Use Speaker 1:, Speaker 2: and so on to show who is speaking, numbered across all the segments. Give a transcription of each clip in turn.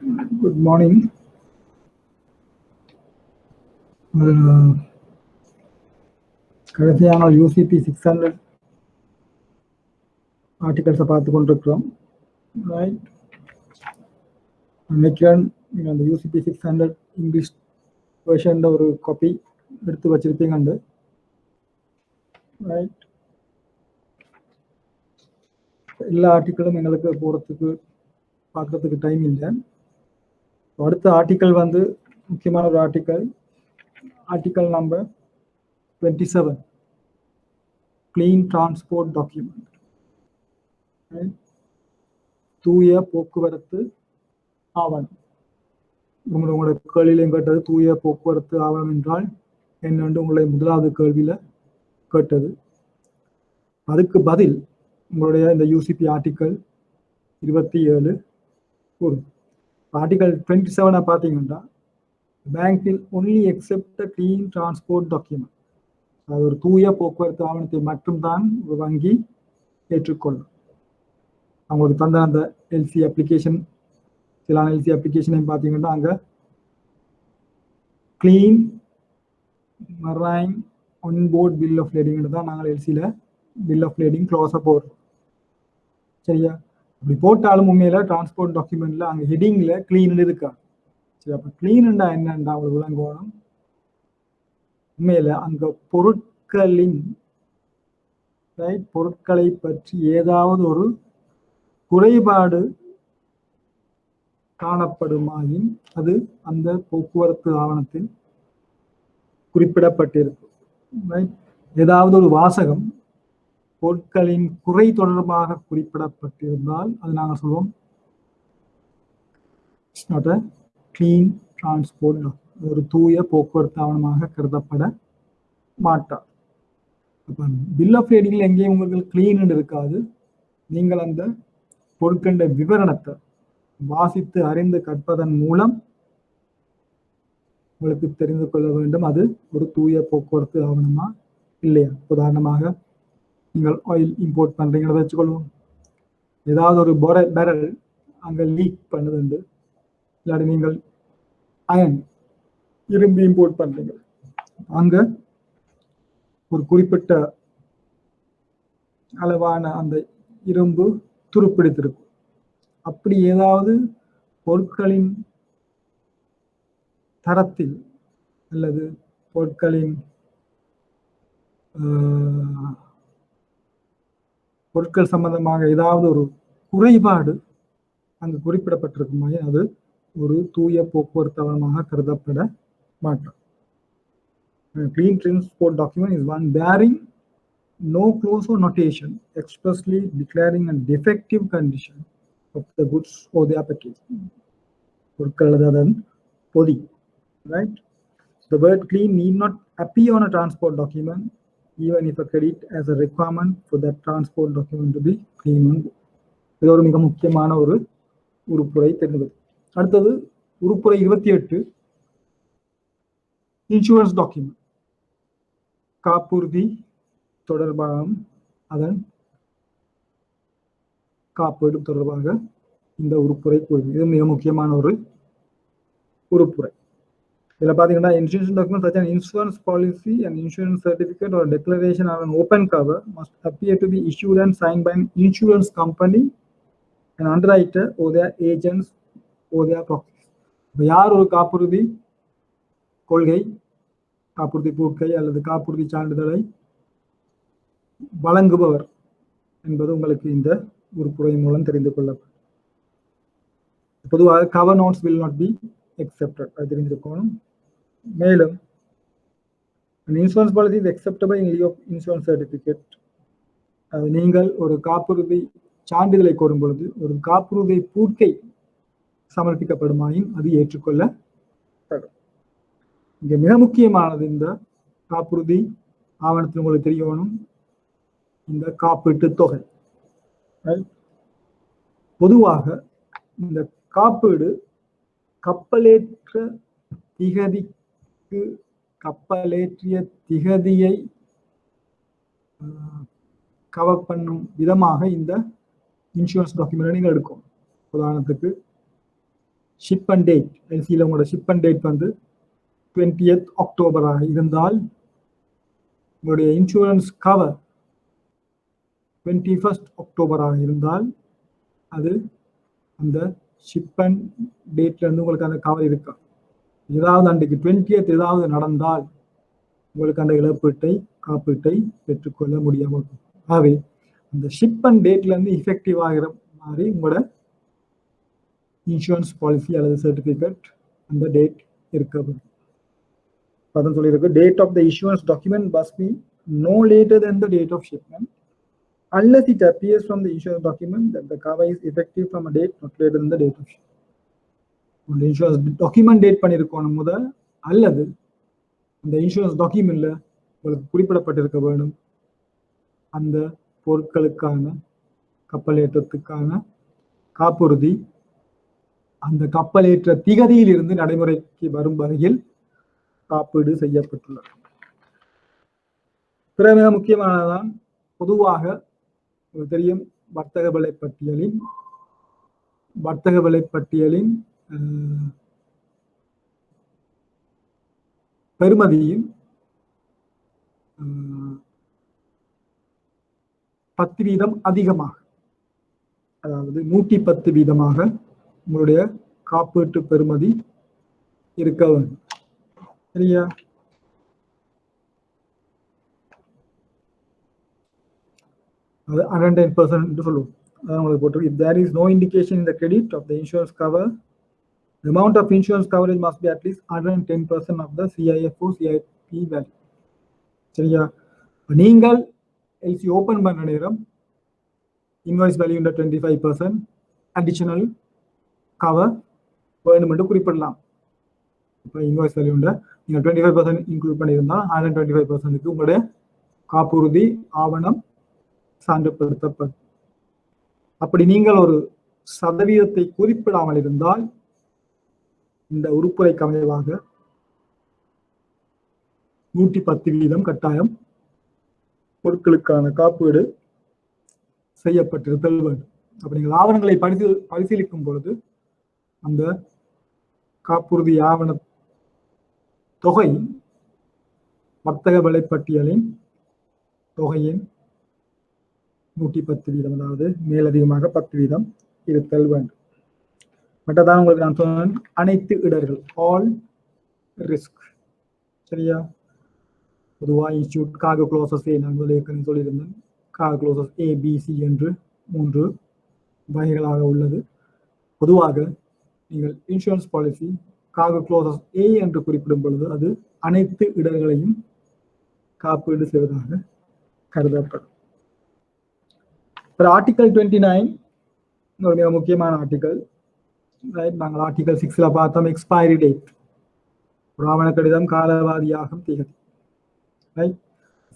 Speaker 1: Good morning. கடைசியான UCP 600 ஆர்டிகல்ஸை பார்த்து கொண்டிருக்கிறோம். ரைட், நினைக்கிறேன் நீங்கள் அந்த யூசிபி 600 இங்கிலீஷ் வெர்ஷனில் ஒரு காப்பி எடுத்து வச்சிருப்பீங்கண்டு. ரைட், எல்லா ஆர்டிக்கிளும் எங்களுக்கு போகிறதுக்கு பார்க்குறதுக்கு டைம் இல்லை. அடுத்த ஆர்டிக்கல் வந்து முக்கியமான ஒரு article number 27, clean transport document. தூய போக்குவரத்து ஆவணம். உங்களோட கேள்வியிலையும் கேட்டது தூய போக்குவரத்து ஆவணம் என்றால் என்னென்று உங்களை முதலாவது கேள்வியில கேட்டது. அதுக்கு பதில் உங்களுடைய இந்த யூசிபி ஆர்டிக்கல் 27 ஒரு ஆர்டிக்கல் 27 பார்த்தீங்கன்னா bank will only accept clean transport document. அது ஒரு தூய போக்குவரத்து ஆவணத்தை மட்டும்தான் ஒரு வங்கி ஏற்றுக்கொள்ளும். அவங்களுக்கு தந்த அந்த எல்சி அப்ளிகேஷன், சில எல்சி அப்ளிகேஷனையும் பார்த்தீங்கன்னா அங்கே clean marine on board bill of lading தான் நாங்கள் எல்சியில் பில் ஆஃப் லேடிங் க்ளோஸாக போடுறோம். சரியா, அப்படி போட்டாலும் உண்மையில் டிரான்ஸ்போர்ட் டாக்குமெண்ட்டில் அங்கே ஹெட்டிங்கில் கிளீன் இருக்கா. சரி, அப்போ கிளீன்ண்டா என்னண்டா அவங்களுக்கு விளங்குவோம். உண்மையில் அங்கே பொருட்களை பற்றி ஏதாவது ஒரு குறைபாடு காணப்படுமாயின் அது அந்த போக்குவரத்து ஆவணத்தில் குறிப்பிடப்பட்டிருக்கும். ஏதாவது ஒரு வாசகம் பொருட்களின் குறை தொடர்பாக குறிப்பிடப்பட்டிருந்தால் அது நாங்கள் சொல்லுவோம் it's not a clean transport, ஒரு தூய போக்குவரத்து ஆவணமாக கருதப்பட மாட்டார். பில் ஆஃப் லேடிங்கில் எங்கேயும் உங்களுக்கு கிளீன் இருக்காது. நீங்கள் அந்த பொருட்களின் விவரணத்தை வாசித்து அறிந்து கற்பதன் மூலம் உங்களுக்கு தெரிந்து கொள்ள வேண்டும் அது ஒரு தூய போக்குவரத்து ஆவணமா இல்லையா. உதாரணமாக நீங்கள் ஆயில் இம்போர்ட் பண்றீங்கன்னு வச்சுக்கொள்வோம். ஏதாவது ஒரு பேரல் அங்க லீக் பண்ணுதுண்டு, இல்லாட்டி நீங்கள் அயன் இரும்பு இம்போர்ட் பண்றீங்க, அங்க ஒரு குறிப்பிட்ட அளவான அந்த இரும்பு துருப்பிடித்திருக்கும். அப்படி ஏதாவது பொருட்களின் தரத்தில் அல்லது பொருட்கள் சம்பந்தமாக ஏதாவது ஒரு குறைபாடு அங்கு குறிப்பிடப்பட்டிருக்குமாய் அது ஒரு தூய போக்குவரத்து ஆவணமாக கருதப்பட மாட்டார். Clean transport document is one bearing no clause or notation expressly declaring a defective condition of the goods or their package. பொருட்கள் அதன் பொதி. Right? The word clean need not appear on a transport document even if a credit as a requirement for that transport document to be clean. இது ஒரு மிக முக்கியமான ஒரு உறுப்புரை தெரிந்தது. அடுத்தது உறுப்புரை 28, இன்சூரன்ஸ் டாக்குமெண்ட். காப்புறுதி தொடர்பாக அதன் காப்பீடு தொடர்பாக இந்த உறுப்புரை கூறுகிறது. இது மிக முக்கியமான ஒரு உறுப்புரை. இதில் பார்த்தீங்கன்னா insurance document such an insurance policy and insurance certificate or declaration on an open cover must appear to be issued and signed by an insurance company, an underwriter or their agents or their proxies. யார் ஒரு காப்புறுதி கொள்கை, காப்புறுதி பூக்கை அல்லது காப்புறுதி சான்றிதழை வழங்குபவர் என்பது உங்களுக்கு இந்த உறுப்புரை மூலம் தெரிந்து கொள்ளப்படும். பொதுவாக cover notes will not be accepted, அது தெரிஞ்சிருக்கணும். மேலும் insurance policy is acceptable in lieu of insurance certificate. நீங்கள் ஒரு காப்புறுதி சான்றிதழை கோரும் பொழுது ஒரு காப்புறுதி பூக்கை சமர்ப்பிக்கப்படுமாயின் அது ஏற்றுக்கொள்ளப்படும். இங்க மிக முக்கியமானது இந்த காப்புறுதி ஆவணத்தில் உங்களுக்கு தெரியணும் இந்த காப்பீட்டு தொகை. பொதுவாக இந்த காப்பீடு கப்பலேற்றிய திகதியை கவர் பண்ணும் விதமாக இந்த இன்சூரன்ஸ் டாக்குமெண்ட் நீங்கள் எடுக்கும். உதாரணத்துக்கு ஷிப் அண்ட் டேட் எல்சியில் உங்களோட ஷிப் அண்ட் டேட் வந்து 20th அக்டோபராக இருந்தால் உங்களுடைய இன்சூரன்ஸ் கவர் 21st அக்டோபராக இருந்தால் அது அந்த ஷிப் அண்ட் டேட்ல இருந்து உங்களுக்கு அந்த கவர் இருக்கா. ஏதாவது அன்றைக்கு 20th ஏதாவது நடந்தால் உங்களுக்கு அந்த இழப்பீட்டை காப்பீட்டை பெற்றுக்கொள்ள முடியாமல் இருக்கும். ஆகவே அந்த ஷிப் அண்ட் டேட்ல இருந்து இஃபெக்டிவ் ஆகிற மாதிரி உங்களோட இன்சூரன்ஸ் பாலிசி அல்லது சர்டிபிகேட் அந்த டேட் இருக்க வேண்டும். அதான் சொல்லியிருக்கு, date of the insurance document must be no later than the date of shipment unless it appears from the insurance document that the cover is effective from a date not later than the date of shipment. அந்த insurance document date பண்ணியிருக்கணும் முதல், அல்லது அந்த insurance டாக்குமெண்ட்ல உங்களுக்கு குறிப்பிடப்பட்டிருக்க வேண்டும் அந்த பொருட்களுக்கான கப்பலேற்றத்துக்கான காப்புறுதி அந்த கப்பலேற்ற திகதியில் இருந்து நடைமுறைக்கு வரும் வகையில் காப்பீடு செய்யப்பட்டுள்ளது. பிற மிக முக்கியமானதான் பொதுவாக உங்களுக்கு தெரியும் வர்த்தக விலை பட்டியலின் பெறுமதியின் 10% அதிகமாக, அதாவது 110% உங்களுடைய காப்பீட்டு பெறுமதி இருக்க வேண்டும். சரியா? அது 110% என்று சொல்லுவோம். அதான் உங்களுக்கு போட்டிருக்கு. If there is no indication in the credit of the insurance cover, the amount of insurance coverage must be at least 110% of the CIFO CIP value. சரியா? நீங்கள் எல்சி ஓபன் பண்ண நேரம் இன்வாய்ஸ் வேல்யூ 25% அடிஷனல் கவர் வேணும் என்று குறிப்பிடலாம். இப்போ invoice value நீங்கள் 25% include பண்ணியிருந்தால் 125%க்கு உங்களுடைய காப்புறுதி ஆவணம் சான்றுபடுத்தப்படும். அப்படி நீங்கள் ஒரு சதவீதத்தை குறிப்பிடாமல் இருந்தால் இந்த உறுப்புரைக்கு அமைவாக 110% கட்டாயம் பொருட்களுக்கான காப்பீடு செய்யப்பட்டிருத்தல் வேண்டும். அப்ப நீங்கள் ஆவணங்களை பரிசீலிக்கும் பொழுது அந்த காப்புறுதி ஆவண தொகை வர்த்தக விலைப்பட்டியலின் தொகையின் 110%, அதாவது மேலதிகமாக 10% இருத்தல் வேண்டும். மற்றதான் உங்களுக்கு நான் சொன்னேன் அனைத்து இடர்கள், ஆல் ரிஸ்க். சரியா? பொதுவாக இன்ஸ்டியூட் கார்கோ க்ளோசஸ் நான் ஏற்கனவே சொல்லியிருந்தேன். கார்கோ க்ளோசஸ் ABC என்று 3 வகைகளாக உள்ளது. பொதுவாக நீங்கள் insurance policy cargo closes A என்று குறிப்பிடும் பொழுது அது அனைத்து இடர்களையும் காப்பீடு செய்வதாக கருதப்படும். ஆர்டிகல் 29 ஒரு மிக முக்கியமான ஆர்டிகல். நாங்கள் ஆர்டிகல் 6ல பார்த்தோம் எக்ஸ்பைரி டேட், ஒரு ஆவண கடிதம் காலவாதியாகும் திகதி.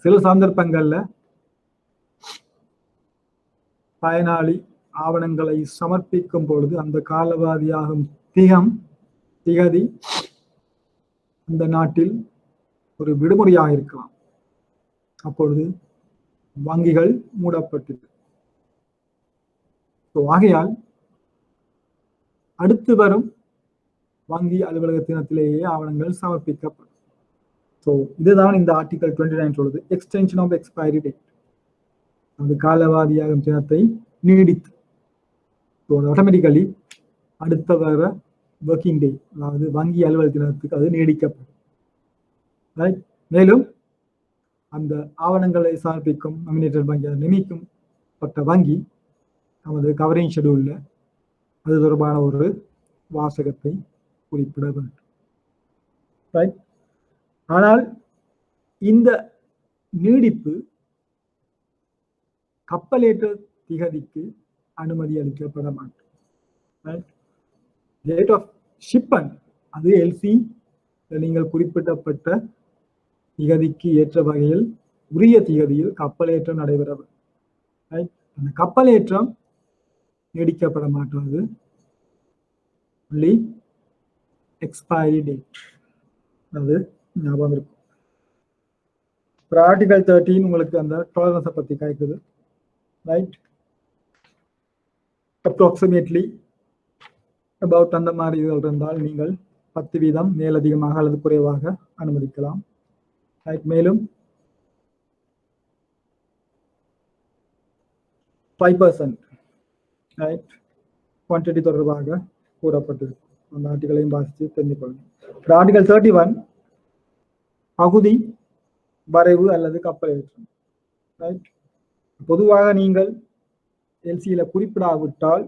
Speaker 1: சில சந்தர்ப்பங்கள்ல பயனாளி ஆவணங்களை சமர்ப்பிக்கும் பொழுது அந்த காலவாதியாகும் திகதி அந்த நாட்டில் ஒரு விடுமுறையாக இருக்கலாம். அப்பொழுது வங்கிகள் மூடப்பட்டது. ஆகையால் அடுத்து வரும் வங்கி அலுவலக தினத்திலேயே ஆவணங்கள் சமர்ப்பிக்கப்படும். இதுதான் இந்த ஆர்டிகல் 29 சொல்லுது, எக்ஸ்டென்ஷன் ஆஃப் எக்ஸ்பைரி டேட். அது காலவாதியாகும் தினத்தை நீடித்து ஆட்டோமேட்டிக்கலி அடுத்த வர ஒர்க்கிங் டே, அதாவது வங்கி அலுவலக தினத்துக்கு அது நீடிக்கப்படும். மேலும் அந்த ஆவணங்களை சமர்ப்பிக்கும் நாமினேட்டட் வங்கி, நியமிக்கும் பட்ட வங்கி நமது கவரிங் ஷெடியூல்ல அது தொடர்பான ஒரு வாசகத்தை குறிப்பிட வேண்டும். ஆனால் இந்த நீடிப்பு கப்பலேற்ற திகதிக்கு அனுமதி அளிக்கப்பட மாட்டோம். டேட் ஆஃப் ஷிப்மெண்ட் அது எல்சி நீங்கள் குறிப்பிடப்பட்ட திகதிக்கு ஏற்ற வகையில் உரிய திகதியில் கப்பலேற்றம் நடைபெற வேண்டும். அந்த கப்பலேற்றம் நீடிக்கப்பட மாட்டாது. எக்ஸ்பைரி டேட் அது ஞாபகம் இருக்கும். ஆர்டிகல் 13 உங்களுக்கு அந்த டாலரன்ஸை பத்தி கேட்குது. ரைட், approximately அபவுட் அந்த மாதிரி இதுகள் இருந்தால் நீங்கள் 10% மேலதிகமாக அல்லது குறைவாக அனுமதிக்கலாம். மேலும் 5% குவான்டிட்டி தொடர்பாக கூறப்பட்டிருக்கும். அந்த ஆர்டிகளையும் வாசித்து தெரிந்து கொள்ளுங்கள். ஆர்டிகல் 31 பகுதி வரைவு அல்லது கப்பலேற்றம். பொதுவாக நீங்கள் எல்சியில குறிப்பிடாவிட்டால்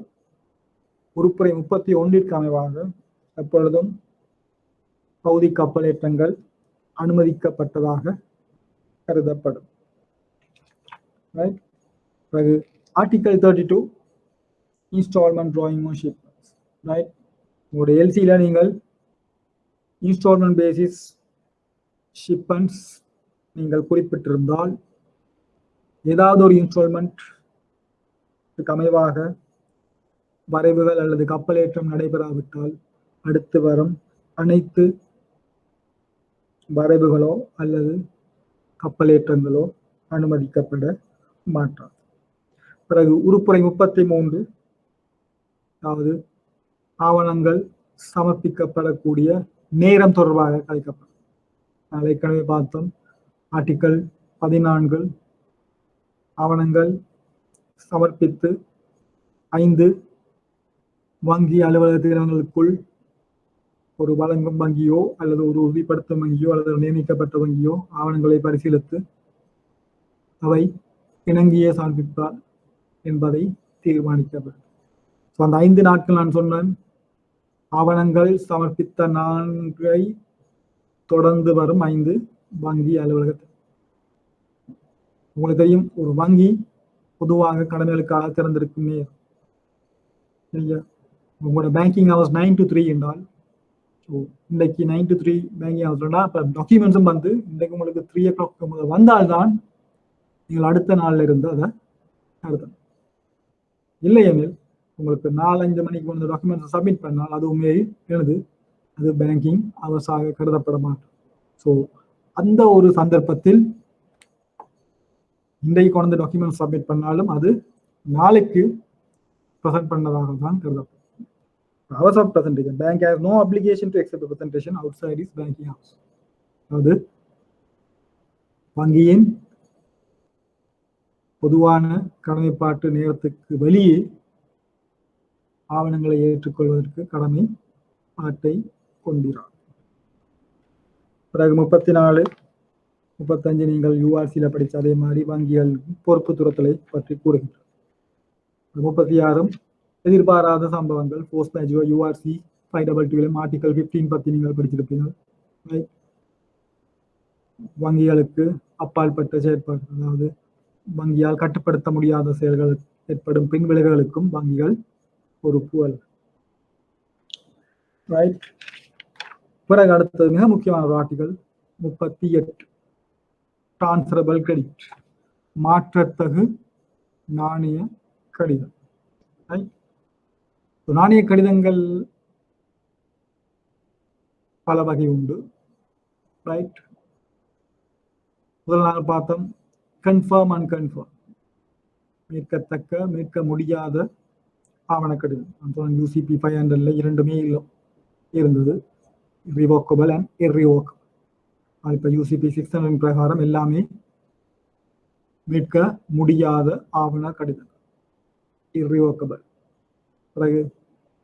Speaker 1: உறுப்புரை 31 அமைவாக எப்பொழுதும் பகுதி கப்பலேற்றங்கள் அனுமதிக்கப்பட்டதாக கருதப்படும். பிறகு ஆர்டிகல் 32 இன்ஸ்டால்மெண்ட் டிராயிங் ஷிப்மெண்ட்ஸ். உங்களுடைய எல்சியில நீங்கள் இன்ஸ்டால்மெண்ட் பேசிஸ் ஷிப்மெண்ட்ஸ் நீங்கள் குறிப்பிட்டிருந்தால் ஏதாவது ஒரு இன்ஸ்டால்மெண்ட் அமைவாக வரைவுகள் அல்லது கப்பலேற்றம் நடைபெறாவிட்டால் அடுத்து வரும் அனைத்து வரைவுகளோ அல்லது கப்பலேற்றங்களோ அனுமதிக்கப்பட மாட்டாது. பிறகு உறுப்புரை 33 அதாவது ஆவணங்கள் சமர்ப்பிக்கப்படக்கூடிய நேரம் தொடர்பாக கலைக்கப்படும். ஏற்கனவே பார்த்தோம். ஆர்டிகல் 14 ஆவணங்கள் சமர்ப்பித்து 5 வங்கி அலுவலகத்தினங்களுக்குள் ஒரு வழங்கும் வங்கியோ அல்லது ஒரு உறுதிப்படுத்தும் வங்கியோ அல்லது நியமிக்கப்பட்ட வங்கியோ ஆவணங்களை பரிசீலித்து அவை இணங்கிய சமர்ப்பிப்பார் என்பதை தீர்மானிக்கப்படும். அந்த 5 நாட்கள் நான் சொன்னேன். ஆவணங்கள் சமர்ப்பித்த 4 தொடர்ந்து வரும் 5 வங்கி அலுவலகத்தில். உங்களுக்கு தெரியும், ஒரு வங்கி பொதுவாக கடன்களுக்காக திறந்திருக்கும் நேரம். உங்களோட பேங்கிங் ஹவர்ஸ் 9 to 3 என்றால் இன்றைக்கு 9 to 3 பேங்கிங் ஹவர்ஸ்னா இப்போ டாக்குமெண்ட்ஸும் வந்து இன்றைக்கு உங்களுக்கு 3 o'clock வந்தால்தான் நீங்கள் அடுத்த நாளில் இருந்து அதை நடத்தணும். இல்லையெனில் உங்களுக்கு 4-5 மணிக்கு வந்து டாக்குமெண்ட்ஸ் சப்மிட் பண்ணால் அது உண்மையில் எனது அது பேங்கிங் அவர்ஸாக கருதப்பட மாட்டோம். ஸோ அந்த ஒரு சந்தர்ப்பத்தில் இன்றைக்கு கொண்டு டாக்குமெண்ட் சப்மிட் பண்ணாலும் அது நாளைக்கு ப்ரெசென்ட் பண்ணதாக தான் கருதப்படும். Hours of presentation. Bank has no obligation to accept a presentation outside its banking hours. அதாவது வங்கியின் பொதுவான கடமைப்பாட்டு நேரத்துக்கு வெளியே ஆவணங்களை ஏற்றுக்கொள்வதற்கு கடமை ஆட்டை கொண்டிறார். பிறகு 34, 35 நீங்கள் யூஆர்சியில படித்த அதே மாதிரி வங்கிகள் பொறுப்பு துறத்தலை பற்றி கூறுகின்றனர். 36 எதிர்பாராத சம்பவங்கள் போஸ்ட் மேஜர் யூஆர்சி 522 ஆர்டிகல் 15 பத்தி நீங்கள் படிச்சிருப்பீர்கள். வங்கிகளுக்கு அப்பாற்பட்ட செயற்பாடு, அதாவது வங்கியால் கட்டுப்படுத்த முடியாத செயல்கள் ஏற்படும் பின்விளைவுகளுக்கும் வங்கிகள் பொறுப்பு அல்ல. ரைட். பிறகு அடுத்தது மிக முக்கியமான ஒரு ஆர்டிகல் 38 டிரான்ஸ்ஃபரபிள் கிரெடிட், மாற்றத்தகு நாணய கடிதம். நாணய கடிதங்கள் பல வகை உண்டு. ரைட். முதல் நாள் பார்த்தோம் கன்ஃபார்ம் அன்கன்ஃபார்ம், மீட்கத்தக்க மீட்க முடியாத ஆவண கடிதம். யூசிபி 500 இரண்டுமே இருந்தது, ரிவோக்கபிள் அண்ட் இர்ரிவோக்கபிள். இப்போ யூசிபி 600 பிரகாரம் எல்லாமே மீட்க முடியாத ஆவண கடிதம், இர்ரிவோக்கபிள். பிறகு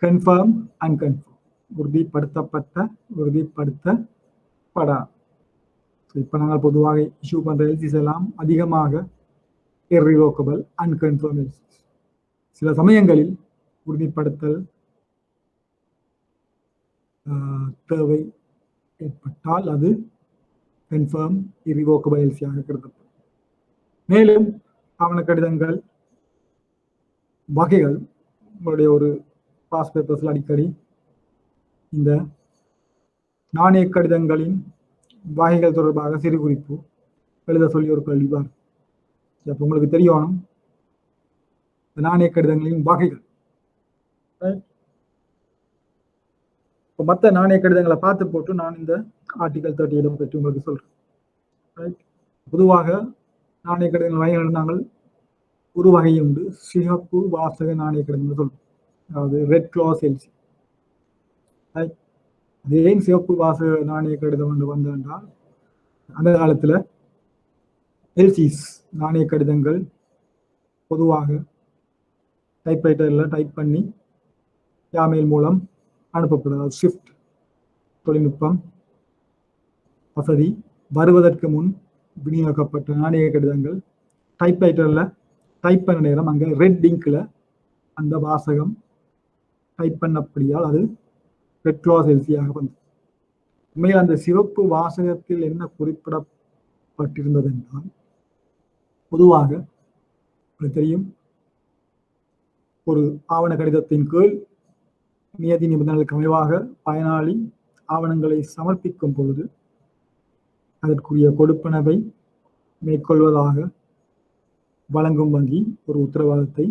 Speaker 1: கன்ஃபார்ம் அன்கன்ஃபார்ம், உறுதிப்படுத்தப்பட்ட உறுதிப்படுத்தப்படா. இப்போ நாங்கள் பொதுவாக இஷ்யூ பண்ணுற எல்சிஸ் எல்லாம் அதிகமாக இர்ரிவோக்கபிள் அன்கன்ஃபார்ம் எல்சிஸ். சில சமயங்களில் உறுதிப்படுத்தல் தேவை ஏற்பட்டால் அது கன்ஃபார்ம் இர்ரிவோக்கபிள் எல்சியாக கருதப்படும். மேலும் ஆவண கடிதங்கள் வகைகள் உங்களுடைய ஒரு பாஸ் பேப்பர்ஸில் அடிக்கடி இந்த நாணய கடிதங்களின் வகைகள் தொடர்பாக சிறு குறிப்பு எழுத சொல்லி ஒரு கேள்வி பாருங்க. அப்போ உங்களுக்கு தெரியணும் நாணய கடிதங்களின் வகைகள். இப்போ மற்ற நாணய கடிதங்களை பார்த்து போட்டு நான் இந்த ஆர்டிகல் 38 பற்றி உங்களுக்கு சொல்றேன். பொதுவாக நாணய கடிதங்கள் வகைகள் நாங்கள் ஒரு வகை உண்டு, சிகப்பு வாசக நாணய கடிதங்கள் சொல்றோம், அதாவது ரெட் கிளாஸ் எல்சி. அது ஏன் சிவப்பு வாசக நாணய கடிதம் என்று வந்தால் அந்த காலத்துல எல்சிஸ் நாணய கடிதங்கள் பொதுவாக டைப்ரைட்டர்ல டைப் பண்ணி யாமெயில் மூலம் அனுப்பப்படுது. ஷிஃப்ட் தொழில்நுட்பம் வசதி வருவதற்கு முன் விநியோகிக்கப்பட்ட நாணய கடிதங்கள் டைப்ரைட்டர்ல டைப் பண்ண நேரம் அங்கே ரெட் இங்க்ல அந்த வாசகம் டைப் பண்ணப்படியால் அது ரெட் கிளாஸ் எல்சியாக வந்தது. உண்மையில் அந்த சிவப்பு வாசகத்தில் என்ன குறிப்பிடப்பட்டிருந்தது என்றால், பொதுவாக உங்களுக்கு தெரியும், ஒரு ஆவண கடிதத்தின் கீழ் நியதி நிபந்தனைகளுக்கு அமைவாக பயனாளி ஆவணங்களை சமர்ப்பிக்கும் பொழுது அதற்குரிய கொடுப்பனவை மேற்கொள்வதாக வழங்கும் வங்கி ஒரு உத்தரவாதத்தை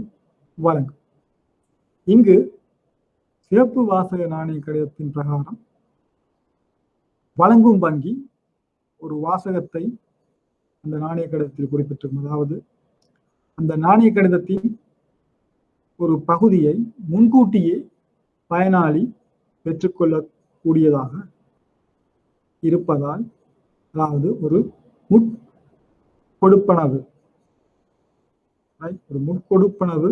Speaker 1: வழங்கும். இங்கு சிறப்பு வாசக நாணய கடிதத்தின் பிரகாரம் வழங்கும் வங்கி ஒரு வாசகத்தை அந்த நாணய கடிதத்தில் குறிப்பிட்டிருக்கும். அதாவது அந்த நாணய கடிதத்தின் ஒரு பகுதியை முன்கூட்டியே பயனாளி பெற்றுக்கொள்ளக்கூடியதாக இருப்பதால், அதாவது ஒரு முற்கொடுப்பனவு ஒரு முற்கொடுப்பனவு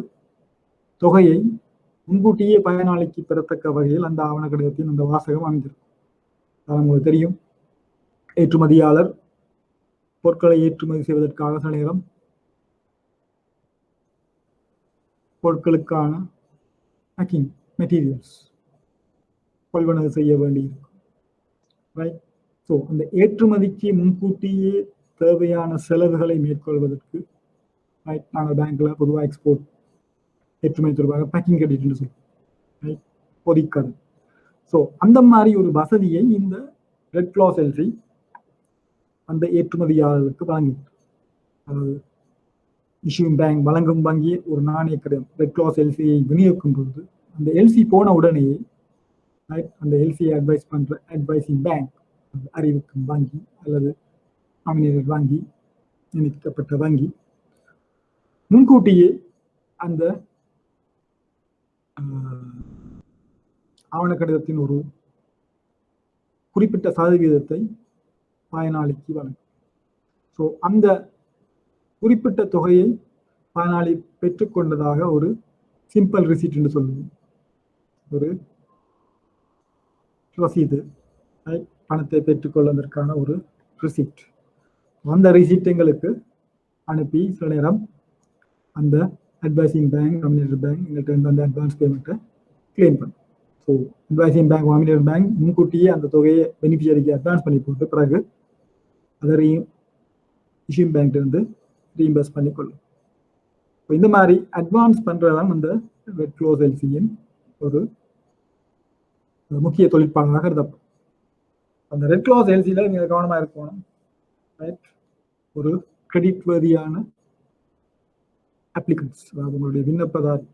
Speaker 1: தொகையை முன்கூட்டியே பயனாளிக்கு பெறத்தக்க வகையில் அந்த ஆவண கடிதத்தின் அந்த வாசகம் அமைந்திருக்கும். உங்களுக்கு தெரியும், ஏற்றுமதியாளர் பொருட்களை ஏற்றுமதி செய்வதற்காக சில நேரம் பொருட்களுக்கான பேக்கிங் மெட்டீரியல்ஸ் கொள்வனவு செய்ய வேண்டியிருக்கும். ரைட். ஸோ அந்த ஏற்றுமதிக்கு முன்கூட்டியே தேவையான செலவுகளை மேற்கொள்வதற்கு நாங்கள் பேங்க்ல பொதுவாக எக்ஸ்போர்ட் ஏற்றுமதி தொடர்பாக பேக்கிங் கிரெடிட் என்று சொல்லுவோம். ரைட். பொதிக்கடன். ஸோ அந்த மாதிரி ஒரு வசதியை இந்த ரெட் கிளாஸ் எல்சி அந்த ஏற்றுமதியாளர்களுக்கு வழங்கினார். அதாவது இஷ்யூங் பேங்க் வழங்கும் வங்கி ஒரு நாணய கடிதம் ரெட் கிளாஸ் எல்சியை விநியோகிக்கும் பொழுது அந்த எல்சி போன உடனேயே அந்த எல்சியை அட்வைஸ் பண்ற அட்வைசிங் பேங்க், அறிவிக்கும் வங்கி அல்லது நாமினேட்டட் வங்கி, நியமிக்கப்பட்ட வங்கி முன்கூட்டியே அந்த ஆவண கடிதத்தின் ஒரு குறிப்பிட்ட சதவீதத்தை பயனாளிக்கு வழங்கும். ஸோ அந்த குறிப்பிட்ட தொகையை பயனாளி பெற்றுக்கொண்டதாக ஒரு சிம்பிள் ரிசீட் என்று சொல்லுவோம். ஒரு ரசீது, பணத்தை பெற்றுக்கொள்வதற்கான ஒரு ரிசீட். அந்த ரிசீட் எங்களுக்கு அனுப்பி சில நேரம் அந்த அட்வைசிங் பேங்க், நாமினேட்டட் பேங்க் எங்கள்கிட்ட அந்த அட்வான்ஸ் பேமெண்ட்டை கிளைம் பண்ணும். So advising bank, nominated bank முன்கூட்டியே அந்த தொகையை பெனிஃபிஷியரிக்கு அட்வான்ஸ் பண்ணி போட்டு பிறகு அதை இஷ்யூங் பேங்க் இருந்து ரீஇம்பர்ஸ் பண்ணிக்கொள்ளும். இந்த மாதிரி அட்வான்ஸ் பண்றதுதான் அந்த ரெட் கிளாஸ் எல்சியின் ஒரு முக்கிய தொழிற்பாடாக கருதப்படும். அந்த ரெட் கிளாஸ் எல்சியில நீங்க கவனமா இருக்கணும். ஒரு கிரெடிட் வரியான அப்ளிகன்ஸ், அதாவது உங்களுடைய விண்ணப்பதாரி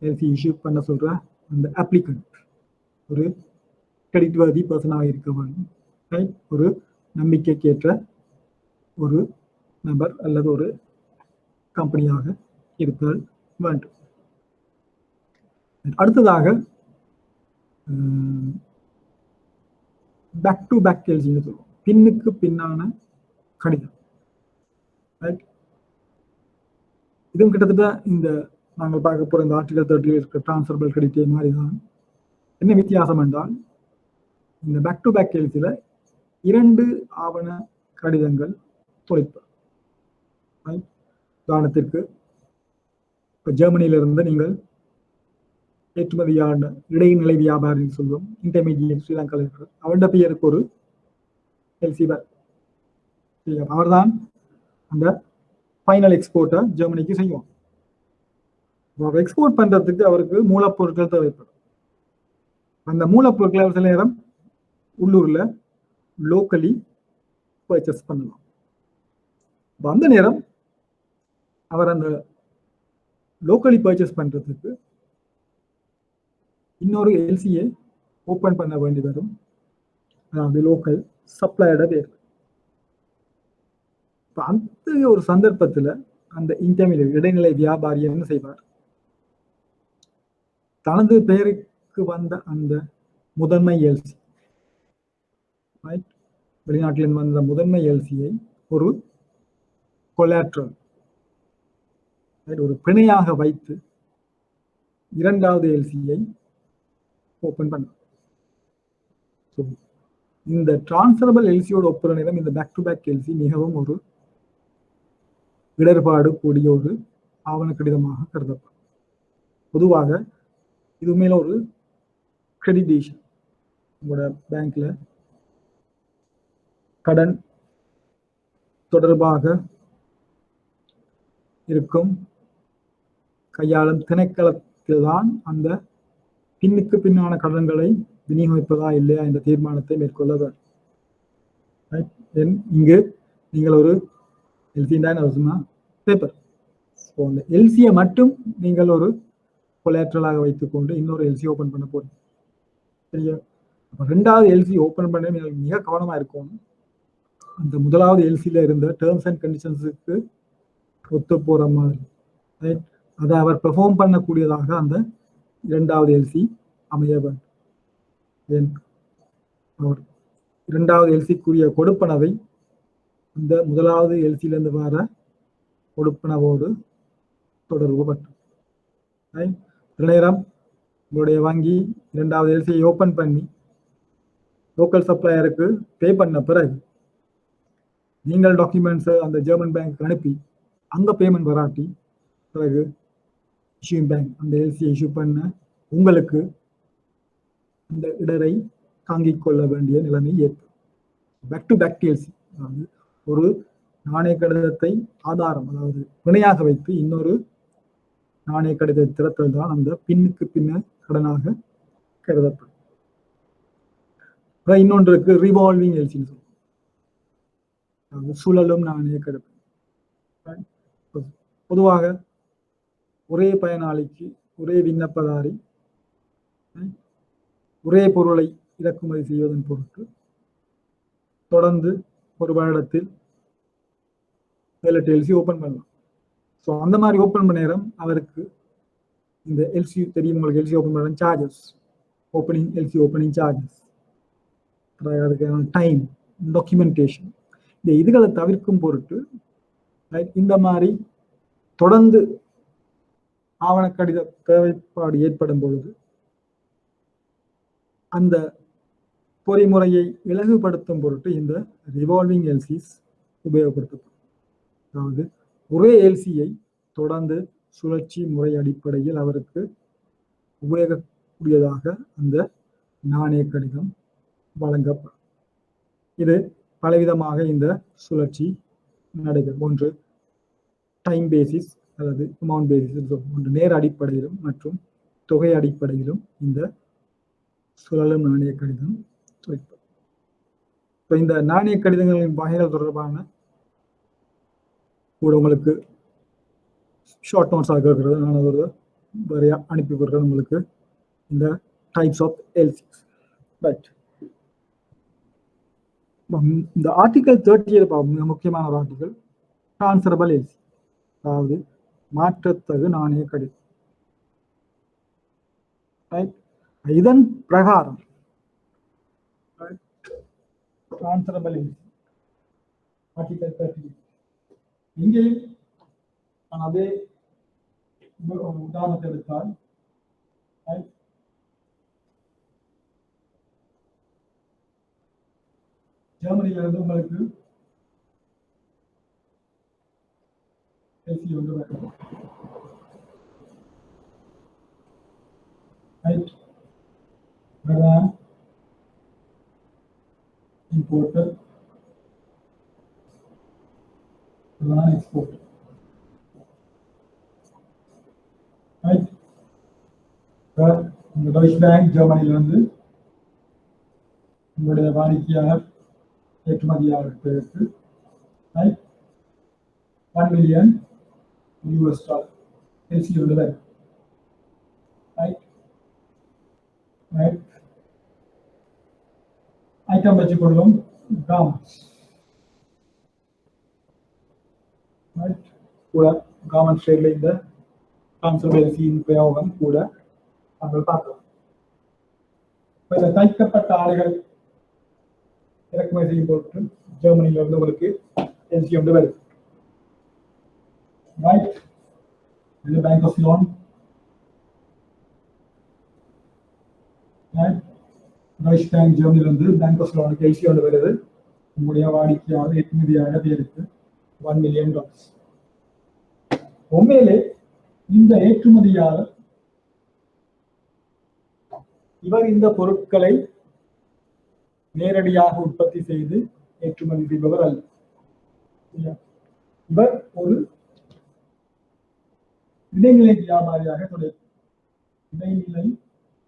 Speaker 1: எல்சி இஷ்யூ பண்ண சொல்ற அந்த அப்ளிகன்ட் ஒரு கிரெடிட் வரி பர்சனாக இருக்க வேண்டும். ஒரு நம்பிக்கைக்கேற்ற ஒரு நபர் அல்லது ஒரு கம்பெனியாக இருத்தல் வேண்டும். அடுத்ததாக பேக் டு பேக் எல்சின்னு சொல்லுவோம். பின்னுக்கு பின்னான கடிதம். இதுவும் கிட்டத்தட்ட இந்த நாங்கள் பார்க்க போற இந்த ஆர்டிகல் 30 இருக்கிற டிரான்ஸ்ஃபரபிள் கிரெடிட்டே மாதிரி தான். என்ன வித்தியாசம் என்றால், இந்த பேக் டு பேக் எல்சியில 2 ஆவண கடிதங்கள் தொலைப்பது. உதாரணத்திற்கு, இப்போ ஜெர்மனியிலிருந்து நீங்கள் ஏற்றுமதியான இடைநிலை வியாபாரின்னு சொல்லுவோம், இன்டர்மீடியட் ஸ்ரீலங்காவில் இருக்கிற அவருடைய பெயருக்கு ஒரு எல்சி அவர்தான் அந்த ஃபைனல் எக்ஸ்போர்ட்டை ஜெர்மனிக்கு செய்வோம். எக்ஸ்போர்ட் பண்றதுக்கு அவருக்கு மூலப்பொருட்கள் தேவைப்படும். அந்த மூலப்பொருட்களை சில நேரம் உள்ளூர்ல லோக்கலி பர்ச்சேஸ் பண்ணலாம். அந்த நேரம் அவர் அந்த லோக்கலி பர்ச்சேஸ் பண்றதுக்கு இன்னொரு எல்சியை ஓபன் பண்ண வேண்டி வரும். அதாவது லோக்கல் சப்ளையரோட பேர். அந்த ஒரு சந்தர்ப்பத்துல அந்த இன்டர்மீடியட் இடைநிலை வியாபாரி என்ன செய்வார், தனது பெயருக்கு வந்த அந்த முதன்மை எல்சி, ரைட்? வெளிநாட்டில் வந்த முதன்மை எல்சியை ஒரு கொலாட்ரல், ஒரு பிணையாக வைத்து இரண்டாவது எல்சியை ஓபன் பண்ண. இந்த டிரான்ஸ்ஃபரபிள் எல்சியோட ஒப்புற நேரம் இந்த பேக் டு பேக் எல்சி மிகவும் ஒரு இடர்பாடு கூடிய ஒரு ஆவண கடிதமாக கருதப்படும். பொதுவாக இது உண்மையில ஒரு கிரெடிடேஷன். உங்களோட பேங்க்ல கடன் தொடர்பாக இருக்கும் கையாளும் திணைக்களத்தில் தான் அந்த பின்னுக்கு பின்னான கடன்களை விநியோகிப்பதா இல்லையா என்ற தீர்மானத்தை மேற்கொள்ள வேண்டும். இங்கு நீங்கள் ஒரு எல்சின்னா பேப்பர், அந்த எல்சியை மட்டும் நீங்கள் ஒரு கொலாட்ரலாக வைத்துக்கொண்டு இன்னொரு எல்சி ஓபன் பண்ண போறீங்க. சரியா? ரெண்டாவது எல்சி ஓபன் பண்ண மிக கவனமா இருக்கணும். அந்த முதலாவது எல்சியில இருந்த டேர்ம்ஸ் அண்ட் கண்டிஷன்ஸுக்கு ஒத்து போற மாதிரி அதை அவர் பெர்ஃபார்ம் பண்ணக்கூடியதாக அந்த இரண்டாவது எல்சி அமைய வேண்டும். அவர் இரண்டாவது எல்சிக்குரிய கொடுப்பனவை அந்த முதலாவது எல்சியிலிருந்து வர கொடுப்பனவோடு தொடர்பு பற்றும். நேரம் உங்களுடைய வங்கி இரண்டாவது எல்சியை ஓபன் பண்ணி லோக்கல் சப்ளையருக்கு பே பண்ண பிறகு நீங்கள் டாக்குமெண்ட்ஸை அந்த ஜெர்மன் பேங்க் அனுப்பி அங்க பேமெண்ட் வராட்டி பிறகு இஷ்யூங் பேங்க் அந்த எல்சியை இஷ்யூ பண்ண உங்களுக்கு அந்த இடரை தாங்கிக் கொள்ள வேண்டிய நிலைமை ஏற்படும். பேக் டு பேக் எல்சி, அதாவது ஒரு நாணய கடிதத்தை ஆதாரம், அதாவது பிணையாக வைத்து இன்னொரு நாணய கடித திறத்தல் தான் அந்த பின்னுக்கு பின்னர் கடனாக கருதப்படும். இன்னொன்றுக்கு ரிவால்விங் எல்சின்னு சொல்லுவோம், அதாவது சுழலும் நாணய கடிதம். பொதுவாக ஒரே பயனாளிக்கு ஒரே விண்ணப்பதாரி ஒரே பொருளை இறக்குமதி செய்வதன் பொருட்டு தொடர்ந்து ஒரு வருடத்தில் 7-8 எல்சி ஓபன் பண்ணலாம். ஸோ அந்த மாதிரி ஓபன் பண்ண நேரம் அவருக்கு இந்த எல்சி தெரியும் உங்களுக்கு, எல்சி ஓபன் பண்ண charges, opening LC opening charges, அதுக்கான டைம், டாக்குமெண்டேஷன், இந்த இதுகளை தவிர்க்கும் பொருட்டு இந்த மாதிரி தொடர்ந்து ஆவண கடித தேவைப்பாடு ஏற்படும் பொழுது அந்த பொறிமுறையை இலகுபடுத்தும் பொருட்டு இந்த ரிவால்விங் எல்சிஸ் உபயோகப்படுத்தப்படும். அதாவது ஒரே எல்சியை தொடர்ந்து சுழற்சி முறை அடிப்படையில் அவருக்கு உபயோகக்கூடியதாக அந்த நாணய கடிதம் வழங்கப்படும். இது பலவிதமாக இந்த சுழற்சி நடைபெறும். ஒன்று டைம் பேசிஸ் அல்லது அமௌண்ட் பேசிஸ், ஒன்று நேர அடிப்படையிலும் மற்றும் தொகை அடிப்படையிலும் இந்த சுழலும் நாணய கடிதம் துவைப்படும். இப்போ இந்த நாணய கடிதங்களின் வகைகள் தொடர்பான கூட உங்களுக்கு ஷார்ட் நோட்ஸாக இருக்கிறது, நான் ஒரு வரையா அனுப்பி விடுறேன் உங்களுக்கு இந்த டைப்ஸ் ஆஃப் எல்சிஸ். ரைட், இந்த ஆர்டிகல் 30 மிக முக்கியமான ஒரு ஆர்டிகல், டிரான்ஸ்ஃபரபிள் எல்சி, அதாவது மாற்றத்தகு நாணய கடிதம். இதன் பிரகாரம் டிரான்ஸ்ஃபரபிள் எல்சி ஆர்டிகல் 30 இங்கே நான் அதே உதாரணத்தை எடுத்தால் ஜெர்மனியிலிருந்து உங்களுக்கு எல்சி ஒன்று வரும். Importer, exporter. Right? இந்த டாய்ச் பேங்க் ஜெர்மனியிலிருந்து உங்களுடைய வாடிக்கையாளர் ஏற்றுமதியாளர்களுக்கு $1 million எல்சி உள்ளது. ஐட்டம் வச்சுக்கொள்ளும் garments. கூட garments ட்ரேட்ல இந்த டிரான்ஸ்ஃபரபிள் எல்சியின் பிரயோகம் கூட நாங்கள் பார்க்கலாம். இந்த தைக்கப்பட்ட ஆடைகள் இறக்குமதி செய்யும் பொருட்டு ஜெர்மனியில இருந்து உங்களுக்கு எல்சி ஒன்று வருது. ரைட், இது bank of loan. Right bank ஜெர்மனியில இருந்து பேங்க் ஆஃப் லோனுக்கு எல்சி ஒன்று வருது. உங்களுடைய வாடிக்கையாளர் ஏற்றுமதியாக பேருக்கு $1 மில்லியன். உண்மையிலே இந்த ஏற்றுமதியாளர் இவர் இந்த பொருட்களை நேரடியாக உற்பத்தி செய்து ஏற்றுமதி செய்பவர் அல்ல. இவர் ஒரு இடைநிலை வியாபாரியாக தொடர் இடைநிலை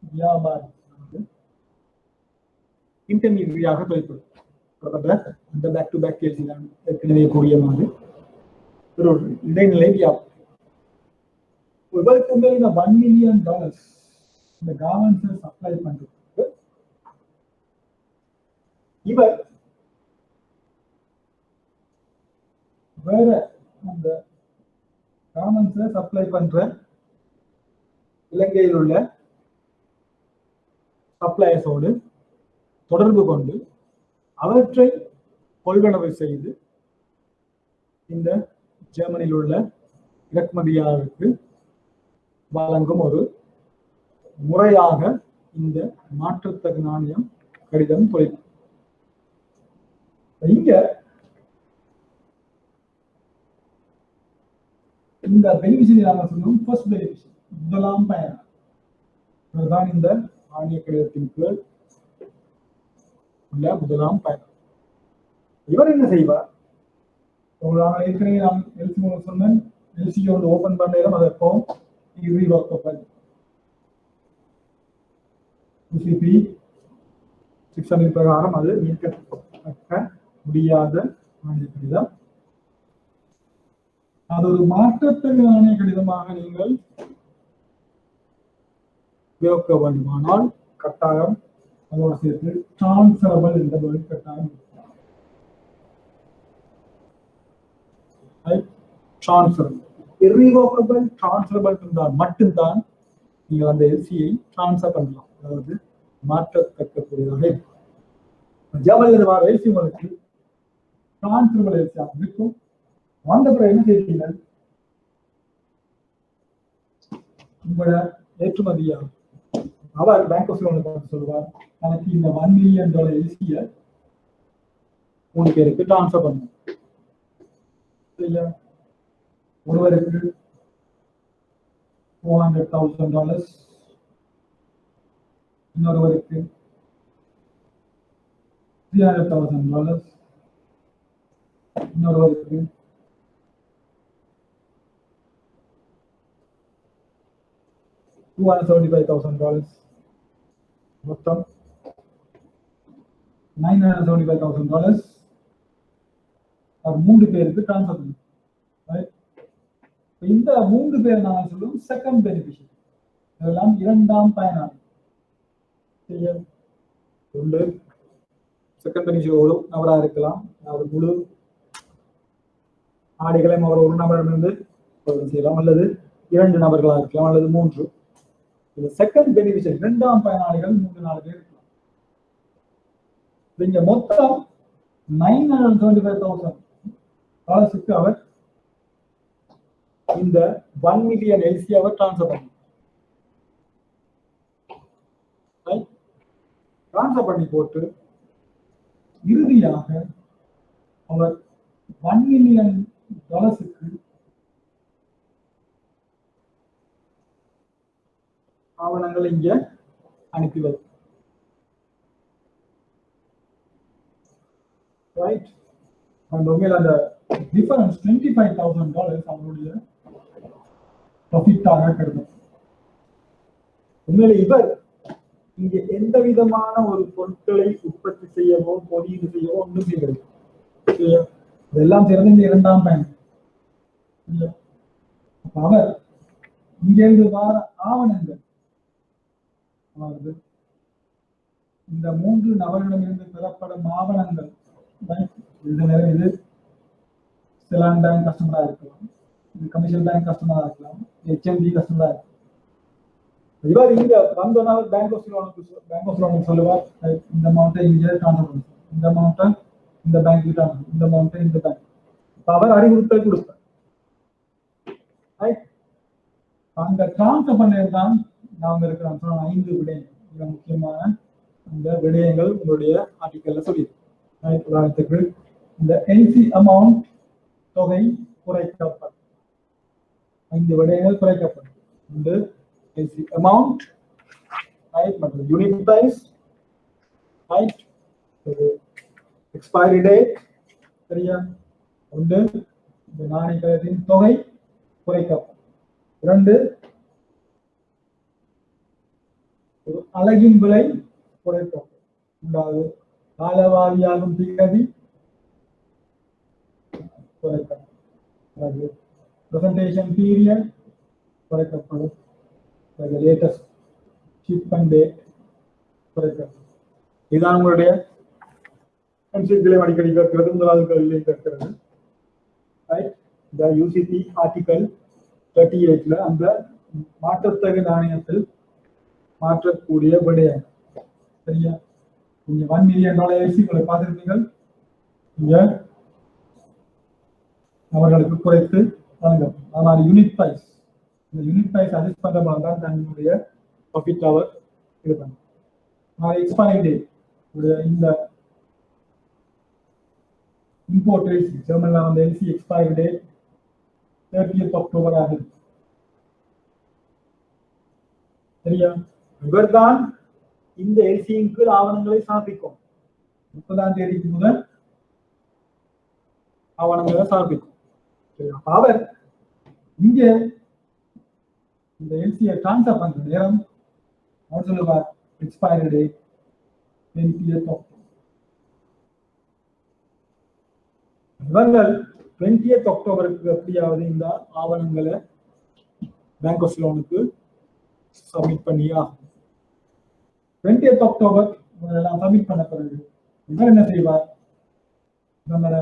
Speaker 1: வியாபாரி இன்டர்மீடியரியாக தொழிற்படும். அந்த பேக் டு பேக் கேள்வி நான் ஏற்கனவே கூடிய மாதிரி ஒரு இடைநிலை வியாபாரி. இவருக்கு மேல் இந்த $1 மில்லியன் இந்த கார்மெண்ட்ஸ் சப்ளை பண்றதுக்கு இவர் வேற அந்த கார்மெண்ட்ஸை சப்ளை பண்ற இலங்கையில் உள்ள சப்ளையர்ஸோடு தொடர்பு கொண்டு அவற்றை கொள்வனவு செய்து இந்த ஜெர்மனியில் உள்ள இறக்குமதியாளருக்கு வழங்கும் ஒரு முறையாக இந்த மாற்றத்தக்க நாணயம் கடிதம் தொழில். இங்க இந்த பெனிஃபிஷரி நாம சொல்லுவோம் ஃபர்ஸ்ட் பெனிஃபிஷரி, முதலாம் பயனர். அதுதான் இந்த நாணய கடிதத்தின் கீழ் உள்ள முதலாம் பயனர். இவர் என்ன செய்வார்? ஏற்கனவே நாம் எல்சி மூலம் சொன்னேன், எல்சி ஒன்று ஓபன் பண்ண அதை எப்போ CP 600 பிரகாரம் அது மீட்கப்பட்ட முடியாத நாணய கடிதம். அது ஒரு மாற்றத்தக்க நாணய கடிதமாக நீங்கள் உபயோகிக்க வேண்டுமானால் கட்டாயம் அதோடு சேர்த்து டிரான்ஸ்ஃபரபிள் என்ற கட்டாயம் டிரான்ஸ்ஃபரபிள். irrevocable டிரான்ஸ்ஃபரபிள் இருந்தால் மட்டும்தான் நீங்கள் அந்த எல்சியை டிரான்ஸ்ஃபர் பண்ணலாம், அதாவது மாற்றத்தக்கக்கூடியதாக இருக்கும். ஜெர்மனியில் வர எல்சி உங்களுக்கு டிரான்ஸ்ஃபரபிள் எல்சியாக இருக்கும். வந்த பிறகு என்ன செய்வீங்க? உங்களோட ஏற்றுமதியாளர் அவர் பேங்க் ஆஃப் லோன் சொல்லுவார், எனக்கு இந்த $1 மில்லியன் எல்சியை 3 பேருக்கு டிரான்ஸ்ஃபர் பண்ணும். ஒருவருக்கு $400,000, இன்னொருவருக்கு $300,000, இன்னொருவருக்கு $275,000, மொத்தம் $975,000 மூன்று பேருக்கு டிரான்ஸ்ஃபர் பண்ணும். இந்த 3 பேர் நான் சொல்லுவோம் செகண்ட் பெனிஃபிஷியரி, இதெல்லாம் இரண்டாம் பயனாளி. ஒன்று செகண்ட் பெனிஃபிஷியரி ஒரு நபராக இருக்கலாம், அவர் முழு ஆடைகளையும் அவர் ஒரு நபரிடமிருந்து செய்யலாம், அல்லது 2 நபர்களாக இருக்கலாம், அல்லது 3. இந்த செகண்ட் பெனிஃபிஷியரி இரண்டாம் பயனாளிகள் 3-4 பேர் இருக்கலாம். இங்க மொத்தம் $975,000 அவர் இந்த $1 மில்லியன் எல்சி அவர் டிரான்ஸ்ஃபர் பண்ணி போட்டு இறுதியாக அவர் $1 மில்லியன் ஆவணங்கள் இங்க அனுப்பி வைக்கும். ரைட், அந்த உண்மையில் அந்த டிஃபரன்ஸ் $25,000 அவருடைய ப்ராஃபிட்டாக கருதும். உண்மையில இவர் இங்க எந்த விதமான ஒரு பொருட்களை உற்பத்தி செய்யவோ பொறியீடு செய்யவோ ஒன்றும் செய்கிறது. இதெல்லாம் சிறந்த இந்த இரண்டாம் பயன். அவர் இங்கிருந்து வார ஆவணங்கள், அதாவது இந்த 3 நபர்களிடமிருந்து பெறப்படும் ஆவணங்கள், இது செலான் பேங்க் கஸ்டமரா இருக்கலாம், இது கமர்ஷியல் பேங்க் கஸ்டமரா இருக்கலாம், HMD கஸ்டமரா இருக்கலாம். இவர் இங்க வந்தோன்னா பேங்க் ஆஃப் லோனுக்கு சொல்லுவார் இந்த அமௌண்ட்டை இங்கே ட்ரான்ஸ்ஃபர் பண்ணும், இந்த அமௌண்ட்டை இந்த பேங்க்கு ட்ரான்ஸ்ஃபர், இந்த அமௌண்ட்டை இந்த பேங்க். அவர் அறிவுறுத்தல் கொடுப்பார். அந்த ட்ரான்ஸ்ஃபர் பண்ணது தான் நாம இருக்கிறோம் 5 விடயங்கள். மிக முக்கியமான அந்த விடயங்கள் உங்களுடைய ஆர்டிக்கல்ல சொல்லியிருக்கு. உதாரணத்துக்கு இந்த என்சி அமௌண்ட் தொகை குறைக்கப்படும். 5 விடயங்கள் குறைக்கப்படும். இந்த என்சி அமௌண்ட், ரைட், மற்றும் unit price, right, expiry date, சரியா, ஒன்று இந்த நாணயத்தின் தொகை குறைக்கப்படும். 2 ஒரு அலகின் விலை குறைக்கப்படும். 3வது காலவாரியாகும் திகதி குறைக்கப்படும். பிரசன்டேஷன் பீரியட் குறைக்கப்படும். லேட்டஸ்ட் ஷிப்மெண்ட் டேட் குறைக்கப்படும். இதுதான் உங்களுடைய அடிக்கடி கேட்கிறது, முதலாவது கேள்வியை கேட்கிறது. இந்த யூசிசி ஆர்டிகல் 38ல அந்த மாற்றத்தகு நாணயத்தில் மாற்றக்கூடிய விடயம், சரியா. நீங்க $1 மில்லியன் உங்களை பார்த்திருப்பீர்கள். இங்க அவர்களுக்கு குறைத்து வழங்கப்படும். ஆனால் யூனிட் பிரைஸ், இந்த யூனிட் பிரைஸ் அட்ஜஸ்ட் பண்ற மாதிரி தான் தன்னுடைய ப்ராஃபிட் அவர் இது பண்ணும். எக்ஸ்பைரி டேட், இந்த இம்போர்ட் எல்சி ஜெர்மன்ல வந்து LC expiry date 30th October ஆகுது, சரியா. இவர்தான் இந்த எல்சியின் கீழ் ஆவணங்களை சமர்ப்பிக்கும். 30ஆம் தேதிக்கு முதல் ஆவணங்களை சமர்ப்பிக்கும். அவர் இங்க இந்த எல்சியை டிரான்ஸ்ஃபர் பண்ற நேரம் அவர் சொல்லுவார் எக்ஸ்பைரி டேட் 20th அக்டோபர். இவர்கள் 20th அக்டோபருக்கு எப்படியாவது இந்த ஆவணங்களை பேங்க் ஆஃப் லோனுக்கு சப்மிட் பண்ணியா. 20th அக்டோபர் எல்லாம் சப்மிட் பண்ண பிறகு இவர் என்ன செய்வார், நம்மள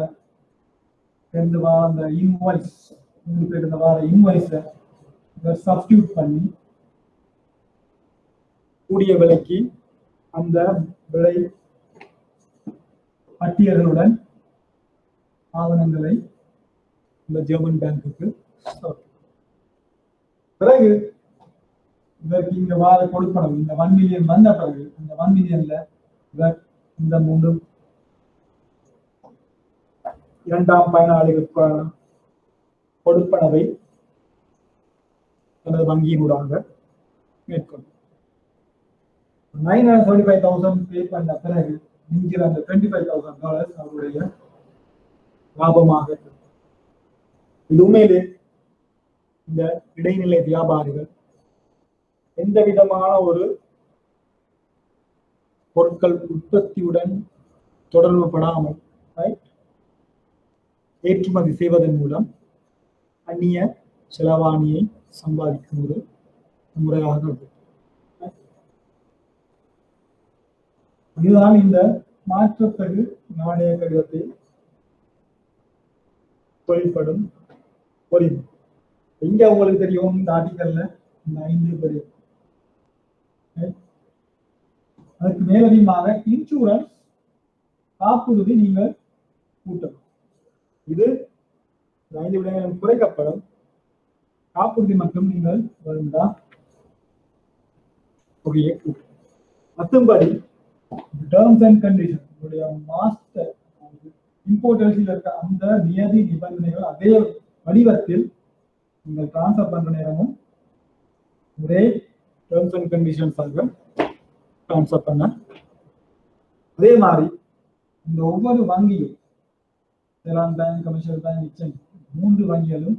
Speaker 1: ரெண்டு வார அந்த இன்வாய்ஸ், 3 பேர் இந்த வார இன்வாய்ஸை சப்ஸ்டியூட் பண்ணி கூடிய விலைக்கு அந்த விலை பட்டியல்களுடன் ஆவணங்களை இந்த ஜெர்மன் பேங்குக்கு பிறகு இதற்கு இந்த வார கொடுப்பனவு இந்த 1 மில்லியன் வந்த பிறகு இந்த 1 மில்லியன்ல இவர் இந்த 3 இரண்டாம் பயனாளிகளுக்கான கொடுப்பனவை தனது வங்கியினூடாக மேற்கொள்ளும். $975,000 பே பண்ண பிறகு மிஞ்சிற அந்த $25,000 அவருடைய லாபமாக. இது உண்மையிலே இந்த இடைநிலை வியாபாரிகள் எந்த விதமான ஒரு பொருட்கள் உற்பத்தியுடன் தொடர்பு படாமல் ஏற்றுமதி செய்வதன் மூலம் அந்நிய செலவாணியை சம்பாதிக்கும் ஒரு முறையாக இருக்கு. இதுதான் இந்த மாற்றத்தகு நாணய கடிதத்தை தொழில்படும் பொறிவு. இங்க உங்களுக்கு தெரியும் இந்த ஆர்டிக்கல்ல இந்த 5 பேர். அதுக்கு மேலதிகமாக இன்சூரன்ஸ் காப்புறுதி நீங்கள் கூட்டணும். இது 5 விடயங்களும் குறைக்கப்படும். காப்புறுதி மட்டும் நீங்கள் வேண்டாம் தொகையை கூட்டும். மற்றபடி டேர்ம்ஸ் அண்ட் கண்டிஷன் உங்களுடைய மாஸ்டர் இம்போர்ட்டர்ஸில் இருக்க அந்த நியதி நிபந்தனைகள் அதே வடிவத்தில் நீங்கள் டிரான்ஸ்ஃபர் பண்ற நேரமும் ஒரே டேர்ம்ஸ் அண்ட் கண்டிஷன்ஸாக டிரான்ஸ்ஃபர் பண்ண. அதே மாதிரி இந்த ஒவ்வொரு வங்கியும் வேளாண் பேங்க், கமர்ஷியல் பேங்க், 3 வங்கிகளும்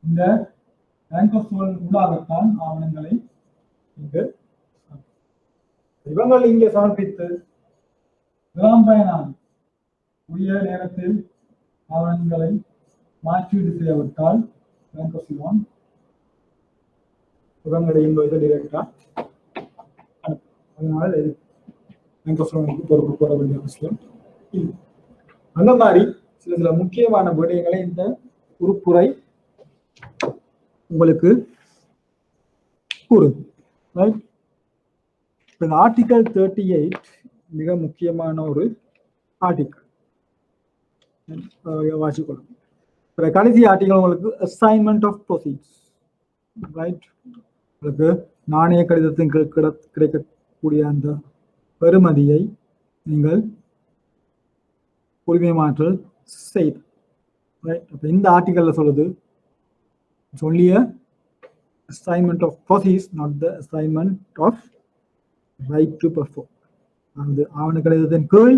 Speaker 1: இந்த பேங்க் ஆஃப் லோன் ஊடாகத்தான் ஆவணங்களை இவங்கள் இங்கே சமர்ப்பித்து வேளாண் பயனாளி உரிய நேரத்தில் ஆவணங்களை மாற்றீடு செய்யவிட்டால் பேங்க் ஆஃப் லோன் இவங்களை இன்வாய்ஸை டைரக்டா அனுப்பும். அதனால பேங்க் ஆஃப் லோனுக்கு பொறுப்பு போட வேண்டிய அவசியம் இல்லை. அந்த மாதிரி சில முக்கியமான விடயங்களை இந்த உறுப்புரை உங்களுக்கு கூறுது. ரைட். ஆர்டிகல் 38 மிக முக்கியமான ஒரு ஆர்டிகல். வாசிக்கொள்ளும். கடைசி ஆர்டிகல் உங்களுக்கு அசைன்மெண்ட் ஆஃப் ப்ரொசீட்ஸ். ரைட். உங்களுக்கு நாணய கடிதத்தின் கிடைக்கக்கூடிய அந்த பெறுமதியை நீங்கள் உரிமை மாற்றல் செய்து. ரைட். அப்ப இந்த ஆர்டிகல்ல சொல்லுது it's only a assignment of proceeds, not the assignment of right to perform. அந்த ஆவண கடிதத்தின் கீழ்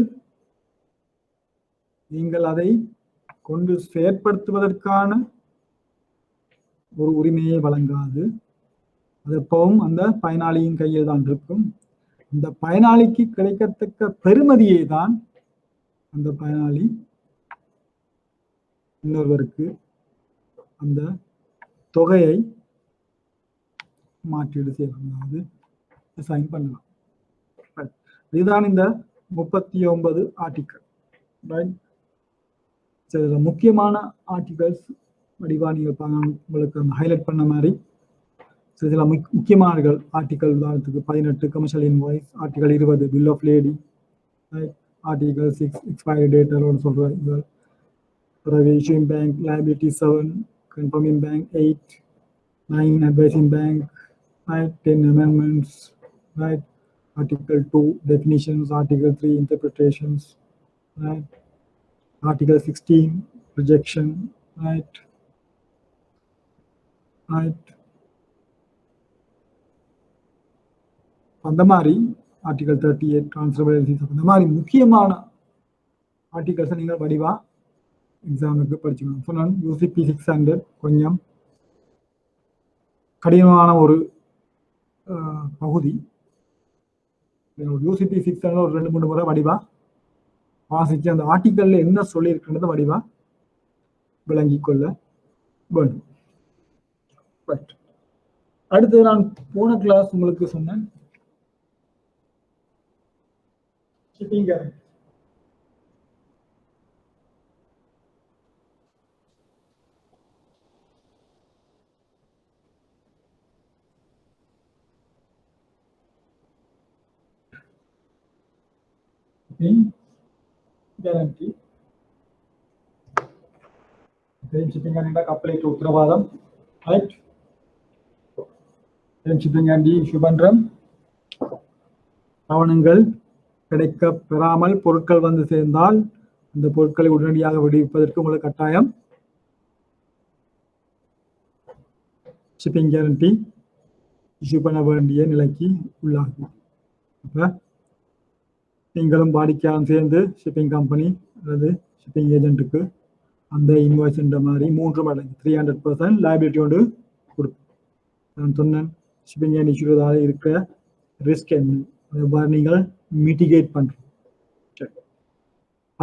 Speaker 1: நீங்கள் அதை கொண்டு செயற்படுத்துவதற்கான ஒரு உரிமையை வழங்காது. அது எப்பவும் அந்த பயனாளியின் கையில் தான் இருக்கும். இந்த பயனாளிக்கு கிடைக்கத்தக்க பெறுமதியை தான் அந்த பயனாளி இன்னொருவருக்கு அந்த தொகையை மாற்றீடு செய்யலாம், அதாவது சைன் பண்ணலாம். இதுதான் இந்த 39 ஆர்டிக்கல். சில முக்கியமான ஆர்டிகல்ஸ் வடிவா நீங்கள் உங்களுக்கு அந்த ஹைலைட் பண்ண மாதிரி சில முக்கியமான ஆர்டிகல். உதாரணத்துக்கு 18 commercial invoice, article 20 bill of lading, article 6 expiry டேட்டோட சொல்ற, issuing bank liability 7, confirming bank 8, 9 advising bank, 10 amendments, right? Article 2 definitions, Article 3 interpretations, right? Article 16 rejection, right? அந்த மாதிரி ஆர்டிகல் 38 ட்ரான்ஸ்ஃபரபிலிட்டி, அந்த மாதிரி முக்கியமான ஆர்டிகல்ஸை நீங்கள் வடிவா எக்ஸாமுக்கு படிச்சுக்கணும். சொன்னால் UCP 600 கொஞ்சம் கடினமான ஒரு பகுதி. UCP 600 ஒரு 2-3 முறை வடிவா வாசிச்சு அந்த ஆர்டிக்கல்ல என்ன சொல்லியிருக்கின்றத வடிவா விளங்கி கொள்ள வேண்டும். அடுத்து நான் போன கிளாஸ் உங்களுக்கு சொன்னேன் shipping guarantee. guarantee. Shipping guarantee கப்பலுக்கு உத்தரவாதம். ரைட். ஷிப்பிங் கேரண்டி இஷ்யூ பண்றோம். ஆவணங்கள் கிடைக்க பெறாமல் பொருட்கள் வந்து சேர்ந்தால் அந்த பொருட்களை உடனடியாக விடுவிப்பதற்கு உங்களுக்கு கட்டாயம் ஷிப்பிங் கேரண்டி இஷ்யூ பண்ண வேண்டிய நிலைக்கு உள்ளாகும். அப்ப நீங்களும் வாடிக்கையாளரும் சேர்ந்து ஷிப்பிங் கம்பெனி அல்லது ஷிப்பிங் ஏஜென்ட்டுக்கு அந்த இன்வாய்ஸ்ன்ற மாதிரி 3 மடங்கு 300% லைபிலிட்டி ஒன்று கொடுக்கும். நான் சொன்னேன் ஷிப்பிங் ஏஜென்ட் இஷ்யூதால் இருக்கிற ரிஸ்க் என்ன, அதை நீங்கள் மிட்டிகேட் பண்ணுறோம்.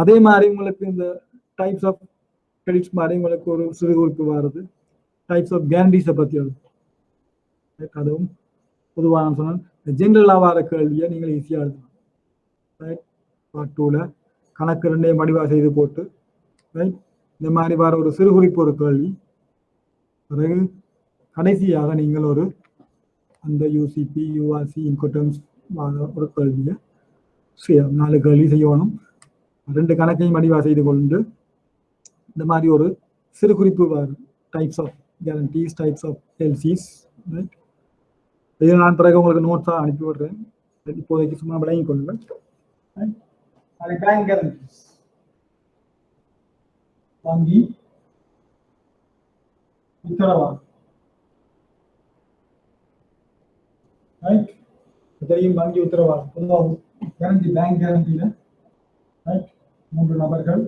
Speaker 1: அதே மாதிரி உங்களுக்கு இந்த டைப்ஸ் ஆஃப் கிரெடிட்ஸ் மாதிரி உங்களுக்கு ஒரு சிறு குறிப்பு வருது. டைப்ஸ் ஆஃப் கேரண்டிஸை பற்றி வருது. அதுவும் பொதுவாக நான் சொன்னேன் ஜென்ரலாக வர கேள்வியை நீங்கள் ஈஸியாக எழுதலாம். பார்ட் 2ல கணக்கு 2 வடிவா செய்து போட்டு ரைட் இந்த மாதிரி வர ஒரு சிறு குறிப்பு ஒரு கேள்வி. பிறகு கடைசியாக நீங்கள் ஒரு அந்த UCP URC இன்கோட்டம்ஸ் ஒரு கேள்வியை 4 கேள்வி செய்யணும். 2 கணக்கையும் வடிவா செய்து கொண்டு இந்த மாதிரி ஒரு சிறு குறிப்பு வரும். Types of guarantees, types of LCs. Right. இதை நான் பிறகு உங்களுக்கு நோட்ஸாக அனுப்பி விடுறேன். இப்போதைக்கு சும்மா விளங்கி கொள்ளுங்கள். பேங்க் கேரண்டிஸ் வங்கி உத்தரவாதம். ரைட். தெரியும் வங்கி உத்தரவாதம் கேரண்டி. பேங்க் கேரண்டியில ரைட் 3 நபர்கள்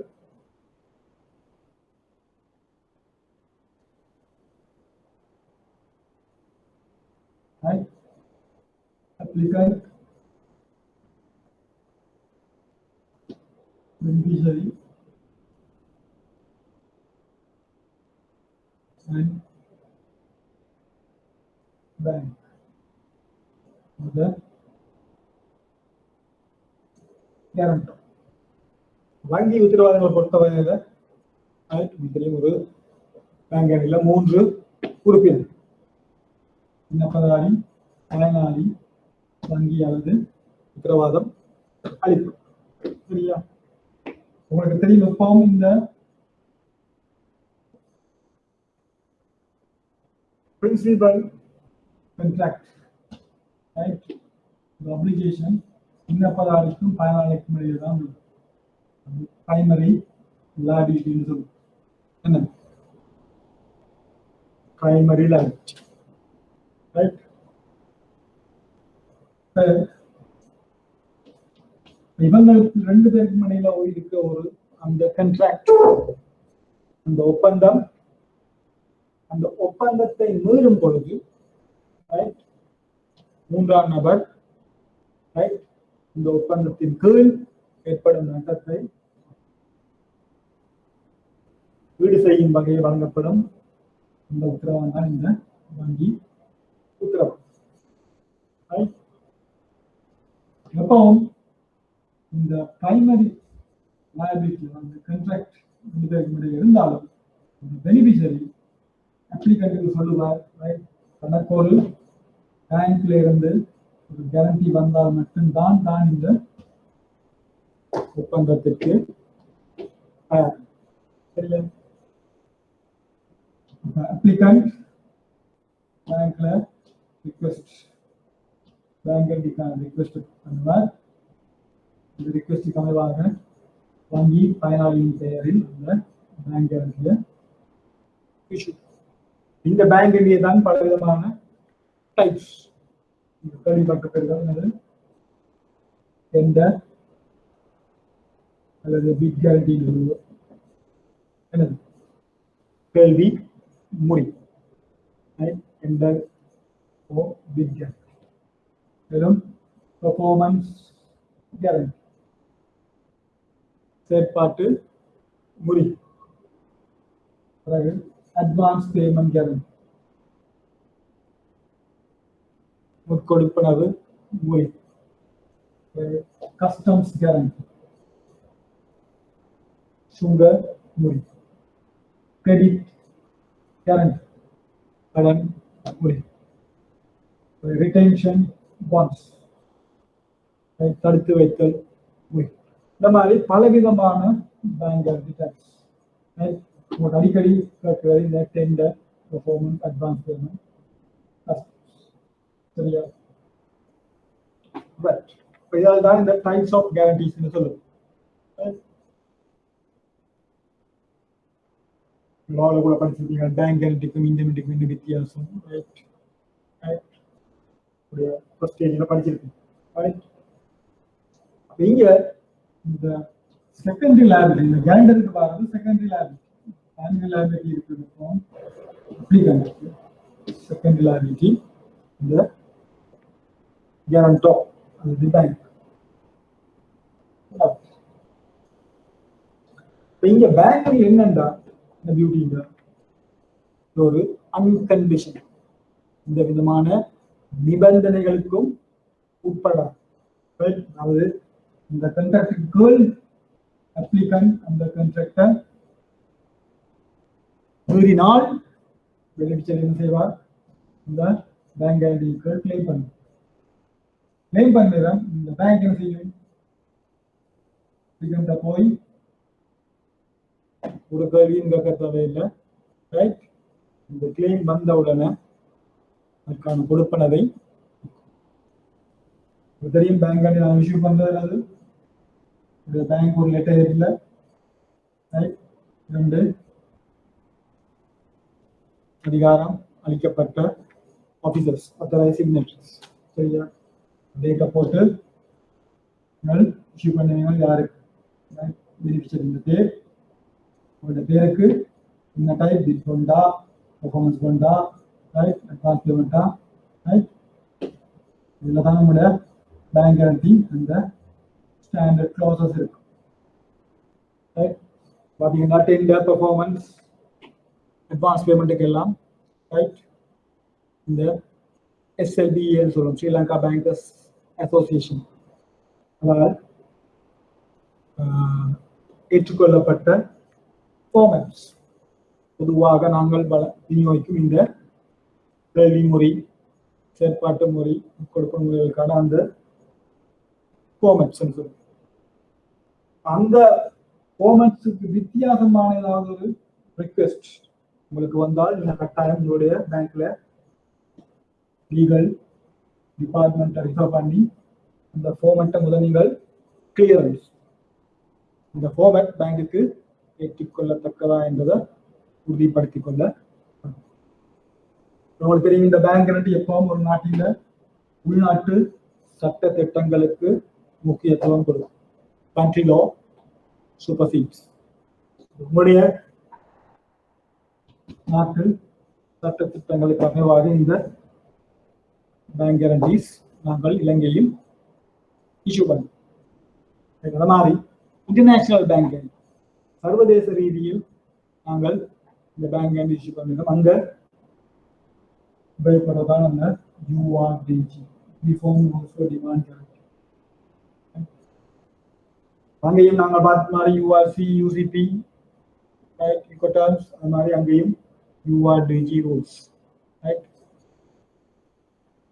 Speaker 1: right applicant, beneficiary and bank. Okay. Guarantor. வங்கி உத்தரவாதங்களை பொறுத்தவரையில தெரியும் ஒரு பேங்க் கேரண்டியில 3 உறுப்பினர், விண்ணப்பதாரி, பயனாளி வங்கி அல்லது உத்தரவாதம் அளிப்பு. சரியா? உங்களுக்கு தெரியும் எப்பவும் இந்த பிரின்சிபல் கான்ட்ராக்ட் ரைட் அப்ளிகேஷன் விண்ணப்பதாரிக்கும் பயனாளிக்கும் இடையே தான் பிரைமரி லைபிலிட்டின்னு சொல்லுவோம். என்ன பிரைமரி லைபிலிட்டி ரைட். இவங்களுக்கு ரெண்டு பேருக்கு இடையில இருக்க ஒரு அந்த கான்ட்ராக்ட் அந்த ஒப்பந்தம், அந்த ஒப்பந்தத்தை மீறும் பொழுது ரைட் மூன்றாம் நபர் ரைட் இந்த ஒப்பந்தத்தின் கீழ் ஏற்படும் நட்டத்தை ஈடு செய்யும் வகையில் வழங்கப்படும் இந்த உத்தரவாதம் தான் இந்த வங்கி உத்தரவாதம். எப்பவும் இந்த பிரைமரி லைபிலிட்டி அந்த கான்ட்ராக்ட் ரெண்டு பேருக்கு இடையே இருந்தாலும் இந்த பெனிஃபிஷரி அப்ளிகண்ட்டுக்கு சொல்லுவார் ரைட் தனக்கு ஒரு பேங்க்ல இருந்து ஒரு கேரண்டி வந்தால் மட்டும்தான் தான் இந்த ஒப்பந்தத்திற்கு சரியா? அப்ளிகண்ட் பேங்க்ல ரிக்வெஸ்ட் பேங்க் ரிக்வெஸ்ட் பண்ணுவார். இந்த ரிக்வெஸ்டுக்கு அமைவாக வங்கி பயனாளியின் பெயரில் அந்த பேங்க் கேரண்டிய இஷ்யூ. இந்த பேங்க் கேரண்டியை தான் பலவிதமான டைப்ஸ் கேள்விப்பட்டிருக்கிறது. டெண்டர் அல்லது பிட் கேரண்டி என்னது கேள்வி முறை டெண்டர் ஓ பிட் கேரண்டி. மேலும் பெர்ஃபார்மன்ஸ் கேரண்டி செயற்பாட்டு முறை, பிறகு அட்வான்ஸ் பேமெண்ட் கேரண்டி முற்கொடுப்பனவு முறை, கஸ்டம்ஸ் கேரண்டி சுங்க முறை, கிரெடிட் கேரண்டி கடன் முறை, ரிட்டென்ஷன் பாண்ட்ஸ் தடுத்து வைத்தல் முறை. இந்த மாதிரி பலவிதமான பேங்க் கேரண்டி டைப்ஸ் உங்களுக்கு அடிக்கடி கேட்கிறது இந்த டெண்டர், பெர்ஃபார்மன்ஸ், அட்வான்ஸ் பேமெண்ட், சரியா? பட் இதால் தான் இந்த டைப்ஸ் ஆஃப் கேரண்டிஸ்னு சொல்லுவோம். கூட படிச்சிருக்கீங்க பேங்க் கேரண்டிக்கும் இண்டெமினிட்டிக்கும் என்ன வித்தியாசம் ரைட் ரைட் ஃபர்ஸ்ட் ஸ்டேஜ்ல படிச்சிருக்கீங்க ரைட். இங்க இந்த செகண்டரி லைபிலிட்டி இந்த கேரண்டருக்கு பாருங்க செகண்டரி லைபிலிட்டி பிரைமரி லைபிலிட்டி இருக்கிறதுக்கும் அப்ளிகண்ட்க்கு செகண்டரி லைபிலிட்டி இந்த guarantor அது பேங்க். இங்க பேங்க்ல என்னண்டா இந்த பியூட்டிங்க ஒரு அன்கண்டிஷன் இந்த விதமான நிபந்தனைகளுக்கும் உட்படாது. அதாவது இந்த கான்ட்ராக்டுக்கு அப்ளிகண்ட் அந்த கான்ட்ராக்டை மீறினால் பெனிஃபிஷியரி என்ன செய்வார்? இந்த பேங்க் கேரண்டிக்கு கிளைம் பண்ணும். கிளைம் பண்ணுறோம் இந்த பேங்க் என்ன செய்யும்? அப்ளிகண்ட்டை போய் ஒரு கேள்வியும் கேட்க தேவையில்லை ரைட். இந்த கிளைம் வந்த உடனே அதுக்கான கொடுப்பனதை தெரியும் பேங்க் நான் இஷ்யூ பண்றது அது பேங்க் ஒரு லெட்டர் இல்லை ரைட். ரெண்டு அதிகாரம் அளிக்கப்பட்ட ஆபீசர்ஸ் அத்தரைஸ் சிக்னேச்சர்ஸ் சரியா? டேட்டா போட்டு இஷ்யூ பண்ணுவீங்க யாருக்கு பெனிஃபிஷியரி இந்த பேர் உங்களோட பேருக்கு இந்த டைப் பிட் கொண்டா பெர்ஃபார்மன்ஸ் கொண்டா ரைட் அட்வான்ஸ் பேமெண்ட்டா ரைட். இதில் தான் நம்மளோட பேங்க் கேரண்டி அந்த ஸ்டாண்டர்ட் க்ளாசஸ் இருக்கு ரைட். பார்த்தீங்கன்னா டெண்டர் பெர்ஃபார்மன்ஸ் அட்வான்ஸ் பேமெண்ட்டுக்கு எல்லாம் ரைட் இந்த SLBA சொல்லுவோம் ஸ்ரீலங்கா பேங்கர்ஸ் அசோசியேஷன் அதாவது ஏற்றுக்கொள்ளப்பட்ட ஃபார்மேட்ஸ் பொதுவாக நாங்கள் விநியோகிக்கும் இந்த கேள்வி முறை செயற்பாட்டு முறை கொடுக்கும் முறைகளுக்கான அந்த ஃபார்மேட்ஸ் சொல்லுவோம். அந்த ஃபார்மேட்ஸுக்கு வித்தியாசமான ஏதாவது ஒரு ரிக்வெஸ்ட் உங்களுக்கு வந்தால் இந்த கட்டாயம் உங்களுடைய பேங்க்ல லீகல் டிபார்ட்மெண்ட்டை ரிஃபர் பண்ணி அந்த ஃபார்மேட்டை முதல் நீங்கள் கிளியரன்ஸ் இந்த ஃபார்மேட் பேங்குக்கு ஏற்றுக்கொள்ளத்தக்கதா என்பதை உறுதிப்படுத்திக் கொள்ள. உங்களுக்கு தெரியும் இந்த பேங்க் எப்பவும் ஒரு நாட்டில உள்நாட்டு சட்ட திட்டங்களுக்கு முக்கியத்துவம் கொடுக்கும். கண்ட்ரி லா சூப்பர்சீட்ஸ் உங்களுடைய நாட்டு சட்ட திட்டங்களுக்கு அமைவாக இந்த பேங்க் கேரண்டீஸ் நாங்கள் இலங்கையில் இஷ்யூ பண்ணோம். அதே மாதிரி இன்டர்நேஷனல் பேங்க் சர்வதேச ரீதியில் நாங்கள் இந்த பேங்க் கேரண்டி இஷ்யூ பண்ணினோம். அங்க உபயோகப்படுறதான் அந்த யூஆர்டிஜி யூனிஃபார்ம் ஆல்சோ டிமாண்ட் கேரண்டி. அங்கேயும் நாங்கள் பார்த்த மாதிரி யூஆர்சி யூசிபி இக்கோட்டர்ம்ஸ் அது மாதிரி அங்கேயும் யூஆர்டிஜி ரூல்ஸ்.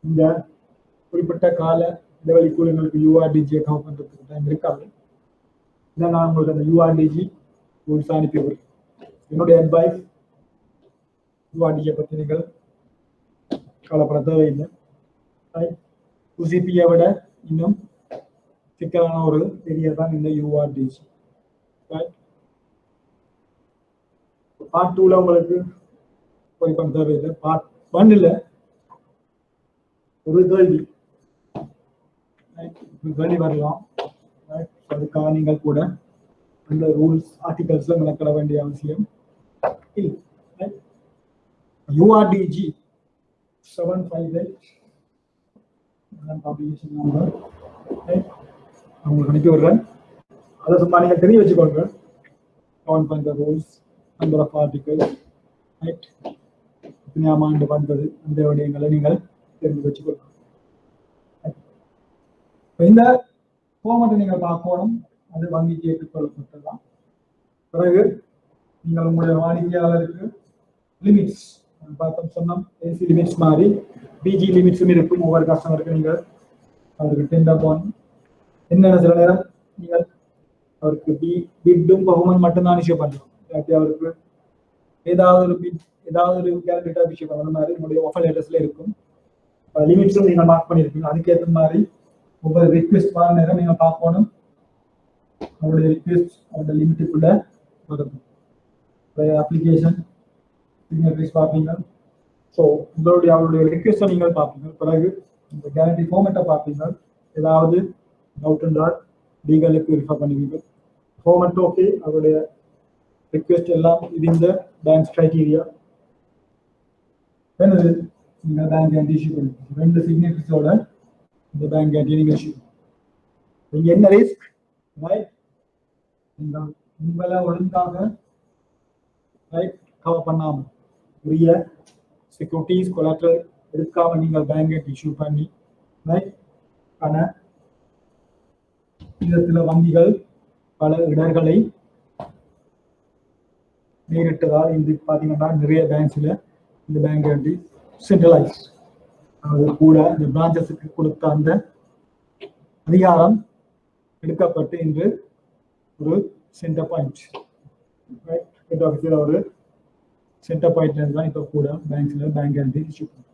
Speaker 1: இந்த குறிப்பிட்ட கால இடைவெளிக்குள் எங்களுக்கு யூஆர்டிஜியை கவர் பண்ணுறதுக்கு டைம் இருக்காது. இதான் நான் உங்களுக்கு அந்த யூஆர்டிஜி ரூல்ஸ் அனுப்பி விடுறேன். என்னுடைய அட்வைஸ் யூஆர்டிஜியை பற்றி நீங்கள் கவலைப்பட தேவையில்லை. யூசிபியை விட இன்னும் சிக்கலான ஒரு ஏரியா தான் இந்த யூஆர்டிஜி. பார்ட் 2ல உங்களுக்கு போய் பண்ண தேவையில்லை. பார்ட் 1ல ஒரு கேள்வி வரலாம். அதுக்காக நீங்கள் கூட அந்த ரூல்ஸ் ஆர்டிகல்ஸ்ல மெனக்கிட வேண்டிய அவசியம் இல்லை. யூஆர்டிஜி 758 பப்ளிகேஷன் நம்பர் உங்களுக்கு அனுப்பி விடுறேன். அதை சும்மா நீங்கள் தெரிய வச்சுக்கோங்க. கவுண்ட் பண்ணுற ரூல்ஸ் நம்பர் ஆஃப் ஆர்டிகல்ஸ் எத்தனையாம் ஆண்டு வந்தது அந்த விடயங்களை நீங்கள் தெரிஞ்சு வச்சுக்கொள்ளலாம். இந்த ஃபார்மேட்டை நீங்கள் பார்க்கணும். அது வங்கிக்கு ஏற்றுக்கொள்ளப்பட்டதான். பிறகு நீங்கள் உங்களுடைய வாடிக்கையாளருக்கு லிமிட்ஸ் பார்த்தோம் சொன்னோம். ஏசி லிமிட்ஸ் மாதிரி பிஜி லிமிட்ஸும் இருக்கும். ஒவ்வொரு கஸ்டமருக்கு நீங்கள் அவருக்கு டெண்டர் போன் என்னென்ன சில நேரம் நீங்கள் அவருக்கு பிட்டும் பர்ஃபார்மன்ஸ் மட்டும்தான் இஷ்யூ பண்ணலாம். இல்லாட்டி அவருக்கு ஏதாவது ஒரு கேரக்டர் இஷ்யூ பண்ண மாதிரி உங்களுடைய ஆஃபர் லெட்டர்ஸ்ல இருக்கும். லிமிட்ஸும் நீங்கள் மார்க் பண்ணியிருக்கீங்க. அதுக்கேற்ற மாதிரி ஒவ்வொரு ரிக்வெஸ்ட் வர நேரம் நீங்கள் பார்க்கணும். அவருடைய ரிக்வெஸ்ட் அவருடைய லிமிட்டுக்குள்ள வரும். அப்ளிகேஷன் சிக்னேச்சர்ஸ் பார்ப்பீங்க. ஸோ அவருடைய ரிக்வெஸ்ட்டை நீங்கள் பார்ப்பீங்க. பிறகு இந்த கேரண்டி ஃபார்மேட்டை பார்ப்பீங்க. ஏதாவது டவுட் என்றால் லீகலுக்கு ரிஃபர் பண்ணுவீங்க. ஃபார்மேட் ஓகே, அவருடைய ரிக்வெஸ்ட் எல்லாம் இது இந்த பேங்க் கிரைட்டீரியா என்னது நீங்கள் பேங்க் கேரண்டி இஷ்யூ பண்ணுவீங்க. 2 சிக்னேச்சர்ஸோட இந்த பேங்க் கேரண்டி நீங்கள் இஷ்யூ நீங்க என்ன ரிஸ்க் உங்களை ஒழுங்காக கவர் பண்ணாம உரிய செக்யூரிட்டிஸ் கொலாட்ரல் எடுக்காம நீங்கள் பேங்க் இஷ்யூ பண்ணி ஆனா விதத்தில் வங்கிகள் பல இடர்களை நேரிட்டதால் இது பார்த்தீங்கன்னா நிறைய பேங்க்ஸ்ல இந்த பேங்க் கேரண்டி சென்ட்ரலைஸ் அது கூட இந்த பிரான்ச்சஸுக்கு கொடுத்த அந்த அதிகாரம் எடுக்கப்பட்டு இன்று ஒரு சென்டர் பாயிண்ட் ஹெட் ஆஃபீஸில் ஒரு சென்டர் பாயிண்ட் தான் இப்போ கூட பேங்க்ஸ்ல பேங்க் கேரண்டி இஷ்யூ பண்ணுறோம்.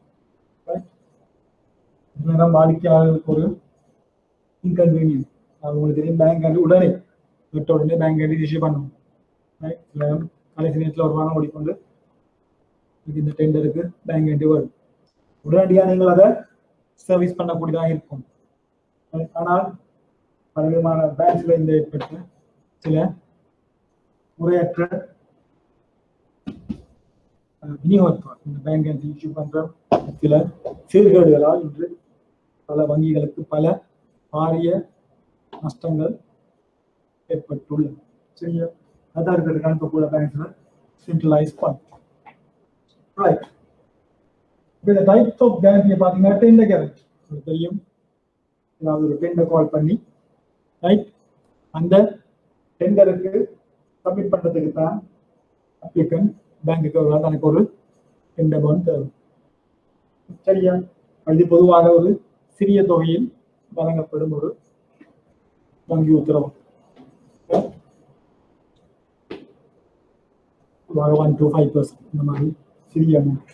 Speaker 1: வாடிக்கையாளர்களுக்கு ஒரு இன்கன்வீனியன்ட். அவங்களுக்கு தெரியும் பேங்க் கேரண்டி உடனே உடனே பேங்க் கேரண்டி இஷ்யூ பண்ணணும். கடைசி நேரத்தில் ஒரு வாரம் ஓடிக்கொண்டு இந்த டெண்டருக்கு பேங்க் கேரண்டி வரும். உடனடியாக நீங்கள் அதை சர்வீஸ் பண்ணக்கூடியதாக இருக்கும். ஆனால் பலவிதமான பேங்க்ஸ்ல இந்த ஏற்பட்ட சில முறையற்ற விநியோகத்தால் இந்த பேங்க் கேரண்டி இஷ்யூ பண்ற சில சீர்கேடுகளால் இன்று பல வங்கிகளுக்கு பல பாரிய நஷ்டங்கள் ஏற்பட்டுள்ளது. சரியா, அதான் இருக்கிறதுக்கு அனுப்பக்கூட பேங்க்ஸ்ல சென்ட்ரலைஸ் பண்ணும். ரைட். இந்த டைப்ஸ் ஆஃப் கேரண்டியை பார்த்தீங்கன்னா டெண்டர் கேரண்டி தெரியும். ஏதாவது ஒரு டெண்டர் கால் பண்ணி அந்த டெண்டருக்கு சப்மிட் பண்றதுக்கு தான் அப்ளிகன் பேங்க்குக்கு தனக்கு ஒரு டெண்டர் பாண்ட் தேவை. சரியா, இது பொதுவாக ஒரு சிறிய தொகையில் வழங்கப்படும் ஒரு வங்கி உத்தரவு. 1 to 5% இந்த மாதிரி சிறிய அமௌண்ட்.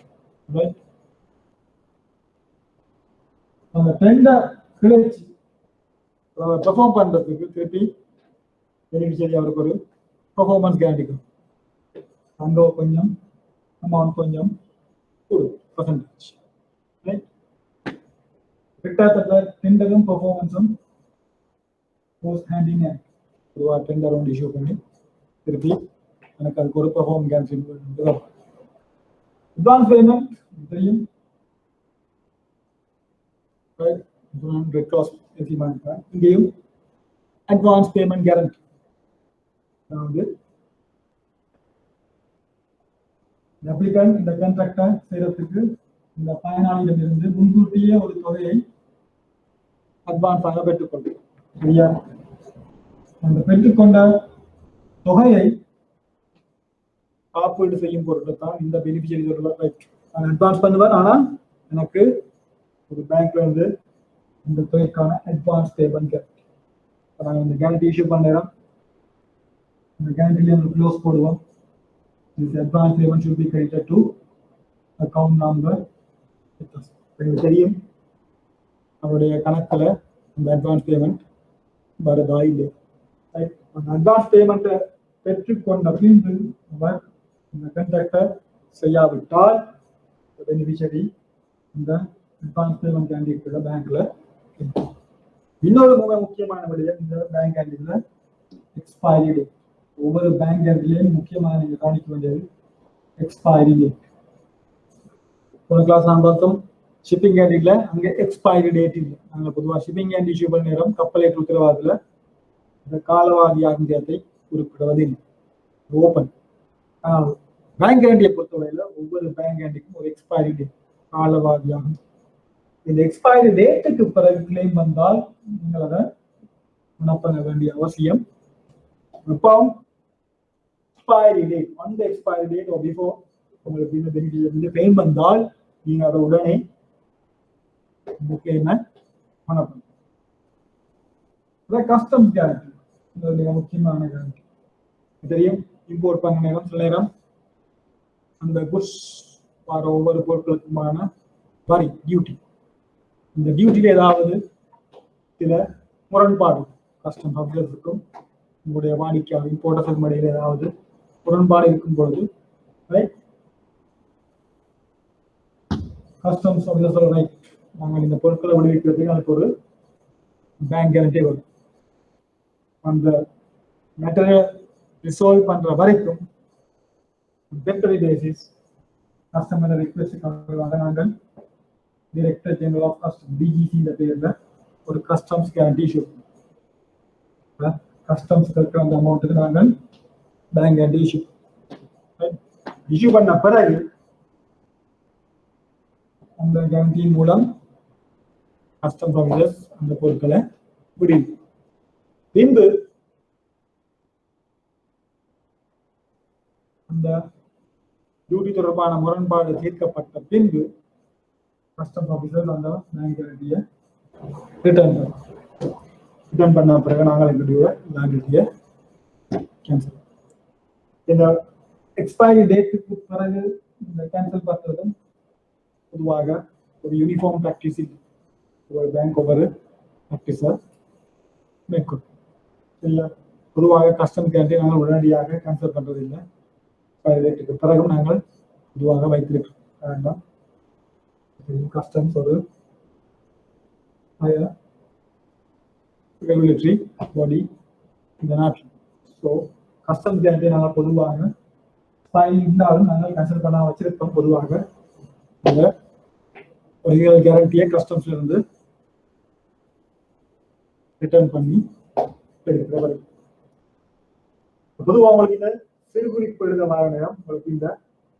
Speaker 1: அந்த டெண்டர் கிளர்ச்சி பெர்ஃபார்ம் பண்றதுக்கு திருப்பி பெனிஃபிஷியரி அவருக்கு ஒரு பெர்ஃபார்மன்ஸ் கேரண்டி அங்கே கொஞ்சம் அமௌண்ட் கொஞ்சம் ஒரு பர்சன்டேஜ். கிட்டத்தட்ட டெண்டரும் பெர்ஃபார்மன்ஸும் ஹேண்ட் இன் ஹேண்ட். பொதுவாக டெண்டர் ஒன்று இஷ்யூ பண்ணி திருப்பி எனக்கு அதுக்கு ஒரு பெர்ஃபார்ம் கேரண்டி. அட்வான்ஸ் பேமெண்ட் தெரியும். இங்கேயும் அட்வான்ஸ் பேமெண்ட் கேரண்டி. அதாவது அப்ளிகன்ட் இந்த கான்ட்ராக்டை செய்யறதுக்கு இந்த பயனாளியிடமிருந்து முன்கூட்டியே ஒரு தொகையை அட்வான்ஸாக பெற்றுக்கொள்ளும். சரியா? அந்த பெற்றுக்கொண்ட தொகையை காப்பீடு செய்யும் பொருட்டு தான் இந்த பெனிஃபிஷியரி அட்வான்ஸ் பண்ணுவார். ஆனால் எனக்கு ஒரு பேங்க்ல இருந்து இந்த தொகைக்கான அட்வான்ஸ் பேமெண்ட் கேரண்டி. நாங்கள் இந்த கேரண்டி இஷ்யூ பண்ண நேரம் இந்த கேரண்டில க்ளோஸ் போடுவோம். This advance payment should be credited to account number. உங்களுக்கு தெரியும் அவருடைய கணக்கில் இந்த அட்வான்ஸ் பேமெண்ட் வருதா இல்லை. அந்த அட்வான்ஸ் பேமெண்ட்டை பெற்றுக்கொண்ட பின்பு அவர் இந்த கான்ட்ராக்டை செய்யாவிட்டால் பெனிஃபிஷியரி இந்த அட்வான்ஸ் பேமெண்ட் கேண்டிடேட் பேங்க்ல. இன்னொரு மிக முக்கியமான விடயம் இந்த பேங்க் கேண்டிடேட்ல எக்ஸ்பைரி டேட். ஒவ்வொரு பேங்க் கேண்டிலையும் முக்கியமாக நீங்க கவனிக்க வேண்டியது எக்ஸ்பைரி டேட். ஒரு கிளாஸ் நான் பார்த்தோம் ஷிப்பிங் கேண்டிட்ல அங்கே எக்ஸ்பைரி டேட் இல்லை. நாங்கள் பொதுவாக ஷிப்பிங் கேண்ட் இஷ்யூ பண்ண நேரம் கப்பலேற்று உத்தரவாதத்தில் இந்த காலவாதியாகும் தேதி குறிப்பிடுவதில்லை, ஓப்பன். பேங்க் கேண்டியை பொறுத்தவரையில் ஒவ்வொரு பேங்க் கேண்டிக்கும் ஒரு எக்ஸ்பைரி டேட் காலவாதியாகும். இந்த எக்ஸ்பைரி டேட்டுக்கு பிறகு கிளைம் வந்தால் நீங்கள் அதை பண்ண வேண்டிய அவசியம். expiry date, on the expiry date or before உங்களுக்கு இந்த பெனிஃபிட் கிளைம் வந்தால் நீங்க அதை உடனே இந்த கிளைமை பண்ணணும். கஸ்டம்ஸ் கேரண்டி மிக முக்கியமான கேரண்டி. தெரியும் இம்போர்ட் பண்ண நேரம் சில நேரம் அந்த குட்ஸ் வர ஒவ்வொரு பொருட்களுக்குமான வரி டியூட்டி, இந்த டியூட்டியில் ஏதாவது சில முரண்பாடு கஸ்டம் ஆஃபீஸருக்கும் உங்களுடைய வாடிக்கையாளர் இம்போர்ட்டர்ஸுக்கும் இடையில் ஏதாவது முரண்பாடு இருக்கும் பொழுது கஸ்டம்ஸ் ஆஃபீஸர் சொல்ற நாங்கள் இந்த பொருட்களை விடுவிக்கிறதுக்கு அதுக்கு ஒரு பேங்க் கேரண்டி வரும். அந்த மேட்டரை ரிசால்வ் பண்ற வரைக்கும் டெம்பரரி பேசிஸ் கஸ்டமர் ரிக்வெஸ்ட் நாங்கள் director general of custom DGC இந்த பேர்ல ஒரு கஸ்டம்ஸ் கேரண்டி இஷ்யூ பண்ணுவோம். கஸ்டம்ஸ் இருக்கிற அந்த அமௌண்ட்டுக்கு நாங்கள் பேங்க் கேரண்டி இஷ்யூ பண்ண பிறகு அந்த கேரண்டியின் மூலம் கஸ்டம்ஸ் ஆஃபீஸர்ஸ் அந்த பொருட்களை விடுவி. பின்பு அந்த டியூட்டி தொடர்பான முரண்பாடு தீர்க்கப்பட்ட பின்பு கஸ்டம்ஸ் ஆஃபீஸர் அந்த பேங்க் கேரண்டியை ரிட்டர்ன் பண்ண பிறகு நாங்கள் எங்களுடைய கேரண்டியை கேன்சல். இந்த எக்ஸ்பைரி டேட்டுக்கு பிறகு இந்த கேன்சல் பண்ணுறதும் பொதுவாக ஒரு யூனிஃபார்ம் ப்ராக்டிஸ் இல்லை. ஒரு பேங்க் ஒவ்வொரு ப்ராக்டிஸை மேற்கொள்ளும். சரியா? பொதுவாக கஸ்டம் கேரண்டி நாங்கள் உடனடியாக கேன்சல் பண்ணுறது இல்லை. எக்ஸ்பைரி டேட்டுக்கு பிறகும் நாங்கள் பொதுவாக வைத்திருக்கிறோம். வேண்டாம், கஸ்டம்ஸ் ஒரு ரெகுலேட்டரி பாடி இந்த நாட்டில். ஸோ கஸ்டம்ஸ் கேரண்டி நாங்கள் பொதுவாக இருந்தாலும் நாங்கள் கேன்சல் பண்ண வச்சிருக்கோம். பொதுவாக இந்த ஒரிஜினல் கேரண்டியை கஸ்டம்ஸ்ல இருந்து ரிட்டர்ன் பண்ணி எடுக்கிற வரை. பொதுவாக உங்களுக்கு இந்த சிறு குறிப்பு எழுத வர நேரம் உங்களுக்கு இந்த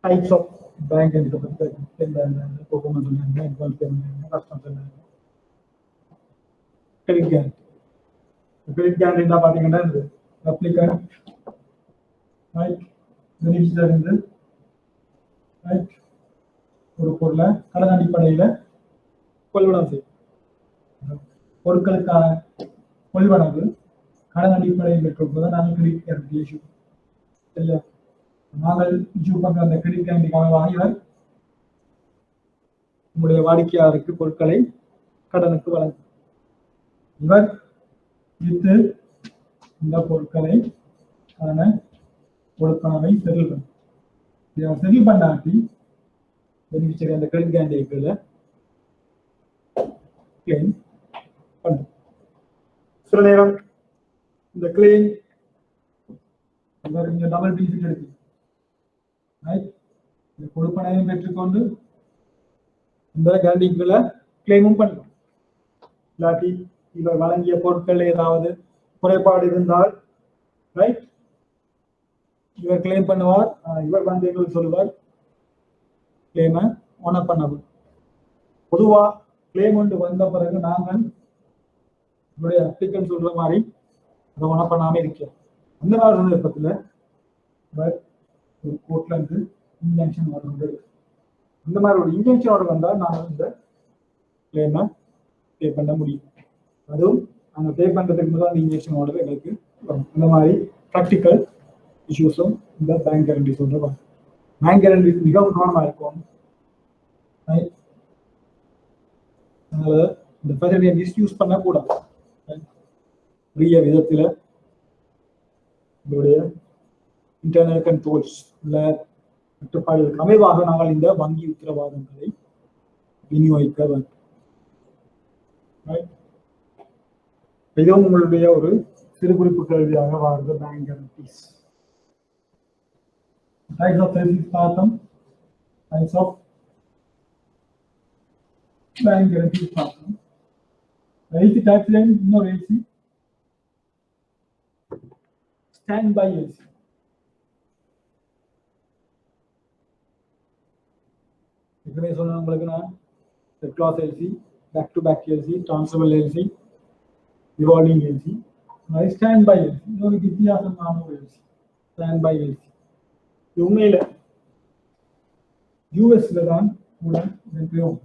Speaker 1: டைப்ஸ் ஆஃப் பேங்க் கேரண்டி பற்றி பெர்ஃபார்மன்ஸ் என்ன, அட்வான்ஸ் பேமெண்ட் என்ன, கஸ்டம்ஸ் என்ன, கிரெடிட் கேரண்டி. கிரெடிட் கேரண்டி என்ன பார்த்தீங்கன்னா அப்ளிகன்ட் பெனிஃபிஷியரி இருந்து ஒரு பொருளை கடன் அடிப்படையில் கொள்வனவு செய்யும். பொருட்களுக்கான கொள்வனவு கடன் அடிப்படையில் பெற்றிருப்பதை நாங்கள் கிரெடிட் கேரண்டி இஷ்யூ. சரியா? நாங்கள் இஷ்யூ பண்ற அந்த கிரெடிட் கேரண்டிக்கான வாங்கினர் உங்களுடைய வாடிக்கையாளருக்கு பொருட்களை கடனுக்கு வழங்கும். இவர் வித்து இந்த பொருட்களை கொடுப்பனவை செட்டில் பண்ணும். செட்டில் பண்ணாட்டி பெனிஃபிஷரி அந்த கிரெடிட் கேரண்டிகளை கிளைம் பண்ணும். சில நேரம் இந்த கிளைம் டபுள் பெனிஃபிட் எடுக்கும். இந்த கொடுப்பனையும் பெற்றுக்கொண்டு இந்த கேரண்டிகளை கிளைமும் பண்ணலாம். இல்லாட்டி இவர் வழங்கிய பொருட்கள் ஏதாவது குறைபாடு இருந்தால் ரைட் இவர் கிளைம் பண்ணுவார். இவர் வந்து எங்களுக்கு சொல்லுவார் கிளைமை ஓனர் பண்ணவும். பொதுவா கிளைம் ஒன்று வந்த பிறகு நாங்கள் இவருடைய அப்ளிகன் சொல்ற மாதிரி அதை ஓனர் பண்ணாம இருக்கிறோம். அந்த மாதிரி சந்தர்ப்பத்தில் இவர் ஒரு கோர்ட்ல இருந்து இன்ஜெக்ஷன் ஆர்டர் வந்து இந்த மாதிரி ஒரு இன்ஜெக்ஷன் ஆர்டர் வந்தால் நாங்கள் இந்த கிளைமை பே பண்ண முடியும். அதுவும் நாங்கள் பே பண்ணுறதுக்கு முதல் அந்த இன்ஜெக்ஷன் ஆர்டர் எங்களுக்கு வரும். இந்த மாதிரி ப்ராக்டிக்கல் இஷ்யூஸும் இந்த பேங்க் கேரண்டி சொல்கிறோம். பேங்க் கேரண்டி மிகவும் கவனமாக இருக்கும். அதனால இந்த ஃபெசிலிட்டியை மிஸ்யூஸ் பண்ணக்கூடாது. உரிய விதத்தில் உங்களுடைய இன்டர்னல் கண்ட்ரோல்ஸ் உள்ள கட்டுப்பாடுகளுக்கு அமைவாக நாங்கள் இந்த வங்கி உத்தரவாதங்களை விநியோகிக்க வேண்டும். இதுவும் உங்களுடைய ஒரு சிறு குறிப்பு கேள்வியாக வாழ்ந்த bank guarantees. Types of service பார்த்தோம். டைப்ஸ் ஆஃப் பேங்க் கேரண்டிஸ் பார்த்தோம். எல்சி டைப்ஸ்ல இன்னொரு எல்சி ஸ்டாண்ட் பை எல்சி. இதுவே சொன்ன உங்களுக்கு நான் clause LC, back to back LC, transferable LC, revolving LC, stand by LC. இன்னொரு வித்தியாசமான ஒரு எல்சி ஸ்டாண்ட் பை எல்சி. உண்மையில யூஎஸ்ல தான் கூட உபயோகம்.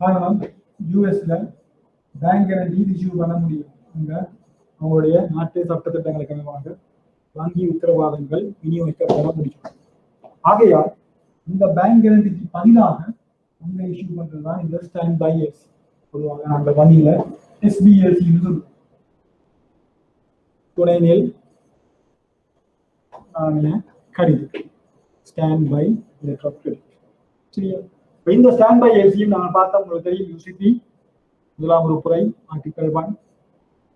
Speaker 1: காரணம் யூஎஸ்ல பேங்க் கேரண்டி இஷ்யூ பண்ண முடியும். அங்க அவங்களுடைய நாட்டு சட்டத்திட்டங்களுக்கு அமைவாக வங்கி உத்தரவாதங்கள் விநியோகிக்கப்பட முடியும். ஆகையால் இந்த பேங்க் கேரண்டிக்கு பதிலாக அங்க இஷ்யூ பண்றதுதான் இந்த ஸ்டாண்ட் பை எல்சி. பொதுவாக நாங்கள் வங்கியில எஸ்பிஎல்சி துணைநில் கடிதம் stand by letter of credit. சரியா? இந்த ஸ்டாண்ட் பை எல்சியும் நாங்கள் பார்த்தா உங்களுக்கு தெரியும். யூசிபி முதலாம் உறுப்புரை article 1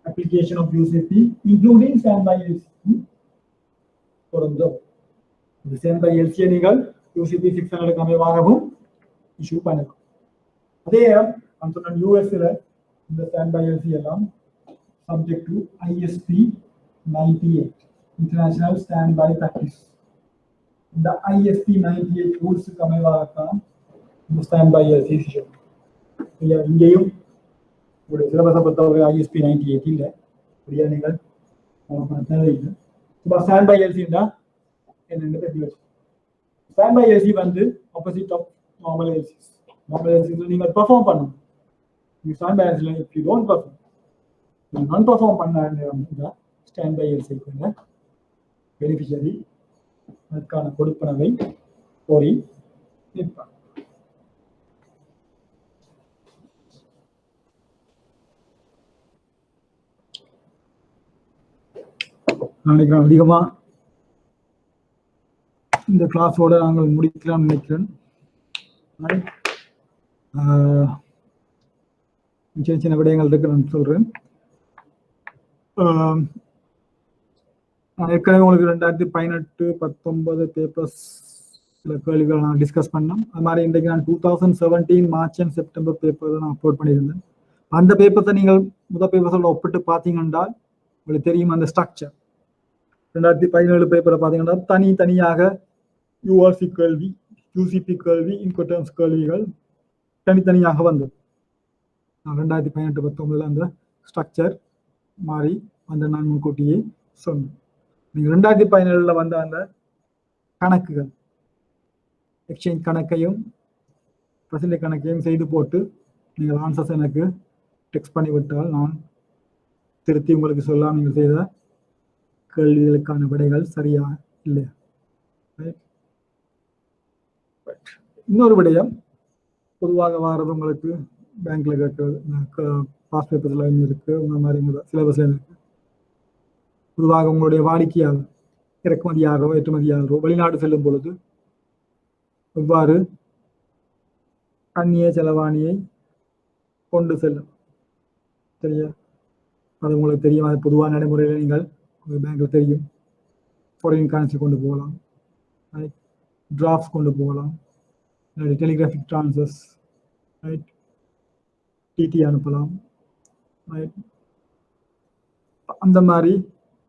Speaker 1: application of UCP including standby LC பொருந்தும். இந்த standby LC நீங்கள் UCP 600 அமைவாகவும் இஷ்யூ பண்ணலாம். அதே நான் சொன்ன யூஎஸ்ல இந்த standby LC எல்லாம் subject to ISP 98 International Standby Practice. இந்த ISP 98 ரூல்ஸ் அமைவாகத்தான் இந்த standby LC இஷ்யூ. இங்கேயும் உங்களுடைய சிலபஸை பொறுத்தவரை ISP 98 இல்லை. அப்படியா நீங்கள் தேவையில்லை. இப்போ ஸ்டாண்ட் பை எல்சின்னா என்னென்னு தெரிஞ்சு வச்சு. ஸ்டாண்ட் பை எல்சி வந்து opposite of normal LCs. Normal எல்சிஸில் நீங்கள் பெர்ஃபார்ம் பண்ணணும். நீங்கள் ஸ்டாண்ட் பை எல்சியில் இஃப் யூ டோன்ட் பெர்ஃபார்ம், நீங்கள் நான் பெர்ஃபார்ம் பண்ண ஸ்டாண்ட் பை எல்சிக்குள்ள பெனிஃபிஷரி அதற்கான கொடுப்பனவை கோரி நிற்பார். நினைக்கிறேன் அதிகமா இந்த கிளாஸோட நாங்கள் முடிக்கலாம் நினைக்கிறேன். சின்ன சின்ன விடயங்கள் இருக்கு நான் சொல்றேன். ஏற்கனவே உங்களுக்கு 2018, 19 பேப்பர்ஸ் சில கேள்விகள் நான் டிஸ்கஸ் பண்ணோம். அது மாதிரி இன்றைக்கு நான் 2017 மார்ச் அண்ட் செப்டம்பர் பேப்பர் நான் அப்லோட் பண்ணியிருந்தேன். அந்த பேப்பர்ஸை நீங்கள் முதல் பேப்பர்ஸோட ஒப்பிட்டு பார்த்தீங்கன்னா உங்களுக்கு தெரியும் அந்த ஸ்ட்ரக்சர். 2017 பேப்பரை பார்த்தீங்கன்னா தனியாக யூஆர்சி கேள்வி, யூசிபி கேள்வி, இன்கோட்டர்ம்ஸ் கேள்விகள் தனித்தனியாக வந்தது. 2018-19 அந்த ஸ்ட்ரக்சர் மாறி அந்த நான் முன்கூட்டியே சொன்னேன். நீங்கள் 2017 வந்த அந்த கணக்குகள், எக்ஸ்சேஞ்ச் கணக்கையும் பசிலை கணக்கையும் செய்து போட்டு நீங்கள் ஆன்சர்ஸ் எனக்கு டெக்ஸ்ட் பண்ணிவிட்டால் நான் திருத்தி உங்களுக்கு சொல்லலாம் நீங்கள் செய்த கேள்விகளுக்கான விடைகள் சரியா இல்லையா. இன்னொரு விடயம் பொதுவாக வாரது உங்களுக்கு பேங்க்ல கேட்கறது பாஸ் பேப்பர்ஸ்ல இருக்கு, இந்த மாதிரி சிலபஸ்ல இருக்கு. பொதுவாக உங்களுடைய வாடிக்கையாளர் இறக்குமதியாளரோ ஏற்றுமதியாளரோ வெளிநாடு செல்லும் பொழுது எவ்வாறு அந்நிய செலவாணியை கொண்டு செல்லும் சரியா, அது உங்களுக்கு தெரியும். அது பொதுவான நடைமுறையில் நீங்கள் பேங்க்ல தெரியும். ஃபாரின் கரன்சி கொண்டு போகலாம், டிராஃப்ட்ஸ் கொண்டு போகலாம், டெலிகிராஃபிக் ட்ரான்ஸ்ஃபர்ஸ், டிடி அனுப்பலாம். அந்த மாதிரி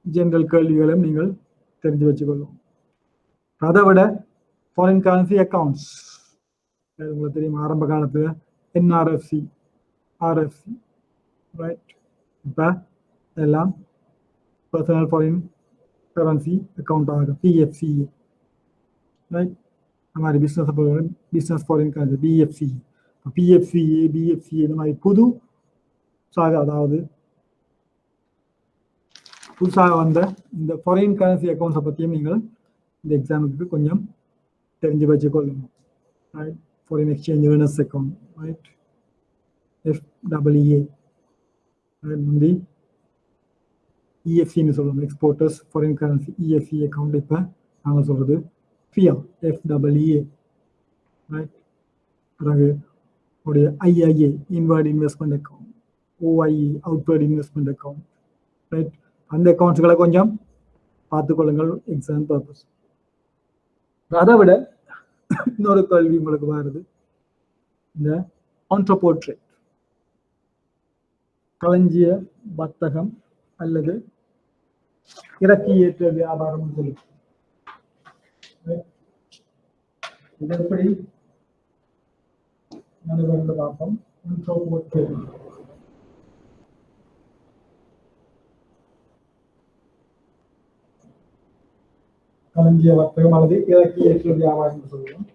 Speaker 1: ஜெனரல் கேள்விகளையும் நீங்கள் தெரிஞ்சு வச்சுக்கொள்ளும். அதை விட ஃபாரின் கரன்சி அக்கௌண்ட்ஸ் உங்களுக்கு தெரியும். ஆரம்ப காலத்தில் என்ஆர்எஃப்சி, ஆர்எஃப்சி, ரைட். இப்போ எல்லாம் பர்சனல் ஃபாரின் கரன்சி அக்கௌண்ட் ஆகும், பிஎஃப்சிஏ, ரைட். அந்த மாதிரி பிஸ்னஸ் ஃபாரின் கரன்சி பிஎஃப்சிஏ, பிஎஃப்சிஏ, பிஎஃப்சிஏ இந்த மாதிரி புது சாக, அதாவது புதுசாக வந்த இந்த ஃபாரின் கரன்சி அக்கௌண்ட்ஸை பற்றியும் நீங்கள் இந்த எக்ஸாமுக்கு கொஞ்சம் தெரிஞ்சு வச்சுக்கொள்ளணும். Right. Foreign exchange earners account, right, FWA, முந்தி இஎஃப்சின்னு சொல்லுவோம், exporters foreign currency EFC account. இப்போ நாங்கள் சொல்கிறது ஃபியா, எஃப்டபிள்யூஏ, ரைட். பிறகு உடைய IIA, inward investment account, OIA, outward investment account, right. அந்த அக்கௌண்ட்ஸ்களை கொஞ்சம் பார்த்துக்கொள்ளுங்கள் எக்ஸாம் பர்பஸ். அதை விட இன்னொரு கேள்வி உங்களுக்கு வருது, இந்த ஆண்டர்பிரினியர் ட்ரேட், களஞ்சிய வர்த்தகம் அல்லது இறக்கி ஏற்ற வியாபாரம் சொல்லி இது எப்படி நடைபெறும் பார்ப்போம். ஆண்டர்பிரினியர் ட்ரேட் களஞ்சிய வர்த்தகம் அல்லது இறக்கி ஏற்ற வியாபாரம் என்று சொல்லுவோம்.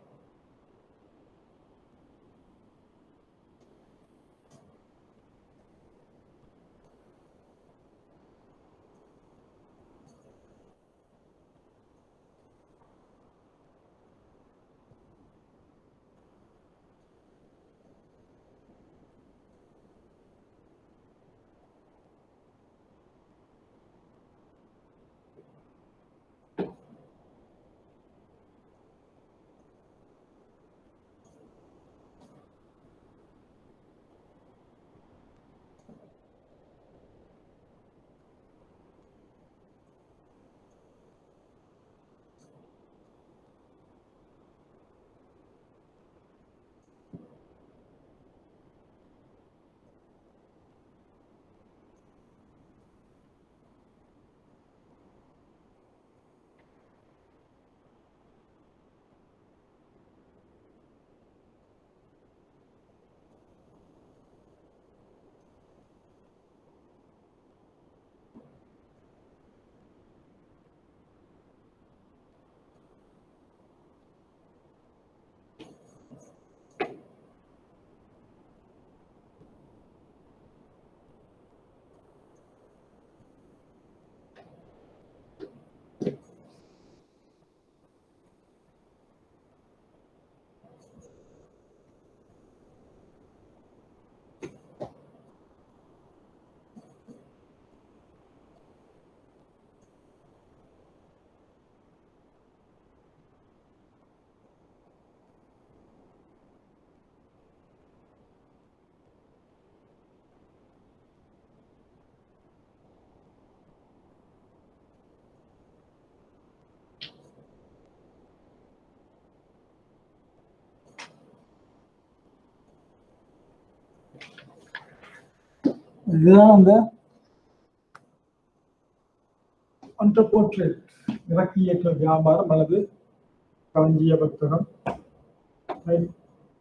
Speaker 1: இதுதான் அந்த ஆண்டர்பிரினியர் ட்ரேட், இறக்கி ஏற்ற வியாபாரம் அல்லது களஞ்சிய வர்த்தகம்.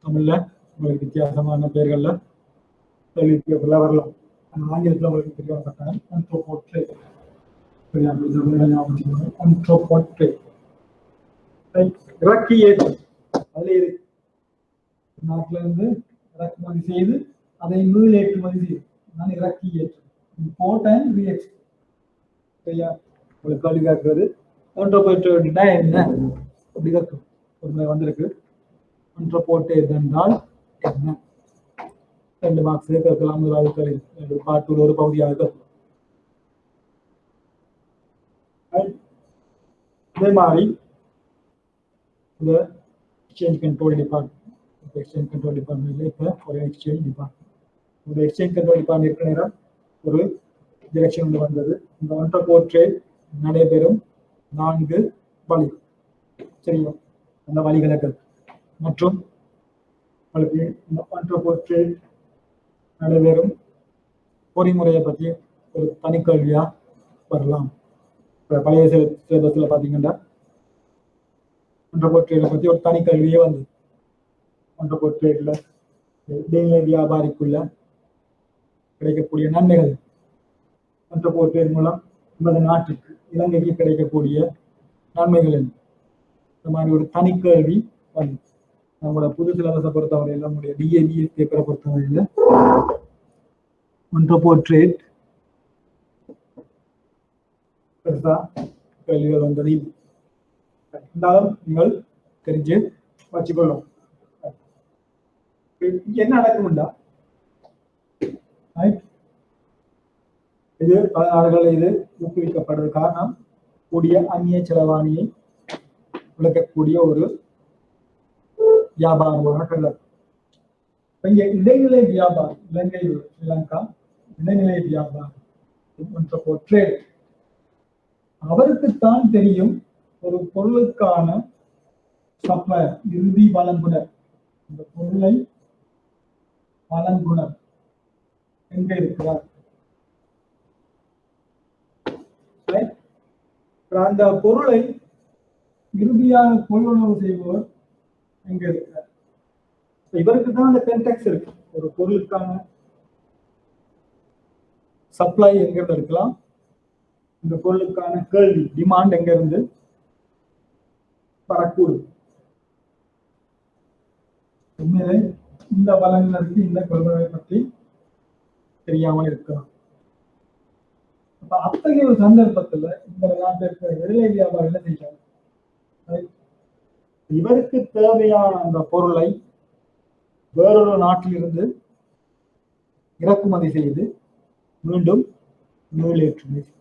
Speaker 1: தமிழ்ல உங்களுக்கு வித்தியாசமான பெயர்கள்ல கேள்விப்பெறல வரலாம். ஆங்கிலத்தில் உங்களுக்கு தெரியாத கட்டாயம் ஆண்டர்பிரினியர் ட்ரேட். ஆண்டர்பிரினியர் ட்ரேட், இறக்கி ஏற்றம் அதுல இருக்கு. நாட்டில இருந்து இறக்குமதி செய்து அதை மீள் ஏற்றுமதி செய்யும். நான் இறக்கி ஏற்று இம்போர்ட் அண்ட் ரீஎக்ஸ்போர்ட். சரியா? உங்களுக்கு கேள்வி கேட்கிறது ஒன்றை என்ன அப்படி கேட்கும். ஒரு வந்திருக்கு ஒன்றை போட்டு என்றால் என்ன? 2 மார்க்ஸ் கேட்கலாம். முதலாவது பாட்டு ஒரு பகுதியாக கேட்கலாம். இதே மாதிரி இந்த exchange control department, exchange control டிபார்ட்மெண்ட்ல இப்போ ஒரு எக்ஸ்சேஞ்ச் டிபார்ட்மெண்ட், இந்த எக்ஸ்சேஞ்ச் கண்ட்ரோல் டிபார்ட்மெண்ட் இருக்கிற நேரம் ஒரு டிரெக்ஷன் ஒன்று வந்தது. இந்த ஒன்றை போர்ட்ரே நடைபெறும் 4 வழி. சரியா? அந்த வழிகளுக்கு மற்றும் உங்களுக்கு இந்த ஒன்றை போர்ட்ரே நடைபெறும் பொறிமுறையை பற்றி ஒரு தனிக்கல்வியா வரலாம். பழைய சிலபஸ்ல பாத்தீங்கன்னா ஒன்றை போர்ட்ரேட பத்தி ஒரு தனி கல்வியே வந்து ஒன்றை போர்ட்ரேட்ல வியாபாரிக்குள்ள கிடைக்கக்கூடிய நன்மைகள், ஒன்றை போர்ட்ரேட் மூலம் நமது நாட்டுக்கு இலங்கைக்கு கிடைக்கக்கூடிய நன்மைகள் என்ன, இந்த மாதிரி ஒரு தனி கல்வி வந்து நம்மளோட புது சிலபஸை பொறுத்தவரையில் நம்முடைய டிஏபிஏ பேப்பரை பொறுத்தவரையில் ஒன்றை போர்ட்ரேட் பெருசா கேள்விகள் வந்தது இருந்தாலும் நீங்கள் தெரிஞ்சு வச்சுக்கொள்ளும். என்ன நடக்கும்டா, இது பல நாடுகளில் இது ஊக்குவிக்கப்படுறது காரணம் கூடிய அந்நிய செலவாணியை விளக்கக்கூடிய ஒரு வியாபாரமாக கருதப்படும். இங்க இடைநிலை வியாபாரம், இலங்கை ஸ்ரீலங்கா இடைநிலை வியாபாரம் ஒன்றை போர்ட்ரேட் அவருக்குத்தான் தெரியும் ஒரு பொருளுக்கான சப்ளையர், இறுதி வழங்குனர், இந்த பொருளை வழங்குனர் எங்க இருக்கிறார். அந்த பொருளை இறுதியாக கொள்வனவு செய்பவர் எங்க இருக்கிறார். இவருக்கு தான் அந்த கான்டெக்ட் இருக்கு. ஒரு பொருளுக்கான சப்ளை எங்கிருந்து இருக்கலாம், இந்த பொருளுக்கான கேள்வி டிமாண்ட் எங்க இருந்து வரக்கூடும். உண்மையிலே இந்த வழங்கினருக்கு இந்த கொள்கையை பற்றி தெரியாமல் இருக்கலாம். அப்ப அத்தகைய ஒரு சந்தர்ப்பத்துல இந்த நாட்டில் இருக்கிற இடைநிலை வியாபாரம் என்ன செய்யறாங்க, இவருக்கு தேவையான அந்த பொருளை வேறொரு நாட்டிலிருந்து இறக்குமதி செய்து மீண்டும் மீள் ஏற்றுமதி.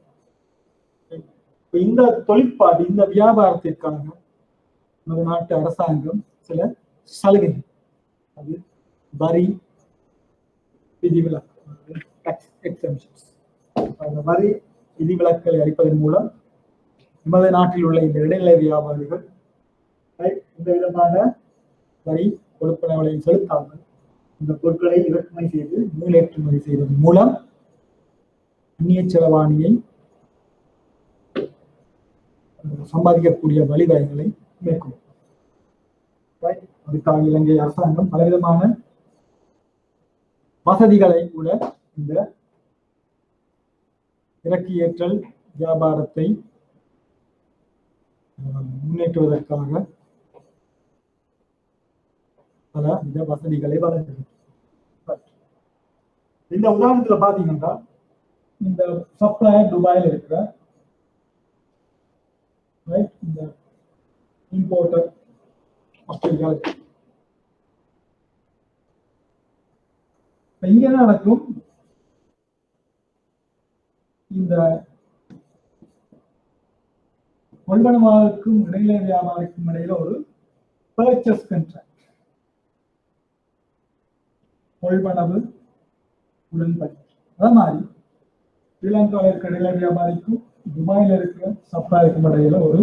Speaker 1: இந்த தொழிற்பாடு, இந்த வியாபாரத்திற்காக நமது நாட்டு அரசாங்கம் சில சலுகை, அது வரி விதிவிலக்கு, அந்த வரி விதிவிலக்குகளை அளிப்பதன் மூலம் நமது நாட்டில் உள்ள இந்த இடைநிலை வியாபாரிகள் இந்த விதமான வரி கொடுப்பனவளையும் செலுத்தாமல் இந்த பொருட்களை இறக்குமதி செய்து மீள் ஏற்றுமதி செய்வதன் மூலம் அந்நிய செலவாணியை சம்பாதிக்கக்கூடிய வழிவகைகளை மேற்கொள்ளும். அதுக்காக இலங்கை அரசாங்கம் பலவிதமான வசதிகளை கூட இந்த இறக்கி ஏற்றல் வியாபாரத்தை முன்னேற்றுவதற்காக பல வித வசதிகளை வழங்குகிறது. இந்த உதாரணத்துல பாத்தீங்கன்னா இந்த சப்ளையர் துபாயில் இருக்கிற இந்த இம்போர்ட்டர் ஆஸ்திரேலியா. இங்க என்ன நடக்கும், இந்த கொள்வனவாளுக்கும் இடைநிலை வியாபாரிக்கும் இடையில ஒரு பர்ச்சேஸ் கான்ட்ராக்ட், கொள்வனவு உடன்படி. அதே மாதிரி ஸ்ரீலங்காவில் இருக்கிற இடைநிலை வியாபாரிக்கும் துபாயில் இருக்கிற சப்ளையருக்கும் இடையில ஒரு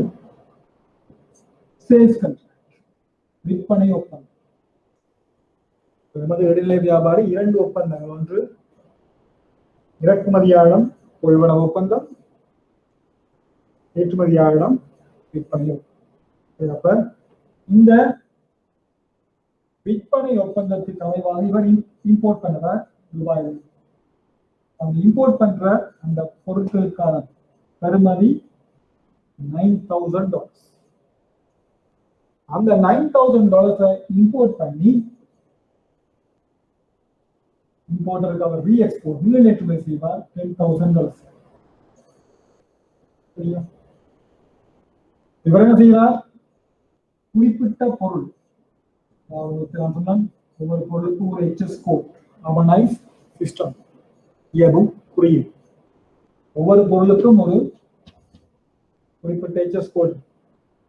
Speaker 1: சேல்ஸ் கான்ட்ராக்ட், விற்பனை ஒப்பந்தம். நமது இடைநிலை வியாபாரி 2 ஒப்பந்தங்கள், ஒன்று இறக்குமதியாளம் கொள்வனவு ஒப்பந்தம், ஏற்றுமதியாளம் விற்பனை ஒப்பந்தம். அப்ப இந்த விற்பனை ஒப்பந்தத்துக்கு அமைவாக இவர் இம்போர்ட் பண்றார் துபாயில். அவங்க இம்போர்ட் பண்ற அந்த பொருட்களுக்கான பெறுமதி $9,000. அந்த $9,000 இம்போர்ட் பண்ணி importer recover re-export மீளேற்றுமதி செய்வார் $10,000. சரியா? இவர் என்ன செய்கிறார்? குறிப்பிட்ட பொருள், நான் சொன்னேன் ஒவ்வொரு பொருளுக்கும் ஒரு HS கோட், அர்பனைஸ் சிஸ்டம், இயலும் குறியீடு. ஒவ்வொரு பொருளுக்கும் ஒரு குறிப்பிட்ட HS கோட்.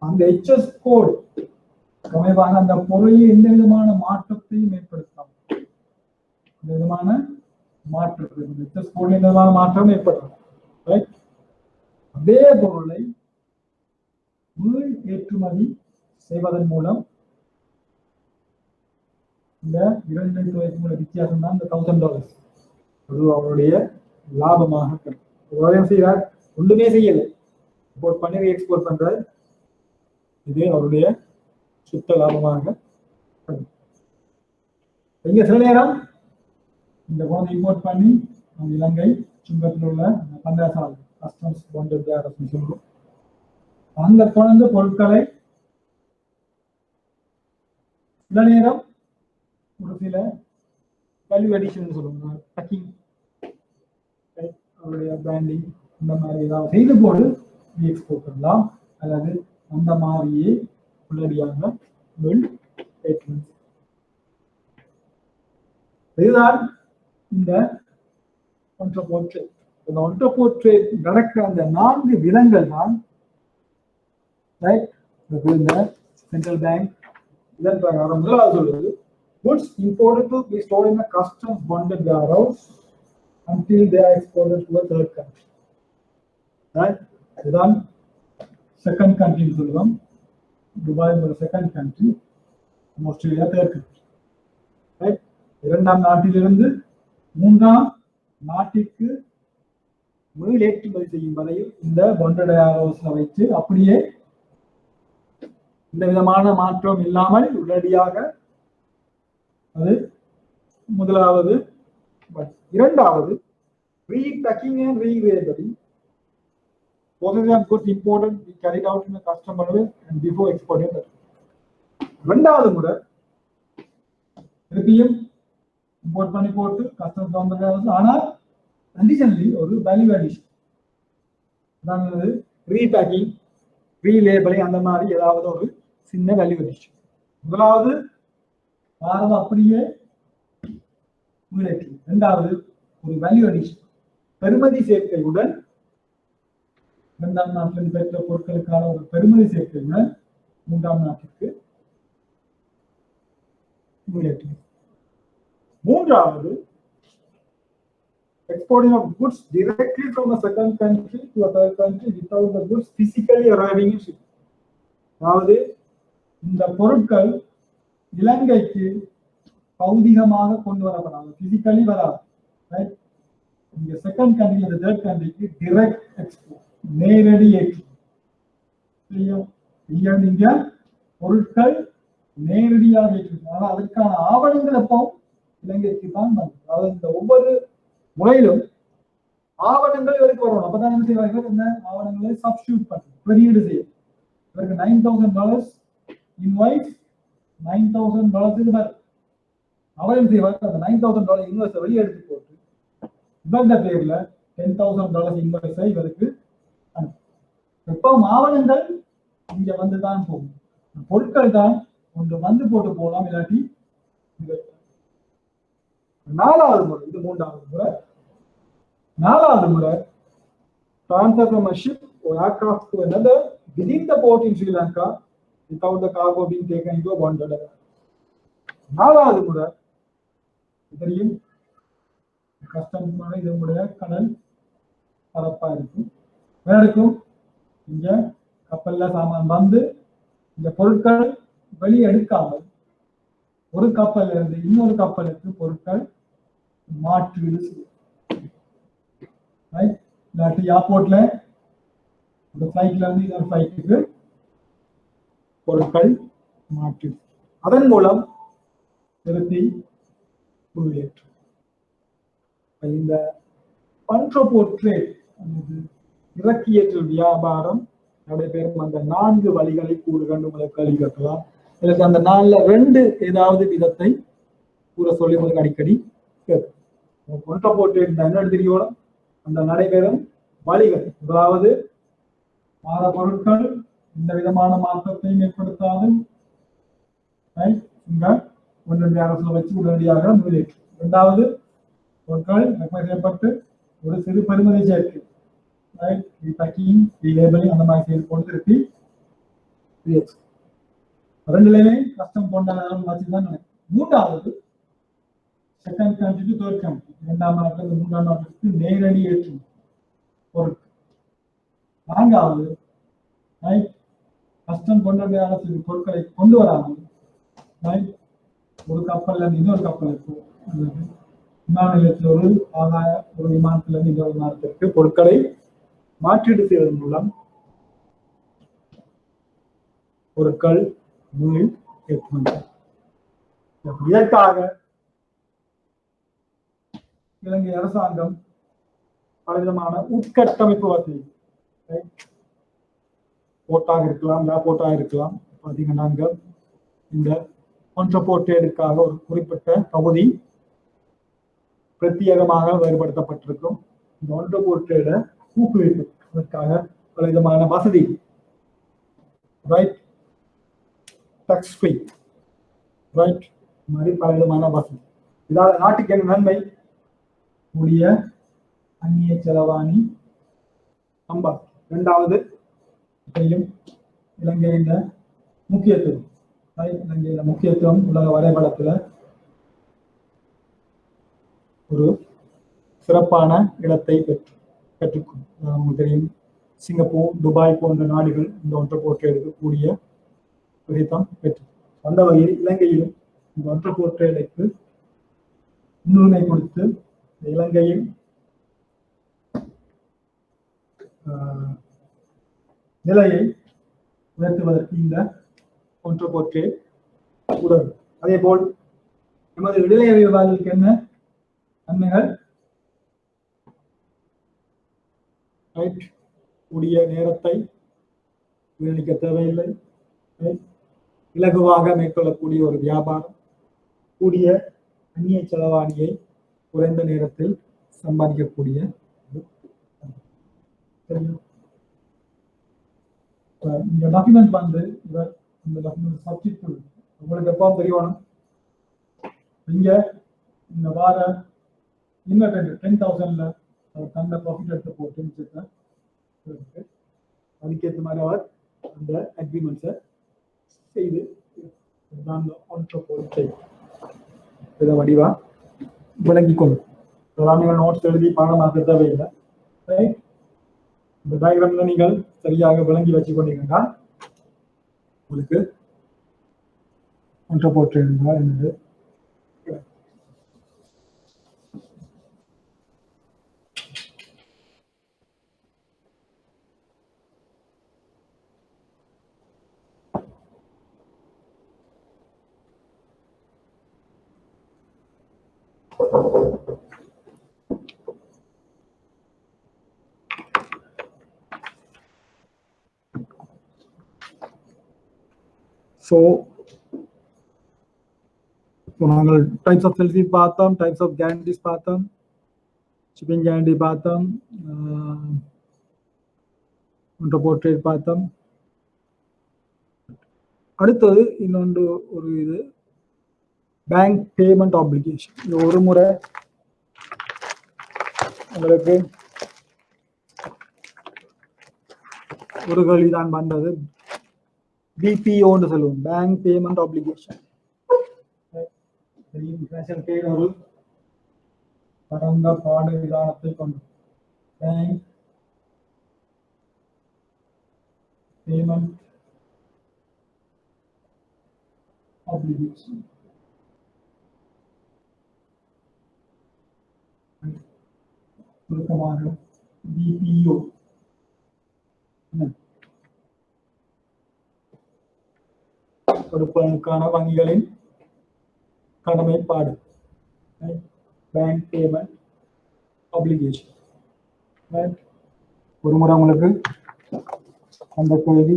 Speaker 1: அந்த HS கோட் அமைவாக அந்த பொருளில் எந்த விதமான மாற்றத்தையும் ஏற்படுத்தாம். எந்த விதமான மாற்றத்தை HS கோட் எந்த விதமான மாற்றம் ஏற்படும். அதே பொருளை மீள் ஏற்றுமதி செய்வதன் மூலம் இந்த இரண்டு துறைக்குள்ள வித்தியாசம் தான் இந்த $1,000. அது அவருடைய லாபமாக செய்கிறார். ஒன்றுமே செய்யலை, இம்போர்ட் பண்ணி எக்ஸ்போர்ட் பண்றாரு. இது அவருடைய சுத்த லாபமாக. இங்க சில நேரம் இந்த குழந்தை இம்போர்ட் பண்ணி இலங்கை சுங்கத்தில் உள்ள பண்டாசாலை கஸ்டம்ஸ் பாண்டட் சொல்றோம். அந்த குழந்தை பொருட்களை சில நேரம் ஒரு சில வேல்யூ அடிஷன் சொல்லுவாங்க, பேக்கிங், அவருடைய பிராண்டிங், இந்த மாதிரி ஏதாவது செய்து போது எக்ஸ்போர்ட் பண்ணலாம். அல்லது அந்த மாதிரியே உள்ளடியாக இதுதான் இந்த ஒன்ட்ரபோர்ட் ட்ரேட். இந்த ஒன்ட்ரபோர்ட் ட்ரேட் நடக்கிற அந்த 4 விதங்கள் தான் இந்த சென்ட்ரல் பேங்க் இதன் பிரகாரம் முதலாவது சொல்றது, goods imported to be stored in a customs bonded warehouse until they are exported to a third country. இதுதான் செகண்ட் கண்ட்ரி சொல்லுவோம். துபாய் ஒரு second country, Australia third country. Right? இரண்டாம் நாட்டிலிருந்து மூன்றாம் நாட்டிற்கு மீள் ஏற்றுமதி செய்யும் வரையில் இந்த பாண்டட் வேர்ஹவுஸ்ல வைத்து அப்படியே இந்த விதமான மாற்றம் இல்லாமல் உடனடியாக அது முதலாவது. இரண்டாவது repacking and re-labeling. Process of goods imported be carried out in a customer way and before exporting. இரண்டாவது முறை திருப்பியும் இம்போர்ட் பண்ணி போட்டு கஸ்டம்ஸ் வந்து, ஆனால் கண்டிஷன்லி ஒரு வேல்யூ அடிஷன், அதாவது ரீபேக்கிங், ரீலேபிளிங், அந்த மாதிரி ஏதாவது ஒரு சின்ன வேல்யூ அடிஷன். முதலாவது வாரம் அப்படியே மீளேற்று. இரண்டாவது ஒரு வேல்யூ அடிஷன், பெறுமதி சேர்க்கையுடன் இரண்டாம் நாட்டில் பெற்ற பொருட்களுக்கான ஒரு பெறுமதி சேர்க்கையுடன் மூன்றாம் நாட்டிற்கு மீளேற்று. மூன்றாவது exporting of goods directly from a second country to a third country without the goods physically arriving in ship. அதாவது இந்த பொருட்கள் இலங்கைக்கு பௌதிகமாக கொண்டு வரப்படாது, பிசிக்கலி வராது. ரைட்? இங்க செகண்ட் கண்ட்ரி அந்த தேர்ட் கண்ட்ரிக்கு டைரக்ட் எக்ஸ்போர்ட், நேரடி ஏற்றுமதி. இங்க பொருட்கள் நேரடியாக ஏற்றுமதி, ஆனால் அதற்கான ஆவணங்கள் எப்போ இலங்கைக்கு தான் வரும். அதாவது இந்த ஒவ்வொரு முறையிலும் ஆவணங்கள் இவருக்கு வரணும். அப்பதான் என்ன செய்வார்கள், இந்த ஆவணங்களை சப்ஸ்டியூட் பண்ணி வெளியீடு செய்யும். இவருக்கு $9,000 இன்வாய்ஸ், $9,000 வரும். அவர் என்ன செய்வார், அந்த $9,000 இன்வாய்ஸை வெளியெடுத்து போட்டு இவங்க பேர்ல $10,000 இன்வாய்ஸை இவருக்கு அனுப்பும். எப்பவும் ஆவணங்கள் இங்க வந்துதான் போகும், பொருட்கள் தான் ஒன்று வந்து போட்டு போகலாம், இல்லாட்டி. நாலாவது முறை, இது மூன்றாவது முறை. நாலாவது முறை transfer from a ship or aircraft to another within the port in Sri Lanka without the cargo being taken into a bonded area. நாலாவது முறை தெரியும், கஸ்டம்ஸ் முறை. இதனுடைய கடல் பரப்பா இருக்கும், இருக்கும். இங்க கப்பல்ல சாமான் வந்து இந்த பொருட்கள் வெளியே எடுக்காமல் ஒரு கப்பல்ல இருந்து இன்னொரு கப்பலுக்கு பொருட்கள் மாற்றீடு செய்யும். இல்லாட்டி ஏர்போர்ட்ல ஒரு ஃபிளைட்ல இருந்து இன்னொரு ஃபிளைட்டுக்கு பொருட்கள் மாற்றீடு, அதன் மூலம் திருத்தி உள்ளேற்று. இந்த ஒன்ட்ரபோர்ட் ட்ரேட் இறக்கியேற்றல் வியாபாரம் நடைபெறும் அந்த 4 வழிகளை கூறுகள் உங்களுக்கு கேள்வி கேட்கலாம். எனக்கு அந்த 4ல் 2 ஏதாவது விதத்தை கூற சொல்லி உங்களுக்கு அடிக்கடி கேட்கும். கான்ட்ராபோர்ட் என்ன தெரியணும் அந்த நடைபெறும் வழிகள். அதாவது மாற பொருட்கள் இந்த விதமான மாற்றத்தையும் ஏற்படுத்தாது ஒன்றிய அரசு வச்சு உடனடியாக முதலீட்டு. இரண்டாவது, பொருட்கள் இறக்குமதி செய்யப்பட்டு ஒரு சிறு பெருமதி சேர்க்கை அந்த மாதிரி செய்து கொண்டு திருப்பி ரெண்டுலையுமே கஷ்டம் கொண்ட வச்சுதான் நடக்கும். மூன்றாவது, second country to third country, இரண்டாம் நாட்டிலிருந்து மூன்றாம் நாட்டிற்கு நேரடி ஏற்றும் பொருட்கள். நான்காவது, கஷ்டம் கொண்ட அரசு பொருட்களை கொண்டு வராமல் ஒரு கப்பல்ல இருந்து இன்னொரு கப்பலுக்கு அல்லது விமான நிலையத்தில் ஒரு ஆதாய ஒரு விமானத்திலிருந்து இன்னொரு விமானத்திற்கு பொருட்களை மாற்றீடு செய்வதன் மூலம் பொருட்கள் நூலில் ஏற்றுமதி. இதற்காக இலங்கை அரசாங்கம் பலவிதமான உட்கட்டமைப்பு வசதி போட்டாக இருக்கலாம், லேபோட்டாக இருக்கலாம். பார்த்தீங்கன்னா இந்த கான்ட்ராபோர்ட்டுக்காக ஒரு குறிப்பிட்ட பகுதி பிரத்யேகமாக வேறுபடுத்தப்பட்டிருக்கும். இந்த கான்ட்ராபோர்ட்டை ஊக்குவிப்பதற்காக பலவிதமான வசதி, டாக்ஸ் ஃப்ரீ, மாதிரி பலவிதமான வசதி. இதாவது நாட்டுக்கு என்ன நன்மை? கூடிய அந்நிய செலவாணி சம்பாதி. இரண்டாவது, இலங்கையின் முக்கியத்துவம், இலங்கையில முக்கியத்துவம் உலக வரைபடத்துல ஒரு சிறப்பான இடத்தை பெற்றுக்கும். உங்களுக்கு தெரியும், சிங்கப்பூர், துபாய் போன்ற நாடுகள் இந்த கான்ட்ராபோர்ட் எடுக்கக்கூடிய விகிதம் பெற்று. அந்த வகையில் இலங்கையிலும் இந்த கான்ட்ராபோர்ட் முன்னுரிமை கொடுத்து இலங்கையில் நிலையை உயர்த்துவதற்கு இந்த கான்ட்ராபோர்ட் உதவும். அதே போல் எமது இடைநிலை வியாபாரிகளுக்கு என்ன நன்மைகள்? கூடிய நேரத்தை வீணடிக்க தேவையில்லை, இலகுவாக மேற்கொள்ளக்கூடிய ஒரு வியாபாரம், கூடிய அந்நிய செலவாணியை குறைந்த நேரத்தில் சம்பாதிக்கக்கூடிய. இந்த டாக்குமெண்ட் வந்து இவர் இந்த டாக்குமெண்ட் சப்ஜெக்ட் உங்களுக்கு எப்போ தெரியணும். இங்க இந்த வார இன்னும் 10,000ல அவர் தந்த ப்ராஃபிட் எடுத்து போட்டு அதுக்கேற்ற மாதிரி அவர் அந்த அக்ரிமெண்ட்ஸை செய்து இதை வடிவா விளங்கிக் கொள்ளும். இதெல்லாம் நீங்கள் நோட்ஸ் எழுதி பாடமாக்க தேவையில்லை. இந்த டயக்ராம்ல நீங்கள் சரியாக விளங்கி வச்சு கொண்டீங்கன்னா உங்களுக்கு கான்ட்ராபோர்ட் என்னது நாங்கள் டைப்ஸ் ஆஃப் செல்ஃபி பார்த்தோம், டைப்ஸ் ஆஃப் கேரண்டிஸ் பார்த்தோம், ஷிப்பிங் கேரண்டி பார்த்தோம், கான்ட்ராபோர்ட் பார்த்தோம். அடுத்தது இன்னொன்று ஒரு இது பேங்க் பேமெண்ட் ஆப்ளிகேஷன். இது ஒரு முறை உங்களுக்கு ஒரு கேள்விதான் வந்தது. பிபிஓன்னு சொல்லுவோம், பேங்க் பேமெண்ட் ஆப்ளிகேஷன். ஒரு பரந்த பாட விதானத்தை கொண்டு பேங்க் பேமெண்ட் ஆப்ளிகேஷன். சுருக்கமாக பிபிஓ. கொடுப்பதற்கான வங்கிகளின் கடமைப்பாடு, பேங்க் பேமெண்ட் ஆப்ளிகேஷன். ஒரு முறை உங்களுக்கு அந்த கேள்வி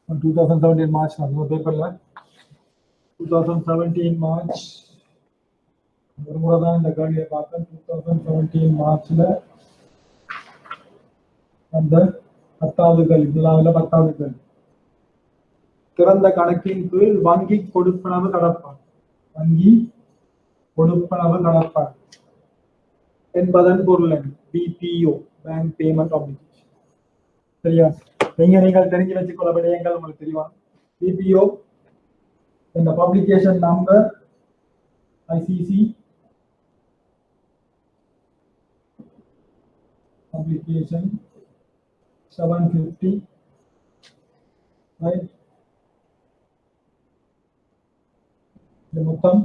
Speaker 1: 2017 March பேப்பர்ல 2017 மார்ச் ஒரு முறை தான் இந்த கேள்வியை பார்த்தேன். 2017 மார்ச்ல அந்த 10வது கேள்வி, முதலாவது 10வது கேள்வி, திறந்த கணக்கின் கீழ் வங்கி கொடுப்பனவு கடப்பார், வங்கி கொடுப்பனவு கடப்பார் என்பதன் பொருள் என்ன? BPO, bank payment application. சரியா? நீங்கள் தெரிஞ்சு வச்சுக்கொள்ள விடயங்கள் உங்களுக்கு தெரியுமா? பிபிஓ இந்த publication number ICC application 750, right? இது மொத்தம்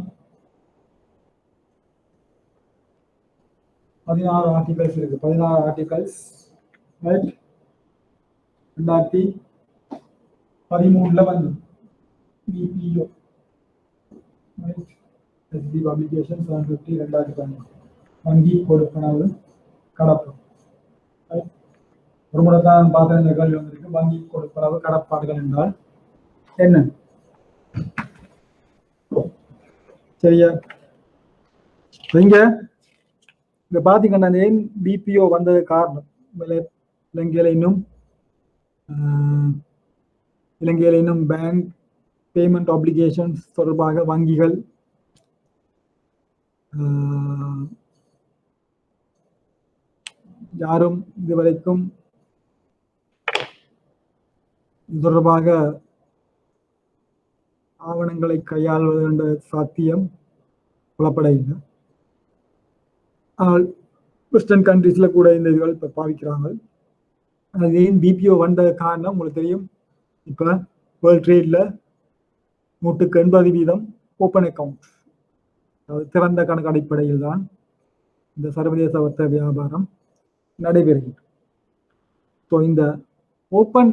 Speaker 1: 16 ஆர்டிகல்ஸ் இருக்கு. 16 ஆர்டிகல்ஸ், ரைட்? 2013ல வந்து பிபிஓ, ரைட்? எஸ்பி பப்ளிகேஷன் 750 2013 வங்கி கொடுப்பனவு கடப்பு. ஒரு முறை தான் பார்த்த இந்த கேள்வி வந்திருக்கு. வங்கி கொடுப்பனவு கடப்பாடுகள் என்றால் என்ன? சரியா? இங்க பாத்தீங்கன்னா ஏன் பிபிஓ வந்தது காரணம், இலங்கையில இன்னும் பேங்க் பேமெண்ட் ஆப்ளிகேஷன்ஸ் தொடர்பாக வங்கிகள் யாரும் இதுவரைக்கும் தொடர்பாக ஆவணங்களை கையாள்வது என்ற சாத்தியம் புலப்பட இல்லை. ஆனால் வெஸ்டர்ன் கண்ட்ரீஸ்ல கூட இந்த இதுகள் இப்ப பாவிக்கிறாங்க. அது ஏன் பிபிஓ வந்த காரணம் உங்களுக்கு தெரியும். இப்ப வேர்ல்ட் ட்ரேட்ல 180% ஓப்பன் அக்கவுண்ட், அதாவது திறந்த கணக்கு அடிப்படையில் தான் இந்த சர்வதேச வர்த்தக வியாபாரம் நடைபெறுகிறது. ஸோ இந்த ஓப்பன்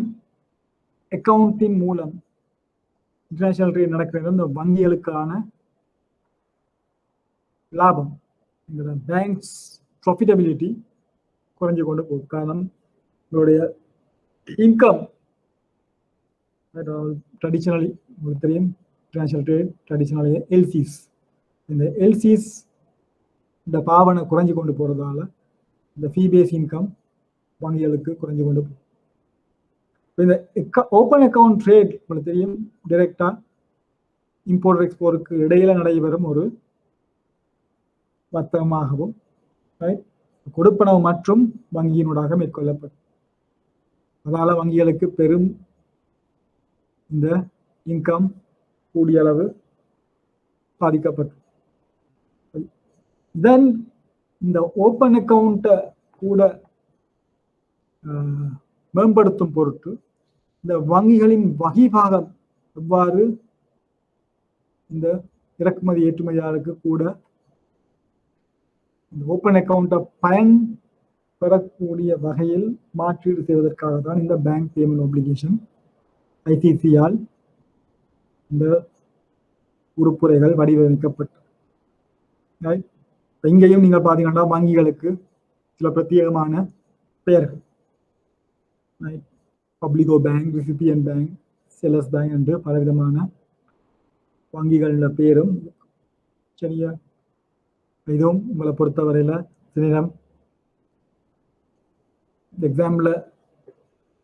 Speaker 1: அக்கவுண்டின் மூலம் இன்டர்நேஷனல் ட்ரேட் நடக்கிறது. இந்த வங்கிகளுக்கான லாபம், இந்த பேங்க்ஸ் ப்ராஃபிட்டபிலிட்டி குறைஞ்சு கொண்டு போகும். காரணம், உங்களுடைய இன்கம் ட்ரெடிஷனலி உங்களுக்கு தெரியும், இன்டர்நேஷனல் ட்ரேட் ட்ரெடிஷனலி எல்சிஸ், இந்த எல்சிஸ் இந்த பாவனை குறைஞ்சு கொண்டு போறதால இந்த ஃபீ பேஸ் இன்கம் வங்கிகளுக்கு குறைஞ்சு கொண்டு போகும். இந்த ஓப்பன் அக்கவுண்ட் ட்ரேட் உங்களுக்கு தெரியும், டைரக்டா இம்போர்ட் எக்ஸ்போர்ட்டுக்கு இடையில நடைபெறும் ஒரு வர்த்தகமாகவும் கொடுப்பனவு மற்றும் வங்கியினூடாக மேற்கொள்ளப்படும். அதனால வங்கிகளுக்கு பெரும் இந்த இன்கம் கூடிய அளவு பாதிக்கப்பட்டது. தென் இந்த ஓப்பன் அக்கவுண்ட்டை கூட மேம்படுத்தும் பொருட்டு இந்த வங்கிகளின் வகிபாகம் எவ்வாறு இந்த இறக்குமதி ஏற்றுமதியாளருக்கு கூட இந்த ஓப்பன் அக்கவுண்ட்டை பயன் பெறக்கூடிய வகையில் மாற்றீடு செய்வதற்காக தான் இந்த பேங்க் பேமெண்ட் ஆப்ளிகேஷன் ஐசிசியால் இந்த உறுப்புரைகள் வடிவமைக்கப்பட்டது. இங்கேயும் நீங்கள் பார்த்தீங்கன்னா வங்கிகளுக்கு சில பிரத்யேகமான பெயர்கள், பப்ளிகோ பேங்க், ரிசிபியன் பேங்க், செலஸ் பேங்க் என்று பலவிதமான வங்கிகள பேரும். சரியா? இதுவும் உங்களை பொறுத்தவரையில சில நேரம் எக்ஸாம்ல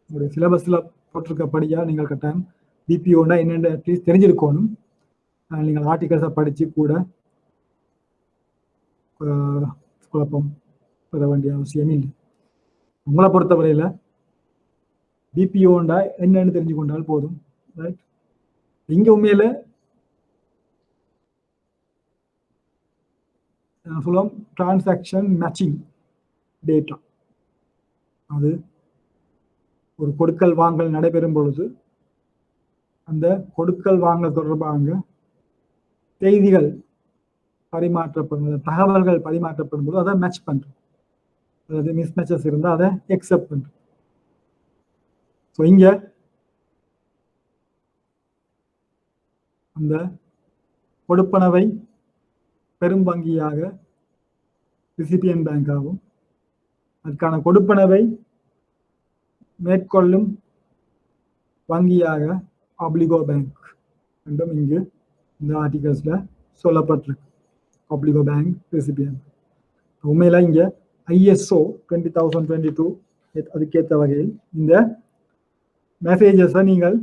Speaker 1: உங்களுடைய சிலபஸ்ல போட்டிருக்கப்படியா நீங்கள் கட்டாயம் பிபிஓனா என்னென்ன அட்லீஸ்ட் தெரிஞ்சிருக்கணும். நீங்கள் ஆர்டிகல்ஸை படிச்சு கூட குழப்பம் பெற வேண்டிய அவசியம் இல்லை. உங்களை பொறுத்தவரையில பிபிஓண்டா என்னன்னு தெரிஞ்சு கொண்டால் போதும். ரைட்? இங்க உண்மையில சொல்லுவோம் டிரான்சாக்ஷன் மேட்சிங் டேட்டா. அது ஒரு கொடுக்கல் வாங்கல் நடைபெறும் பொழுது அந்த கொடுக்கல் வாங்கல் தொடர்பாக செய்திகள் பரிமாற்றப்படும், தகவல்கள் பரிமாற்றப்படும் போது அதை மேட்ச் பண்றோம். அதாவது மிஸ் மேட்சஸ் இருந்தால் அதை எக்ஸெப்ட் பண்றோம். ஸோ இங்க அந்த கொடுப்பனவை பெரும் வங்கியாக ரிசிபியன் பேங்காகவும் அதற்கான கொடுப்பனவை மேற்கொள்ளும் வங்கியாக ஆப்ளிகோ பேங்க் என்றும் இங்கு இந்த ஆர்டிகல்ஸ்ல சொல்லப்பட்டிருக்கு. ஆப்ளிகோ பேங்க், ரிசிபியன். உண்மையில இங்க ISO 20022 அதுக்கேற்ற வகையில் இந்த மெசேஜஸை நீங்கள்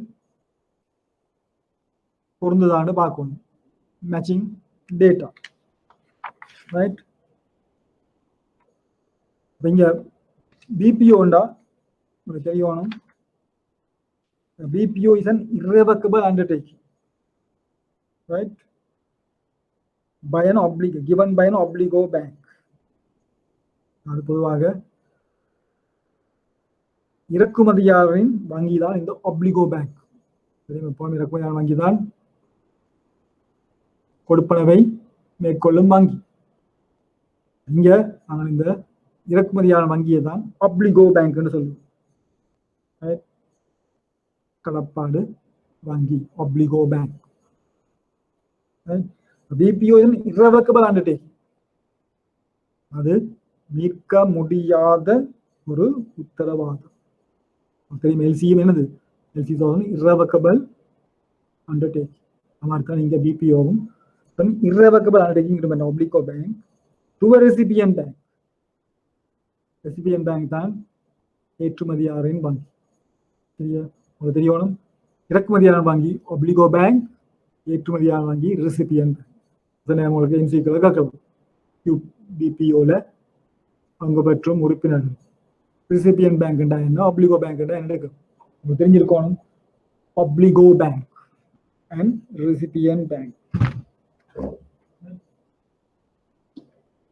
Speaker 1: பொருந்துதான்னு பார்க்கணும். Matching data, right? இங்க BPOண்டா உங்களுக்கு தெரியணும். BPO is an irrevocable undertaking, right? By an obligor, given by an obligor bank. அது பொதுவாக இறக்குமதியாளரின் வங்கி தான் இந்த obligor bank. எப்போதும் இறக்குமதியாளர் வங்கி தான் கொடுப்பனவை மேற்கொள்ளும் வங்கி. இங்க நாங்கள் இந்த இறக்குமதியாளர் வங்கியை தான் obligor bank என்று சொல்லுவோம். கடப்பாடு வங்கி, obligor bank. BPO is an irrevocable undertaking. அது மீட்க முடியாத ஒரு உத்தரவாதம். தெரியும் LCM என்னது? LCM irrevocable undertaking. அதான் இங்க BPOவும் irrevocable undertaking from obligor bank to a recipient bank. Recipient bank தான் ஏற்றுமதியாளரின் வங்கி. சரியா? உங்களுக்கு தெரியணும். இறக்குமதியாளர் வங்கி obligor bank, ஏற்றுமதியாளர் வங்கி recipient bank. இதனை உங்களுக்கு MCQ கேட்கலாம். BPOல பங்கு பெற்றும் உறுப்பினர்கள் recipient bank என்ன, obligor bank என்ன கேட்கலாம். உங்களுக்கு தெரிஞ்சிருக்கணும். obligor bank and recipient bank.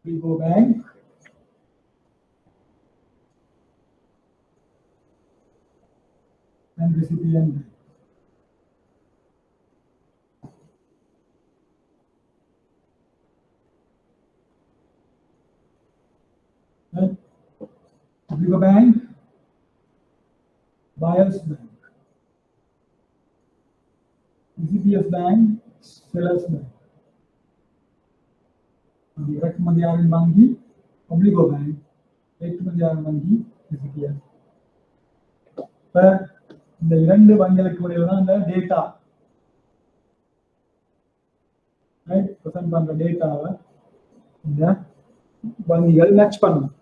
Speaker 1: obligor bank and recipient bank. Obligor bank, buyer's bank. recipient bank, seller's bank. இறக்குமதியாளரின் வங்கி obligor bank, ஏற்றுமதியாளர் வங்கி recipient. இந்த இரண்டு வங்கிகளுக்கு இடையில தான் இந்த டேட்டா பிரசன்ட் பண்ற டேட்டாவை இந்த வங்கிகள் மேட்ச் பண்ணணும்.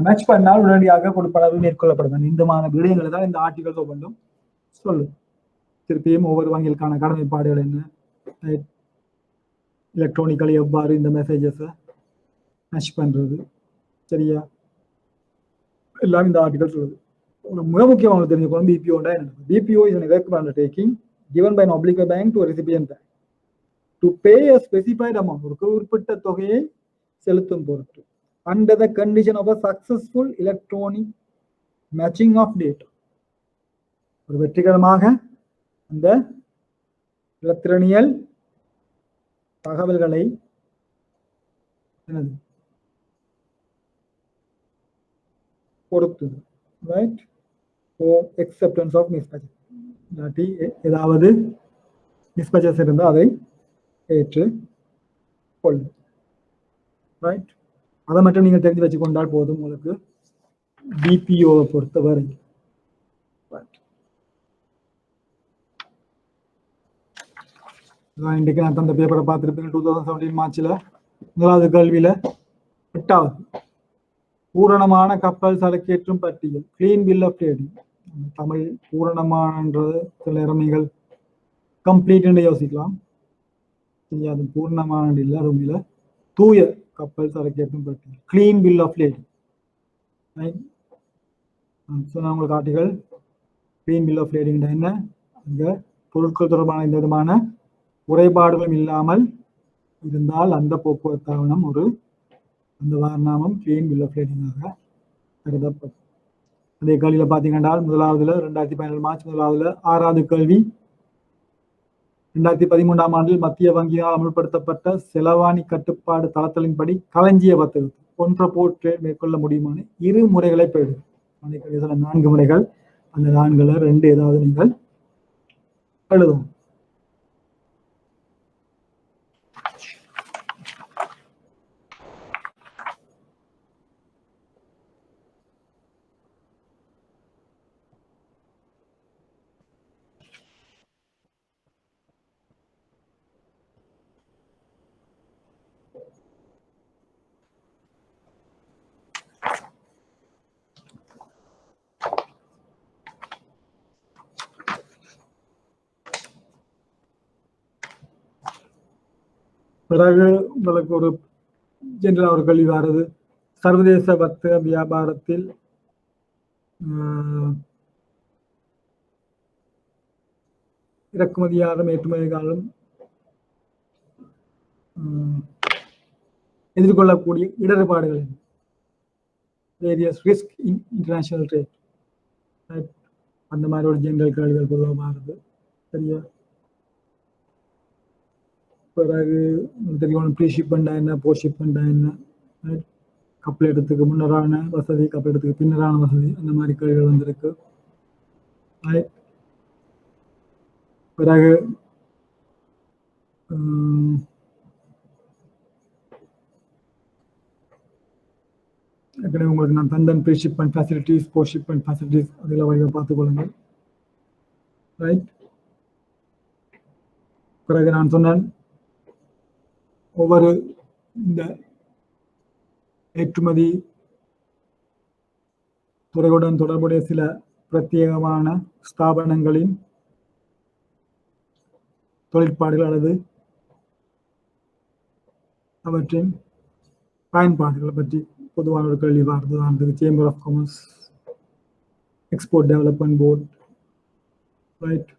Speaker 1: மேட்ச் பண்ணால் உடனடியாக கொடுப்பனவு மேற்கொள்ளப்படும். இந்த மாதிரி விடயங்களை தான் இந்த ஆர்டிகல் ஒவ்வொன்றும் சொல்லும். திருப்பியும் ஒவ்வொரு வங்கிகளுக்கான கடமைப்பாடுகள் என்ன, எலக்ட்ரானிக்கலி எவ்வாறு இந்த மெசேஜஸை மேட்ச் பண்றது, சரியா, எல்லாம் இந்த ஆர்டிகல் சொல்லுது. மிக முக்கியமாக தெரிஞ்சுக்கணும் BPO என்ன. BPO is an irrevocable undertaking given by an obligor bank to a recipient bank to pay a specified amount, ஒரு குறிப்பிட்ட தொகையை செலுத்தும் பொருட்டு, under the condition of a successful electronic matching of data. ஒரு வெற்றிகரமாக அந்த இலத்திரனியல் தகவல்களை என்னது பொறுத்து, ரைட்? acceptance of mismatches. இல்லாட்டி ஏதாவது mismatches இருந்தால் அதை ஏற்று கொள்ளும், ரைட்? அதை மட்டும் நீங்கள் தெரிஞ்சு வச்சு கொண்டால் போதும் உங்களுக்கு BPOவை பொறுத்தவரை. இன்றைக்கு நான் தந்த பேப்பரை பார்த்துருப்பீங்க. 2017 மார்ச்ல முதலாவது கல்வியில 8வது பூரணமான கப்பல் சரக்கேற்றும் பட்டியல், clean bill of trading. Tamil பூரணமானன்றது சில நேரம் நீங்கள் கம்ப்ளீட் என்று யோசிக்கலாம். அது பூர்ணமான இல்லை, அது உண்மையில தூய கப்பல் சரக்கேற்றும் பட்டியல், கிளீன் பில் ஆஃப் ட்ரேடிங். சொன்ன உங்களுக்கு article clean bill of trading என்ன, அங்க பொருட்கள் தொடர்பான இந்த விதமான குறைபாடுகளும் இல்லாமல் இருந்தால் அந்த போக்குவரத்து ஆவணம் ஒரு அந்த வாரணாமம் கிளீன் பில் ஆஃப் ட்ரேடிங்காக கருதப்படும். அதே கேள்வியில் பார்த்தீங்கன்னா முதலாவதுல 2017 மார்ச் முதலாவதுல 6வது கேள்வி 2013ஆம் ஆண்டில் மத்திய வங்கியால் அமல்படுத்தப்பட்ட செலவாணி கட்டுப்பாடு தளத்தலின்படி களஞ்சிய வர்த்தகம் ஒன்ற போட்டு மேற்கொள்ள முடியுமான இரு முறைகளை பெறுது. 4 முறைகள், அந்த 4ல 2 ஏதாவது நீங்கள் எழுதும். பிறகு உங்களுக்கு ஒரு ஜெனரல் ஒரு கேள்வி வருது, சர்வதேச வர்த்தக வியாபாரத்தில் இறக்குமதியாளரும் ஏற்றுமதியாளரும் எதிர்கொள்ளக்கூடிய இடர்பாடுகள், various risk in international trade, அந்த மாதிரி ஒரு ஜெனரல் கேள்விகள் பொதுவாக மாறுது. சரியா? பிறகு தெரியும் ப்ரீ ஷிப்மெண்டா என்ன, போஸ்ட் ஷிப்மெண்டா என்ன, கப்பலேட்டத்துக்கு முன்னரான வசதி, கப்பலேட்டத்துக்கு பின்னரான வசதி, அந்த மாதிரி கேள்விகள் வந்திருக்கு. பிறகு உங்களுக்கு நான் தந்தன் pre shipment facilities, post shipment facilities, அதில் வழியை பார்த்துக்கொள்ளுங்கள். ரைட். பிறகு நான் சொன்னேன் ஒவ்வொரு இந்த ஏற்றுமதி துறையுடன் தொடர்புடைய சில பிரத்யேகமான ஸ்தாபனங்களின் தொழிற்பாடுகள் அல்லது அவற்றின் பயன்பாடுகளை பற்றி பொதுவான ஒரு கேள்வி வருது. அதுக்கு chamber of commerce, export development board, right,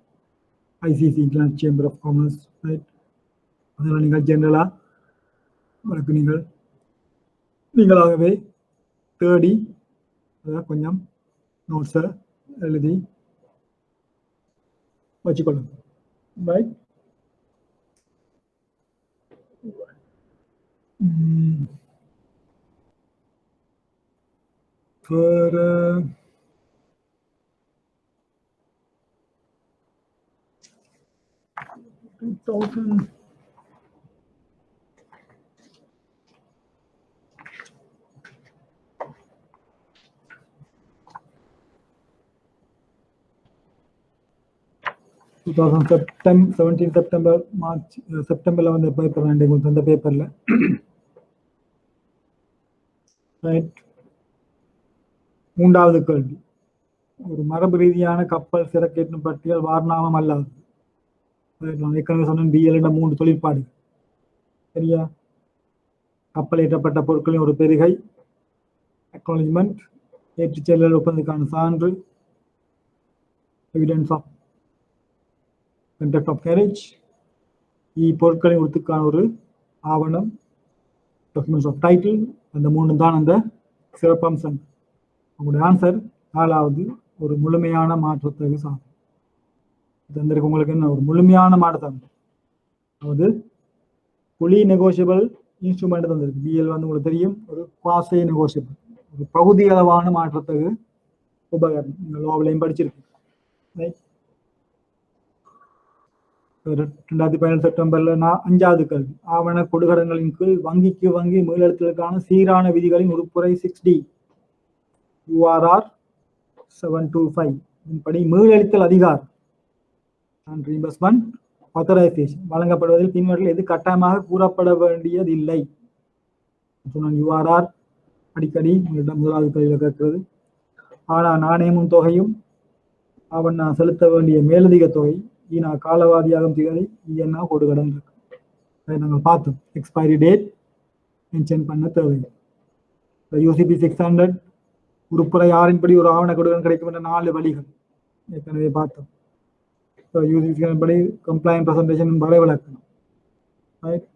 Speaker 1: ICC international chamber of commerce, right. அதனால் நீங்கள் ஜெனரலாக உங்களுக்கு நீங்களாகவே தேடி அதை கொஞ்சம் நோட்ஸை எழுதி வச்சுக்கொள்ளுங்க. ரைட். For 2000 17 செப்டம்பர் மார்ச் செப்டம்பர்ல வந்து பேப்பர் வேண்டிய அந்த பேப்பர்ல ரைட். 3வது கேள்வி, ஒரு மரபு ரீதியான கப்பல் சிறக்கேற்றும் பட்டியல் வார்நாமம் அல்லாது. ஏற்கனவே சொன்ன பிஎல் 3 தொழிற்பாடு. சரியா? கப்பல் ஏற்றப்பட்ட பொருட்களின் ஒரு பெருகை, அக்னாலஜ்மெண்ட், ஏற்றுச் செல்லல் ஒப்பந்தத்துக்கான சான்று, evidence of contract of carriage, பொருட்களின் உறுத்துக்கான ஒரு ஆவணம், டாக்குமெண்ட்ஸ் ஆஃப் டைட்டில். அந்த 3 தான் அந்த சிறப்பம்சம். உங்களுடைய ஆன்சர் 4வது ஒரு முழுமையான மாற்றத்துக்கு சாதம். தந்திருக்கு உங்களுக்கு என்ன ஒரு முழுமையான மாற்றம், அதாவது புலி நெகோசியபிள் இன்ஸ்ட்ருமெண்ட் தந்திருக்கு. பிஎல் வந்து உங்களுக்கு தெரியும் ஒரு குவாசி நெகோசியபிள், ஒரு பகுதி அளவான மாற்றத்துக்கு உபகரணம். நீங்கள் லோவிலையும் படிச்சிருக்கு. 2017 செப்டம்பர்ல 5வது கேள்வி, ஆவண கொடுகடன்களின் கீழ் வங்கிக்கு வங்கி மீளெழுத்தலுக்கான சீரான விதிகளின் உறுப்புரை 6D URR 725 படி மீளெழுத்தல் அதிகாரம் வழங்கப்படுவதில் பின்வரில் எது கட்டாயமாக கூறப்பட வேண்டியதில்லை. URR அடிக்கடி முதலாவது கேள்வியில் கேட்கிறது. ஆனால் நாணயமும் தொகையும் அவன் நான் செலுத்த வேண்டிய மேலதிக தொகை காலவாதியாகும் திகதி என்ன கொடுகடன் இருக்கு. அதை நாங்கள் பார்த்தோம். எக்ஸ்பைரி டேட் மென்ஷன் பண்ண தேவை. யூசிபி 600 உறுப்புரை 6 ஒரு ஆவண கொடுகடன் கிடைக்கும் என்ற 4 வழிகள் ஏற்கனவே பார்த்தோம். யூசிபி படி கம்ப்ளைண்ட் பிரசன்டேஷன் வரைவிலக்கணம். ரைட்.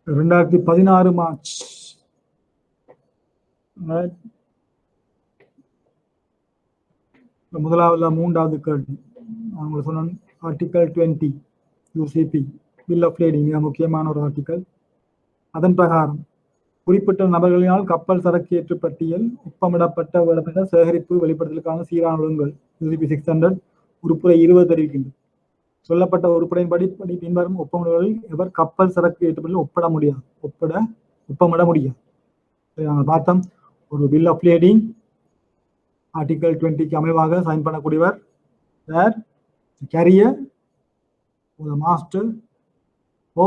Speaker 1: 2016 மார்ச். Right. முதலாவது மூன்றாவது கேள்வி நான் உங்களுக்கு சொன்னேன். Article 20 UCP bill of lading மிக முக்கியமான ஒரு ஆர்டிகல். அதன் பிரகாரம் குறிப்பிட்ட நபர்களினால் கப்பல் சரக்கு ஏற்று பட்டியல் ஒப்பமிடப்பட்ட வேடப்பட்ட சேகரிப்பு வெளிப்படுத்தலுக்கான சீரான ஒழுங்குகள் யூசிபி 600 உறுப்புரை 20 தெரிவிக்கின்றது. சொல்லப்பட்ட உறுப்புரையின்படி பின்வரும் ஒப்பமிடுகளில் எவர் கப்பல் சரக்கு ஏற்றுப்பட்டியல் ஒப்பமிட முடியாது. நாங்கள் பார்த்தோம், ஒரு பில் ஆஃப் லேடிங் ஆர்டிகல் 20க்கு அமைவாக சைன் பண்ணக்கூடியவர் யார்? Carrier, master or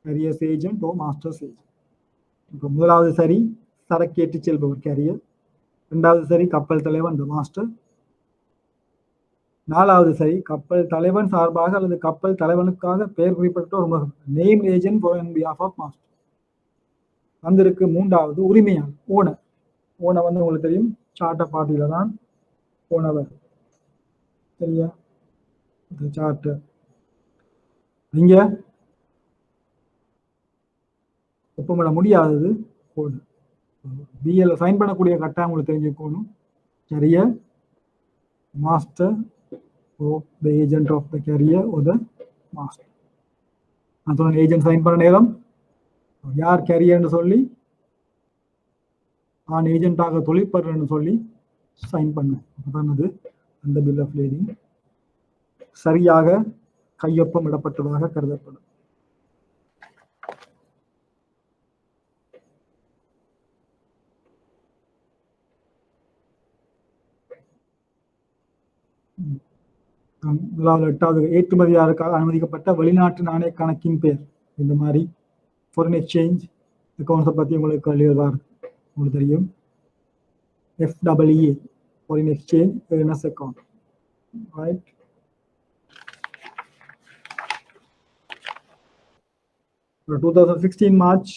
Speaker 1: carrier's agent or master's agent. இப்போ முதலாவது சரி சரக்கு ஏற்றி செல்பவர் கேரியர், இரண்டாவது சரி கப்பல் தலைவன் த மாஸ்டர், நாலாவது சரி கப்பல் தலைவன் சார்பாக அல்லது கப்பல் தலைவனுக்காக பெயர் குறிப்பிட்ட ஒரு name agent for on behalf of master. வந்திருக்கு மூன்றாவது உரிமையாளர் ஓனர். ஓனர் வந்து உங்களுக்கு தெரியும் சார்ட்டர் பார்ட்டியில தான் ஓனவர். சரியா? சார்ட்டர் இங்க ஒப்பமிட முடியாதது ஓனர். பிஎல் சைன் பண்ணக்கூடிய கட்டாயம் உங்களுக்கு தெரிஞ்சுக்கணும். சரியா? Master or the agent of the carrier or the master. அந்த ஏஜென்ட் சைன் பண்ண நேரம் யார் கேரியர்னு சொல்லி நான் ஏஜென்ட்டாக தொழிற்படுறேன்னு சொல்லி சைன் பண்ண அப்பதான் அது அந்த பில் ஆஃப் லேடிங் சரியாக கையொப்பம் இடப்பட்டதாக கருதப்படும். எட்டாவது ஏற்றுமதியாளருக்காக அனுமதிக்கப்பட்ட வெளிநாட்டு நாணய கணக்கின் பேர். இந்த மாதிரி ஃபாரின் எக்ஸ்சேஞ்ச் அக்கௌண்ட்ஸை பற்றி உங்களுக்கு கேள்விதான் உங்களுக்கு தெரியும். FEE foreign exchange earners account. Right. ஒரு 2016 மார்ச்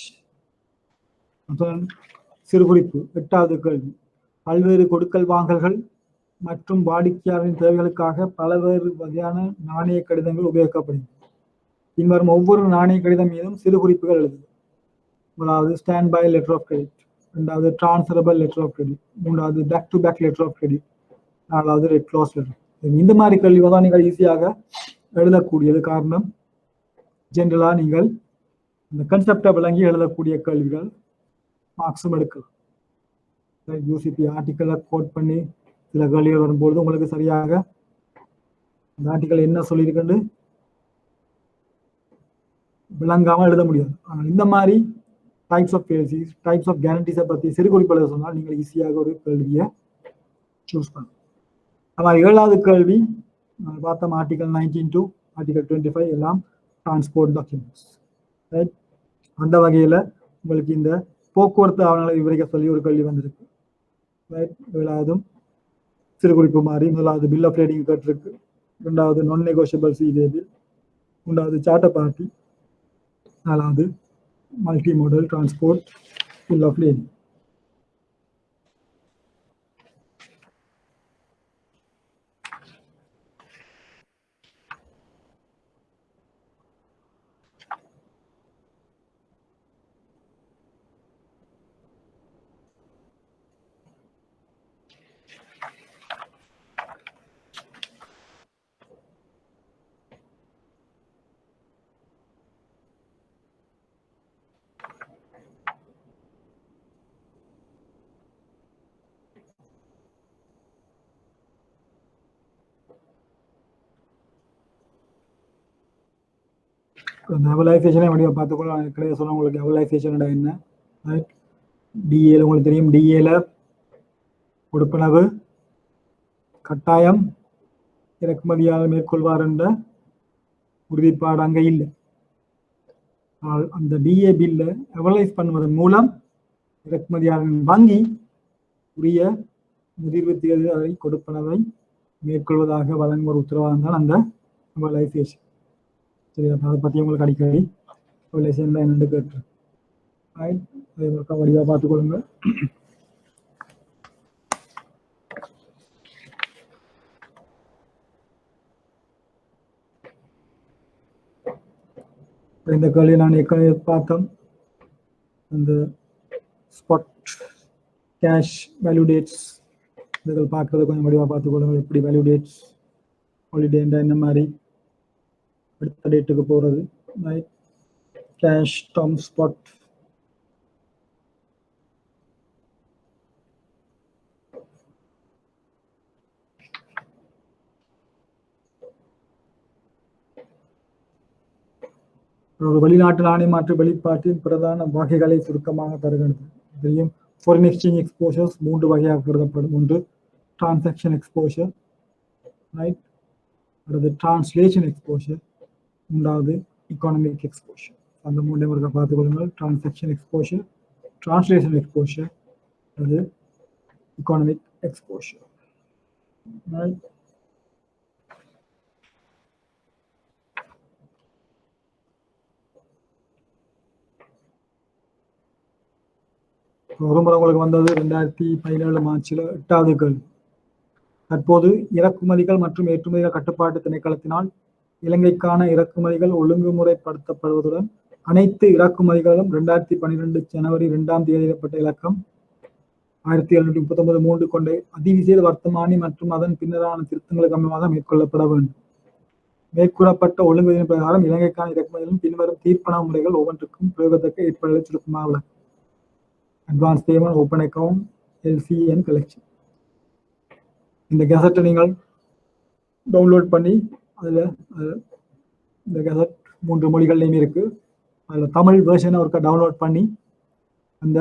Speaker 1: சிறுகுறிப்பு. எட்டாவது கேள்வி. பல்வேறு கொடுக்கல் வாங்கல்கள் மற்றும் வாடிக்கையாளரின் தேவைகளுக்காக பல்வேறு வகையான நாணய கடிதங்கள் உபயோகிக்கப்படுகிறது. பின்வரும் ஒவ்வொரு நாணய கடிதம் மீதும் சிறு குறிப்புகள் எழுது. முதலாவது stand by letter of credit, இரண்டாவது டிரான்ஸ்ஃபரபிள் லெட்டர் ஆஃப் கிரெடிட், மூன்றாவது back to back letter of credit, நாலாவது ரெட் க்ளாஸ் லெட்டர். இந்த மாதிரி கேள்விகள் தான் நீங்கள் ஈஸியாக எழுதக்கூடியது. காரணம் ஜென்ரலா நீங்கள் இந்த கன்செப்டை விளங்கி எழுதக்கூடிய கேள்விகள் மார்க்ஸும் எடுக்கலாம். யூசிபி ஆர்டிக்கலை கோட் பண்ணி சில கேள்விகள் வரும்பொழுது உங்களுக்கு சரியாக அந்த ஆர்டிக்கல் என்ன சொல்லியிருக்குன்னு விளங்காமல் எழுத முடியாது. ஆனால் இந்த மாதிரி types of basis types of கேரண்டிஸை பற்றி சிறு குறிப்பிட சொன்னால் நீங்கள் ஈஸியாக ஒரு கேள்வியை சூஸ் பண்ணலாம். ஆனால் ஏழாவது கேள்வி பார்த்தோம் ஆர்டிகல் 19 to ஆர்டிகல் 25 எல்லாம் டிரான்ஸ்போர்ட் டாக்குமெண்ட்ஸ். ரைட். அந்த வகையில் உங்களுக்கு இந்த போக்குவரத்து ஆவணங்களை விவரிக்க சொல்லி ஒரு கேள்வி வந்திருக்கு. ரைட். ஏழாவதும் சிறு குறிப்பு மாதிரி. முதலாவது பில் ஆஃப் லேடிங் கேட்டிருக்கு, இரண்டாவது நான் நெகோஷியபிள் சிஏபில், மூன்றாவது சார்ட்டர் பார்ட்டி, நாலாவது multimodal transport bill of lading. அந்த எவலைசேஷனை வடிவ பார்த்துக்கொள்ள கிடையாது சொல்ல உங்களுக்கு எவலைசேஷன் என்ன. ரைட். டிஏல உங்களுக்கு தெரியும், டிஏல கொடுப்பனவு கட்டாயம் இறக்குமதியாளர் மேற்கொள்வார் என்ற உறுதிப்பாடு அங்கே இல்லை. அந்த டிஏ பில்ல எவலைஸ் பண்ணுவதன் மூலம் இறக்குமதியாளரின் வங்கி உரிய முதிர்வு தேர்தல் அதை கொடுப்பனவை மேற்கொள்வதாக வழங்கும் ஒரு உத்தரவாதம் தான் அந்த எவலைசேஷன். சரி, அதை பற்றி உங்களுக்கு அடிக்கடி எவலைசேஷன் தான் என்னென்னு கேட்டு அதே மாதிரி வடிவாக பார்த்துக்கொள்ளுங்க. இந்த கேள்வியை நான் ஏற்கனவே பார்த்தோம். அந்த ஸ்பாட் கேஷ் வேல்யூ டேட்ஸ் இதுகள் பார்க்கறது கொஞ்சம் வடிவாக பார்த்துக்கொள்ளுங்கள். எப்படி வேல்யூ டேட்ஸ் ஹாலிடேண்டா என்ன மாதிரி அடுத்த டேட்டுக்கு போகிறது. ரைட், கேஷ் டேர்ம் ஸ்பாட் ஒரு வெளிநாட்டு நாணய மாற்று வெளிப்பாட்டின் பிரதான வகைகளை சுருக்கமாக தருகிறது. தெரியும், ஃபாரின் எக்ஸ்சேஞ்ச் எக்ஸ்போஷர்ஸ் 3 வகையாக கருதப்படும். ஒன்று டிரான்சாக்ஷன் எக்ஸ்போஷர், ரைட், அடுத்து டிரான்ஸ்லேஷன் எக்ஸ்போஷர், மூன்றாவது economic exposure. அந்த மூன்றையும் ஒருக்கா பார்த்துக் கொள்ளுங்கள். டிரான்சாக்ஷன் எக்ஸ்போஷர், டிரான்ஸ்லேஷன் எக்ஸ்போஷர், அது economic exposure. Right. ஒரு முறை உங்களுக்கு வந்தது 2017 மார்ச்ல 8வது கேள்வி. தற்போது இறக்குமதிகள் மற்றும் ஏற்றுமதிகள் கட்டுப்பாட்டு திணைக்களத்தினால் இலங்கைக்கான இறக்குமதிகள் ஒழுங்குமுறைப்படுத்தப்படுவதுடன் அனைத்து இறக்குமதிகளும் 2012 ஜனவரி 2ஆம் தேதியிடப்பட்ட இலக்கம் 1739 கொண்ட அதிவிசேட வர்த்தமானி மற்றும் அதன் பின்னரான திருத்தங்களுக்கு அமைவாக மேற்கொள்ளப்பட வேண்டும். மேற்கூறப்பட்ட ஒழுங்குவின் பிரகாரம் இலங்கைக்கான இறக்குமதிகளும் பின்வரும் தீர்ப்பன முறைகள் ஒவ்வொன்றுக்கும் பிரயோகத்தக்க ஏற்பாடுகளை சுருக்கமாக உள்ளன. Advance payment, open account, LCN collection. இந்த கெசட்டை நீங்கள் டவுன்லோட் பண்ணி அதில் இந்த கெசட் 3 மொழிகள்லையும் இருக்கு. அதில் தமிழ் வெர்ஷனை ஒருக்கா டவுன்லோட் பண்ணி அந்த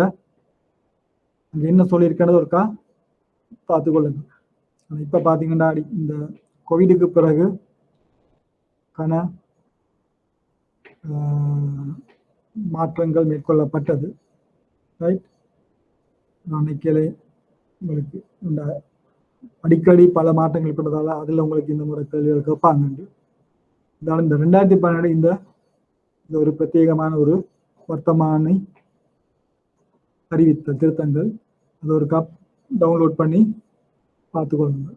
Speaker 1: அங்கே என்ன சொல்லியிருக்கிறது ஒருக்கா பார்த்துக்கொள்ளுங்க. இப்போ பார்த்தீங்கன்னா இந்த கோவிடுக்கு பிறகு மாற்றங்கள் மேற்கொள்ளப்பட்டது. ரைட், நான் நினைக்கலை உங்களுக்கு இந்த அடிக்கடி பல மாற்றங்கள் ஏற்பட்டதால அதில் உங்களுக்கு இந்த முறை கேள்விகள் கேட்பாங்க. இருந்தாலும் இந்த 2012 இந்த ஒரு பிரத்யேகமான ஒரு வர்த்தமானி அறிவித்த திருத்தங்கள் அது ஒரு டவுன்லோட் பண்ணி பார்த்துக்கொள்ளுங்க.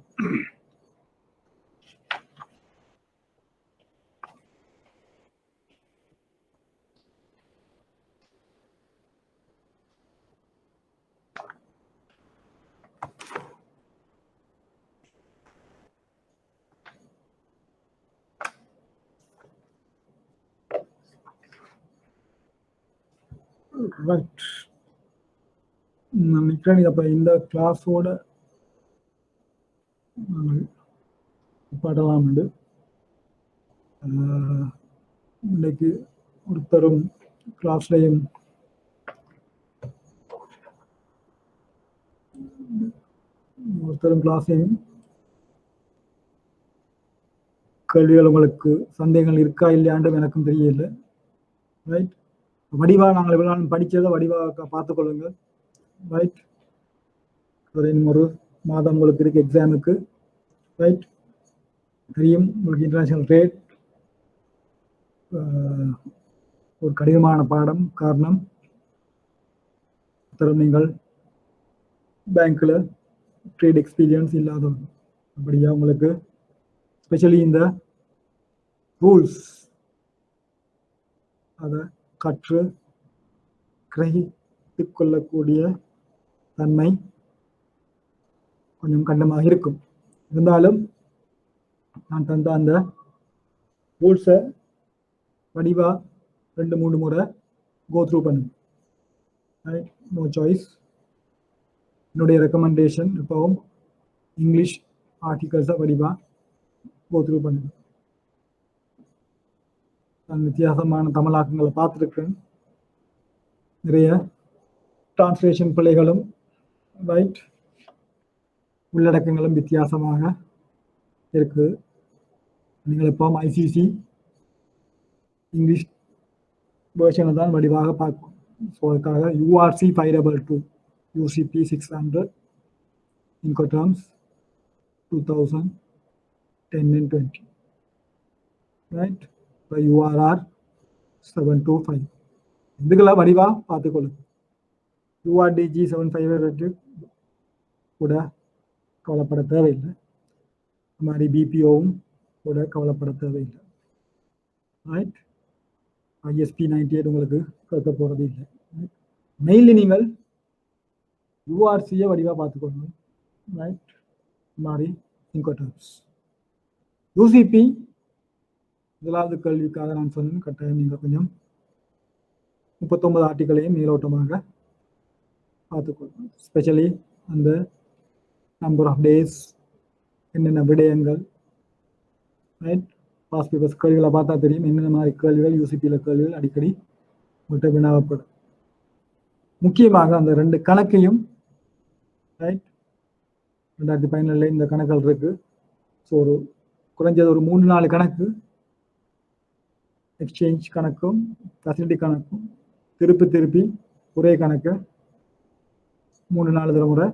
Speaker 1: ரைட், நான் நினைக்கிறேன் அப்போ இந்த கிளாஸோட பாடலாம். இன்னைக்கு ஒருத்தரும் கிளாஸ்லையும் கேள்விகள் உங்களுக்கு சந்தேகங்கள் இருக்கா இல்லையாண்டும் எனக்கும் தெரியல. ரைட், வடிவா நாங்கள் எவ்வளோ நாள் படித்ததை வடிவாக பார்த்துக்கொள்ளுங்க. ரைட், இன்னும் ஒரு மாதம் உங்களுக்கு இருக்கு எக்ஸாமுக்கு. ரைட், தெரியும் உங்களுக்கு இன்டர்நேஷனல் ட்ரேட் ஒரு கடினமான பாடம். காரணம், நீங்கள் பேங்க்ல ட்ரேட் எக்ஸ்பீரியன்ஸ் இல்லாதவங்க. அப்படியா உங்களுக்கு ஸ்பெஷலி இந்த ரூல்ஸ் அதை கற்று கிரகித்து கொள்ளக்கூடிய தன்மை கொஞ்சம் கண்டமாக இருக்கும். இருந்தாலும் நான் தந்த அந்த ரூல்ஸை வடிவா 2-3 முறை கோ த்ரூ பண்ணுங்க. No choice. என்னுடைய ரெக்கமெண்டேஷன் இப்போவும் இங்கிலீஷ் ஆர்டிகல்ஸை வடிவா கோ த்ரூ பண்ணுங்க. நான் வித்தியாசமான தமிழாக்கங்களை பார்த்துருக்கேன். நிறைய டிரான்ஸ்லேஷன் பிழைகளும் ரைட் உள்ளடக்கங்களும் வித்தியாசமாக இருக்குது. நீங்கள் இப்போ ஐசிசி இங்கிலீஷ் வேர்ஷனை தான் வடிவாக பார்க்கணும். ஸோ அதுக்காக URC 522 UCP 600 Incoterms 2010 and 20 right, URR 725 இதுக்கெல்லாம் வடிவாக பார்த்துக்கொள்ளுங்க. URDG 758 கூட கவலைப்பட தேவையில்லை. இந்த மாதிரி BPOவும் கூட கவலைப்பட தேவையில்லை. ரைட், ISP 98 உங்களுக்கு கேட்க போகிறது இல்லை. மெயின்லி நீங்கள் URC-யை வடிவாக பார்த்துக்கொள்ளணும். ரைட், மாதிரி இன்கோடர்ம்ஸ். UCP முதலாவது கேள்விக்காக நான் சொன்னேன், கட்டாயம் நீங்கள் கொஞ்சம் 39 ஆர்டிக்களையும் மேலோட்டமாக பார்த்துக்கொள்ளணும். ஸ்பெஷலி அந்த நம்பர் ஆஃப் டேஸ், என்னென்ன விடயங்கள், ரைட். பாஸ்ட் பேப்பர்ஸ் கேள்விகளை பார்த்தா தெரியும் என்னென்ன மாதிரி கேள்விகள் UCP-யில் கேள்விகள் அடிக்கடி உங்கள்கிட்ட வினாவப்படும். முக்கியமாக அந்த 2 கணக்கையும், ரைட், 2017 இந்த கணக்குகள் இருக்கு. ஸோ ஒரு குறைஞ்சது ஒரு 3-4 கணக்கு, எக்ஸ்சேஞ்ச் கணக்கும் ஃபெசிலிட்டி கணக்கும் திருப்பி ஒரே கணக்கு 3-4 முறை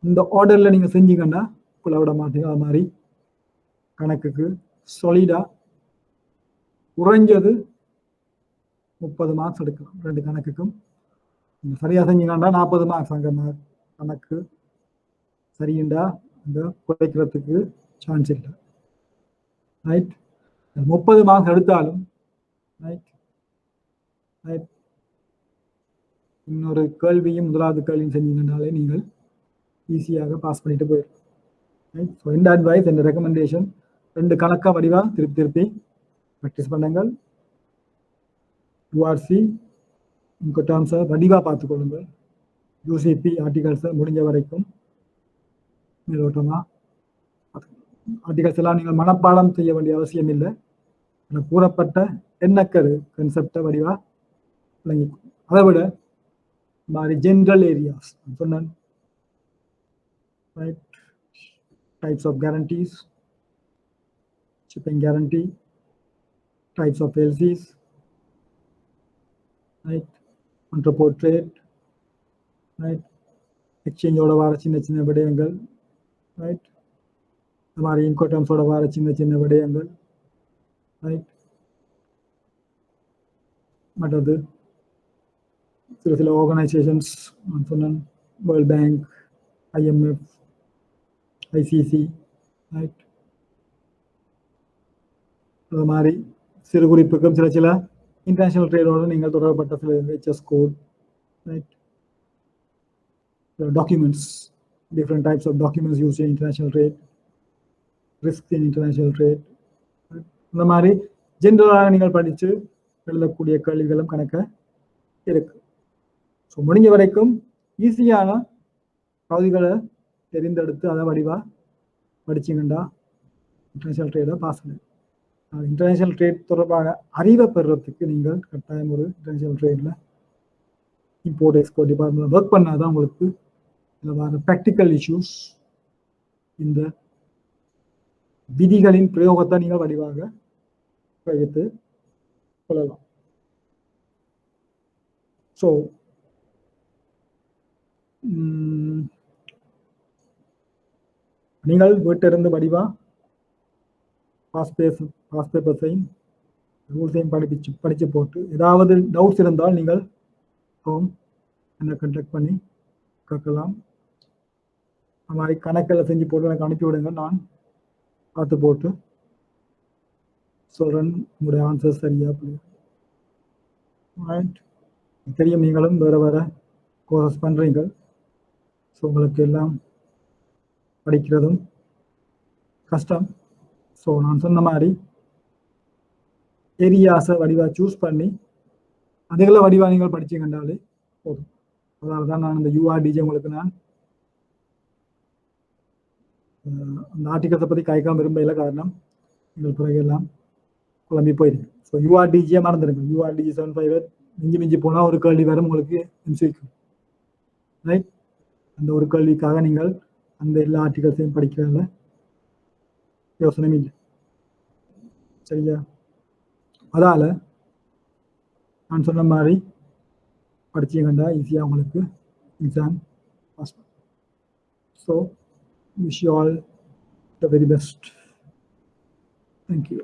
Speaker 1: இந்த ஆர்டரில் நீங்கள் செஞ்சீங்கன்னா குள்ள விட மாட்டீங்க. அது மாதிரி கணக்குக்கு சொலிடா குறைஞ்சது 30 மார்க்ஸ் எடுக்கலாம். 2 கணக்குக்கும் நீங்கள் சரியாக செஞ்சீங்கன்னா 40 மார்க்ஸ். அங்கே கணக்கு சரியுண்டா அங்கே குறைக்கிறதுக்கு சான்ஸ் இல்லை. ரைட், 30 மார்க்ஸ் எடுத்தாலும் ரைட் ரைட் இன்னொரு கேள்வியும் முதலாவது கேள்வியும் செஞ்சீங்கன்னாலே நீங்கள் ஈஸியாக பாஸ் பண்ணிட்டு போயிடும். ரைட். ஸோ இந்த அட்வைஸ், இந்த ரெக்கமெண்டேஷன் 2 கணக்காக வடிவாக திருப்பி ப்ராக்டிஸ் பண்ணுங்கள். URC இன்கோடர்ம்ஸை வடிவாக பார்த்துக்கொள்ளுங்கள். UCP ஆர்டிகல்ஸை முடிஞ்ச வரைக்கும் மேலோட்டமாக ஆர்டிகல்ஸ் எல்லாம் நீங்கள் மனப்பாடம் செய்ய வேண்டிய அவசியம் இல்லை. கூறப்பட்ட எண்ணக்கரு கன்செப்டை வடிவாக விளங்கிக்கும். அதை விட மாதிரி ஜென்ரல் ஏரியாஸ் சொன்னேன். Right, types of guarantees, shipping guarantee, types of LCs, right, entrepot trade, right, எக்ஸ்சேஞ்சோட வர சின்ன விடயங்கள், ரைட், இந்த மாதிரி இன்கோடர்ம்ஸோட வர சின்ன விடயங்கள், ரைட். மற்றது சில ஆர்கனைசேஷன்ஸ் நான் சொன்னேன், world bank, IMF, ICC, right. அது மாதிரி சிறு குறிப்புக்கும் சில இன்டர்நேஷனல் ட்ரேடோடு நீங்கள் தொடரப்பட்ட சில HS code, right. Documents, different types of documents used in international trade, risks in international trade. இந்த மாதிரி ஜென்ரலாக நீங்கள் படித்து எழுதக்கூடிய கேள்விகளும் கணக்க இருக்கு. ஸோ முடிஞ்ச வரைக்கும் ஈஸியான பகுதிகளை தெரிந்தெடுத்து அதை வடிவாக படிச்சிங்கண்டா இன்டர்நேஷனல் ட்ரேடை பாஸ் பண்ணு. இன்டர்நேஷனல் ட்ரேட் தொடர்பாக அறிவை பெறுறதுக்கு நீங்கள் கட்டாயம் ஒரு இன்டர்நேஷனல் ட்ரேடில் இம்போர்ட் எக்ஸ்போர்ட் டிபார்ட்மெண்ட் ஒர்க் பண்ணாதான் உங்களுக்கு இதில் வர ப்ராக்டிக்கல் இஷ்யூஸ், இந்த விதிகளின் பிரயோகத்தை நீங்கள் வடிவாக வைத்து கொள்ளலாம். ஸோ நீங்கள் வீட்டிலிருந்து வடிவா பாஸ் பேப்பர்ஸையும் ரூல்ஸையும் படித்து போட்டு ஏதாவது டவுட்ஸ் இருந்தால் நீங்கள் என்னை கண்டக்ட் பண்ணி கேட்கலாம். அந்த மாதிரி கணக்கில் செஞ்சு போட்டு எனக்கு அனுப்பி விடுங்க, நான் பார்த்து போட்டு சொல்கிறேன் உங்களுடைய ஆன்சர் சரியா புரியும். ரைட், தெரியும் நீங்களும் வேறு கோர்சஸ் பண்ணுறீங்க. ஸோ உங்களுக்கு எல்லாம் படிக்கிறதும் கஷ்டம். ஸோ நான் சொன்ன மாதிரி ஏரியாஸை வடிவாக சூஸ் பண்ணி அதுகளை வடிவாக நீங்கள் படிச்சுக்கின்றாலே போதும். அதனால தான் நான் இந்த URDJ உங்களுக்கு நான் அந்த ஆர்டிகல்ஸை பற்றி கைக்காம விரும்பல. காரணம் நீங்கள் பிறகு குழம்பி போயிருக்கு. ஸோ URDJ மறந்துடுங்க. URDJ 75 மிஞ்சி போனால் ஒரு கேள்வி வரும் உங்களுக்கு MCQ. ரைட், அந்த ஒரு கேள்விக்காக நீங்கள் அந்த எல்லா ஆர்டிகல்ஸையும் படிக்கிறதுல யோசனையும் இல்லை. சரியா? அதால் நான் சொன்ன மாதிரி படிச்சீங்கன்னா ஈஸியாக உங்களுக்கு எக்ஸாம் பாஸ் பண்ணும். So wish you all the very best. Thank you.